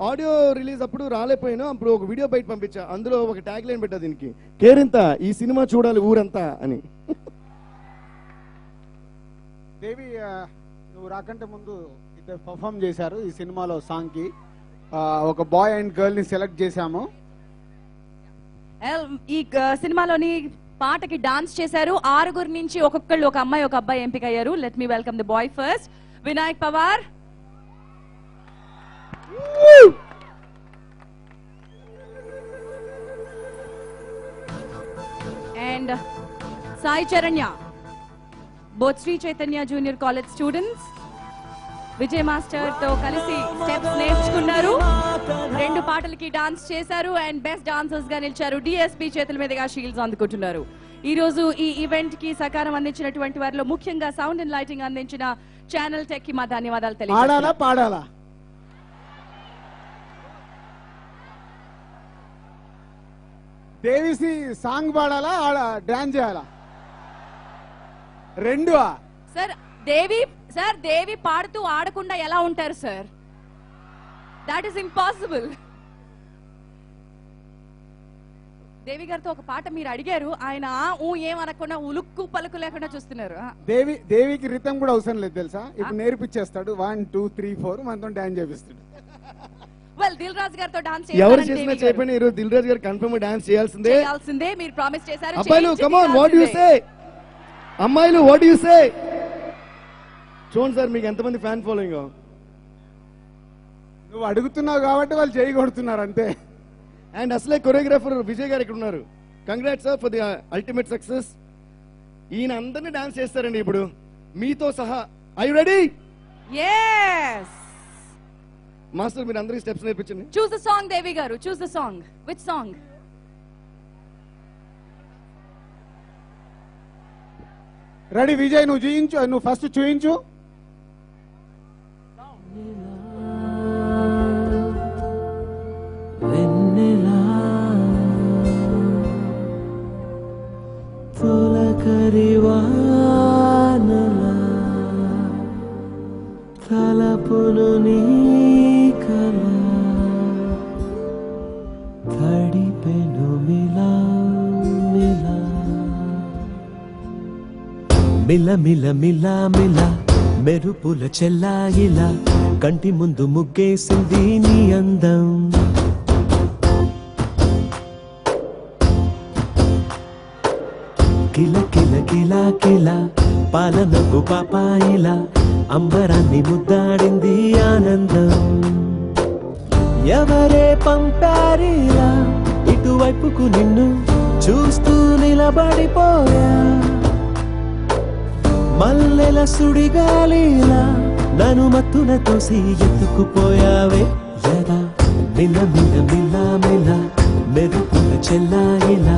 Speaker 15: ఆడియో రిలీజ్ అప్పుడు రాలేకపోయాను. అప్పుడు ఒక video బయట పంపించా. అందులో ఒక tag line పెట్టా దీనికి, కేరింత ఈ సినిమా చూడాలి ఊరంతా అని.
Speaker 2: దేవి, నువ్వు రాకంటే ముందు ఇద్దరు పర్ఫామ్ చేశారు ఈ సినిమాలో. సాంగ్కి ఒక బాయ్ అండ్ గర్ల్ ని సెలెక్ట్ చేశాము.
Speaker 1: ఈ సినిమాలోని పాటకి డాన్స్ చేశారు. 6 నుంచి ఒక్కొక్కళ్ళు, ఒక అమ్మాయి ఒక అబ్బాయి ఎంపిక అయ్యారు. Let me welcome the bye first. Vinayak Pawar, and Sai Charanya, both Sri Chaitanya Junior College students. Vijay master తో కలిసి స్టెప్స్ నేర్చుకున్నారు. 2 పాటలకి డాన్స్ చేశారు అండ్ బెస్ట్ డాన్సర్స్ గా నిలిచారు. డిఎస్పీ చేతుల మీదుగా షీల్డ్స్ అందుకుంటున్నారు. ఈ రోజు ఈ ఈవెంట్ కి సహకారం అందించినటువంటి వారిలో ముఖ్యంగా సౌండ్ అండ్ లైటింగ్ అందించిన ఛానల్ టెక్ కి మా ధన్యవాదాలు తెలియజేస్తున్నాను.
Speaker 2: పాడాలా దేవిసి సాంగ్ పాడాలా, డాన్స్ చేయాలా? రెండు
Speaker 1: సార్ దేవి పాడుతూ ఆడకుండా ఎలా ఉంటారు sir? That is impossible. Devi గారితో ఒక పాట మీరు అడిగారు, ఆయన ఏమనకుండా ఉలుక్కు పలుకు లేకుండా చూస్తున్నారు.
Speaker 2: దేవికి రితం కూడా అవసరం లేదు తెలుసా, ఇప్పుడు నేర్పించేస్తాడు. 1 2 3 4 మనతో డాన్స్ చేపిస్తాడు.
Speaker 1: వెల్, దిల్ రాజు గారితో డాన్స్
Speaker 15: ఎవరు చేసినా చెప్పండి, ఈరోజు దిల్ రాజు గారు కన్ఫర్మ్ డాన్స్ చేయాల్సిందే.
Speaker 1: మీరు ప్రామిస్ చేశారు.
Speaker 15: అబ్బాయిలు come on, what do you say? అమ్మాయిలు వాట్ డు యు సే? చూడండి సార్, మీకు ఎంతమంది ఫ్యాన్ ఫాలోయింగ్.
Speaker 2: నువ్వు అడుగుతున్నావు కాబట్టి వాళ్ళు చేయి కొడుతున్నారు అంతే.
Speaker 15: అండ్ అసలే కొరియోగ్రాఫర్ విజయ్ గారు ఇక్కడ ఉన్నారు. Congrats sir for the ultimate success. ఈయన అందరినీ డాన్స్ చేస్తారండి ఇప్పుడు మీతో సహా. Are you ready?
Speaker 1: yes.
Speaker 15: Master, మీరు అందరికీ స్టెప్స్ నేర్పించండి.
Speaker 1: చూస్ ద సాంగ్ దేవి గారు, choose the song. Which song?
Speaker 2: Ready Vijay, నువ్వు ఫస్ట్ చూయించు.
Speaker 4: వెన్నెలా తొలకరి వానలా తలపును నీ కల తడిపెను మిలా మిలా మిల మిల మిల మిల మెరుపుల చెల్లాయిలా కంటి ముందు ముగ్గేసింది నీ అందం. కిల కిల కిల కిల పాలనకు పాపాయిలా అంబరాన్ని ముద్దాడింది ఆనందం. ఎవరే పంపారిలా ఇటువైపుకు నిన్ను చూస్తూ నిలబడిపోయా. మల్లెల సుడిగాలిలా నన్ను మత్తున తోసి ఎత్తుకుపోయావే. యదా మిల మిల మిల మిల మెరుపుల చెల్లాయిలా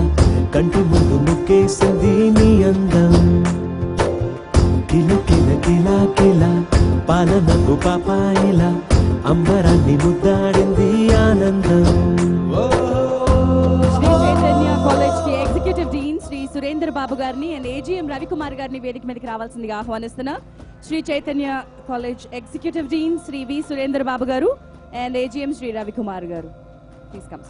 Speaker 4: కంటి ముందు ముక్కేసింది నీ అందం. కిల కిల కిల కిల పాలనకు పాపాయిలా అంబరాన్ని ముద్దాడింది ఆనందం.
Speaker 1: శ్రీ చైతన్య కాలేజ్ కి ఎగ్జిక్యూటివ్ డీన్ శ్రీ సురేంద్ర బాబు గారిని అండ్ ఏజీఎం రవికుమార్ గారిని వేదిక మీదకి రావాల్సిందిగా ఆహ్వానిస్తున్నా. శ్రీ చైతన్య కాలేజ్ ఎగ్జిక్యూటివ్ డీన్ శ్రీ వి సురేంద్ర బాబు గారు అండ్ ఏజీఎం శ్రీ రవికుమార్ గారు. Please come.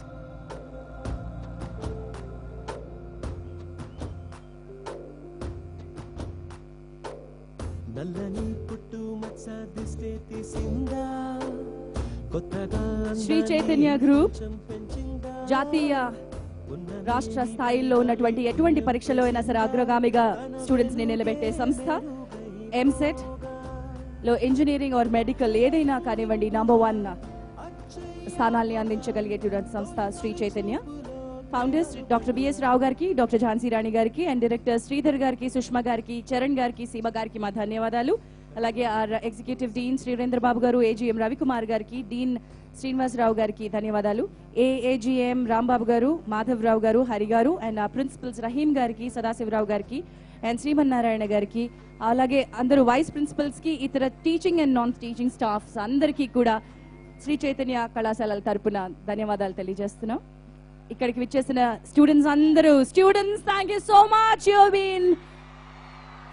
Speaker 4: నల్లని పుట్టు మచ్చ దిస్తే తీసిందా కొత్తగా
Speaker 1: శ్రీ చైతన్య గ్రూప్ జాతీయ రాష్ట్ర స్థాయిలో ఉన్నటువంటి ఎటువంటి పరీక్షలో అయినా సరే అగ్రగామిగా స్టూడెంట్స్ ని నిలబెట్టే సంస్థ. ఎంసెట్ లో ఇంజనీరింగ్ ఆర్ మెడికల్ ఏదైనా కానివ్వండి నంబర్ 1 స్థానాల్ని అందించగలిగేటువంటి సంస్థ Shri Chaitanya. Founders doctor BS Rao గారికి, డాక్టర్ ఝాన్సీ రాణి గారికి అండ్ డైరెక్టర్ శ్రీధర్ గారికి, సుష్మా గారికి, చరణ్ గారికి, సీమ గారికి మా ధన్యవాదాలు. అలాగే ఆర్ ఎగ్జిక్యూటివ్ డీన్ శ్రీరేంద్ర బాబు గారు, ఏజీఎం రవికుమార్ గారికి, డీన్ శ్రీనివాసరావు గారికి ధన్యవాదాలు. ఏజీఎం రాంబాబు గారు, మాధవ్ రావు గారు, హరి గారు అండ్ ఆ ప్రిన్సిపల్స్ రహీం గారికి, సదాశివరావు గారికి అండ్ శ్రీమన్నారాయణ గారికి, అలాగే అందరూ వైస్ ప్రిన్సిపల్స్ కి, ఇతర teaching and non teaching staffs అందరికీ కూడా శ్రీ చైతన్య కళాశాలల తరపున ధన్యవాదాలు తెలియజేస్తున్నాం. ఇక్కడికి విచ్చేసిన స్టూడెంట్స్ అందరూ, students thank you so much. You have been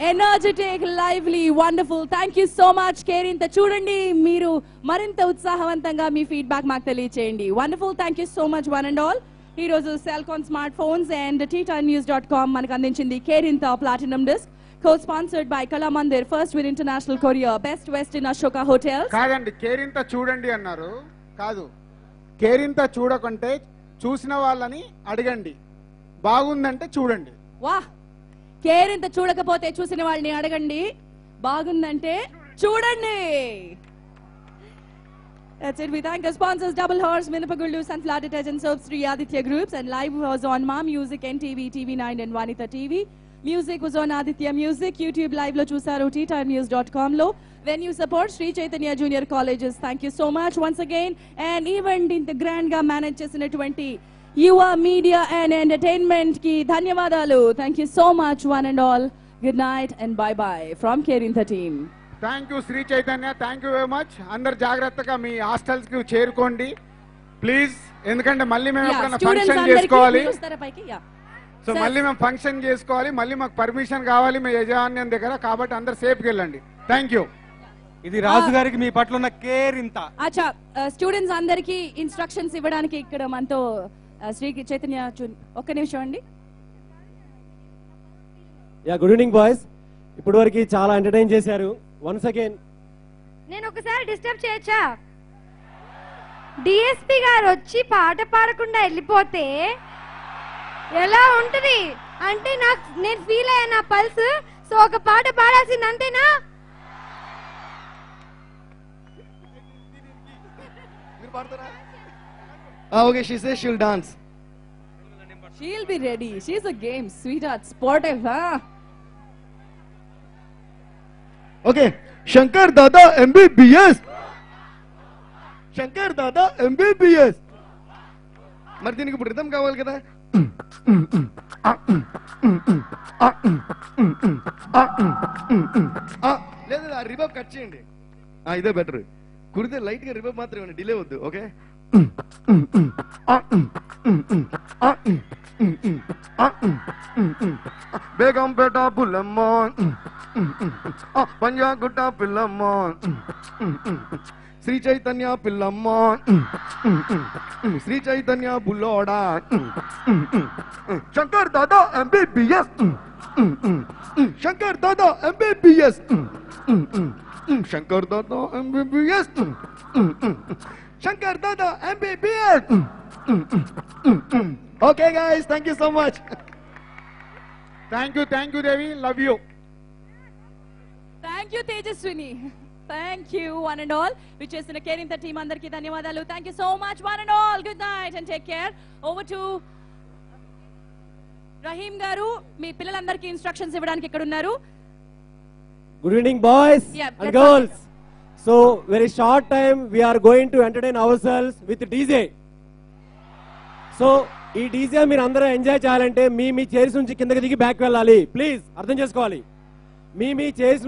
Speaker 1: energetic, lively, wonderful. Thank you so much. Kerintha చూడండి, మీరు మరింత ఉత్సాహవంతంగా మీ ఫీడ్బ్యాక్ మాకు తెలియచేయండి. Wonderful. Thank you so much one and all. ఈ రోజు Celkon smart phones and TTimenews.com మనకు అందించింది Kerintha platinum disc, co-sponsored by Kalamandir, first with International Korea, Best West in Ashoka Hotels.
Speaker 2: కాదండి, కేరింత చూడండి అన్నారు. కాదు, కేరింత చూడకుంటే చూసిన వాళ్ళని అడగండి, బాగుందంటే చూడండి.
Speaker 1: వాహ్, కేరింత చూడకపోతే చూసిన వాళ్ళని అడగండి, బాగుందంటే చూడండి. That's it. We thank our sponsors Double Horse, Minapagullu, Sunflower Detergent Soaps, Sri Aditya Groups, and live was on Ma Music, NTV, TV9 and Vanitha TV. Music was on Aditya Music. YouTube live lo chusaru TTimenews.com lo. When you support Sri Chaitanya Junior Colleges, thank you so much once again. And event in the grand ga manage chesinatuvanti Yuva Media and Entertainment ki dhanyavadalu. Thank you so much one and all. Good night and bye bye from Kerintha team.
Speaker 2: Thank you Shri Chaitanya, thank you very much. అందరు జాగ్రత్తగా మీ hostels కి చేరుకోండి please, ఎందుకంటే మళ్ళీ మేము ఎప్పుడైనా function చేసుకోవాలి. So మళ్ళీ మేము ఫంక్షన్ చేసుకోవాలి, మళ్ళీ మాకు పర్మిషన్ కావాలి మీ యజమాన్యం దగ్గర, కాబట్టి అందరు సేఫ్కి వెళ్ళండి. Thank you.
Speaker 11: ఇది రాజు గారికి మీ పట్ల ఉన్న కేర్ ఇంత.
Speaker 1: అచ్చా, స్టూడెంట్స్ అందరికి ఇన్స్ట్రక్షన్స్ ఇవ్వడానికి ఇక్కడ మనతో శ్రీ చైతన్య ఒక్క నిమిషం అండి.
Speaker 16: గుడ్ ఈవినింగ్ బాయ్స్, ఇప్పటి వరకు చాలా ఎంటర్టైన్ చేశారు. వన్స్ అగైన్
Speaker 8: నేను ఒకసారి డిస్టర్బ్ చేయొచ్చా? డిఎస్పి గారు వచ్చి పాట పాడకుండా వెళ్ళిపోతే ఎలా ఉంటది అంటే నేను ఫీల్ అయ్యా నా పల్స్. సో ఒక పాట పాడాల్సింది అంతేనా?
Speaker 15: Okay, she says she'll dance.
Speaker 1: She'll be ready. She's a game sweetheart, sportive, huh?
Speaker 15: Okay, Shankar Dada MBBS. Shankar Dada MBBS. మరి దీనికి ఇప్పుడు రిథం కావాలి కదా. లేదు, ఆ రివర్బ్ కట్ చేయండి. ఇదే బెటర్. కుడితే లైట్ గా రివర్బ్ మాత్రమే, డిలే వద్దు. ఓకే, బేగంపేట పుల్లమ్మ, పంజాగుట్ట పిల్లమ్మ, శ్రీ చైతన్య పిల్లమ్మ, శ్రీ చైతన్య బుల్లోడా, Shankar Dada MBBS, Shankar Dada MBBS, Shankar Dada MBBS, Shankar Dada MBBS. Okay guys, thank you so much.
Speaker 2: Thank you Devi, love you.
Speaker 1: Thank you Tejaswini, thank you one and all. విచ్చేసిన కేరింత టీం అందరికీ ధన్యవాదాలు. Thank you so much one and all. Good night and take care. Over to Rahim గారు, మీ పిల్లలందరికీ instructions ఇవ్వడానికి ఇక్కడ ఉన్నారు.
Speaker 16: Good evening boys and girls. So very short time we are going to entertain ourselves with DJ. So ఈ DJ మీరు అందరూ enjoy చేయాలంటే మీ చైర్స్ నుంచి కిందకి దిగి బ్యాక్ వెళ్ళాలి. ప్లీజ్ అర్థం చేసుకోవాలి. మీ చైర్స్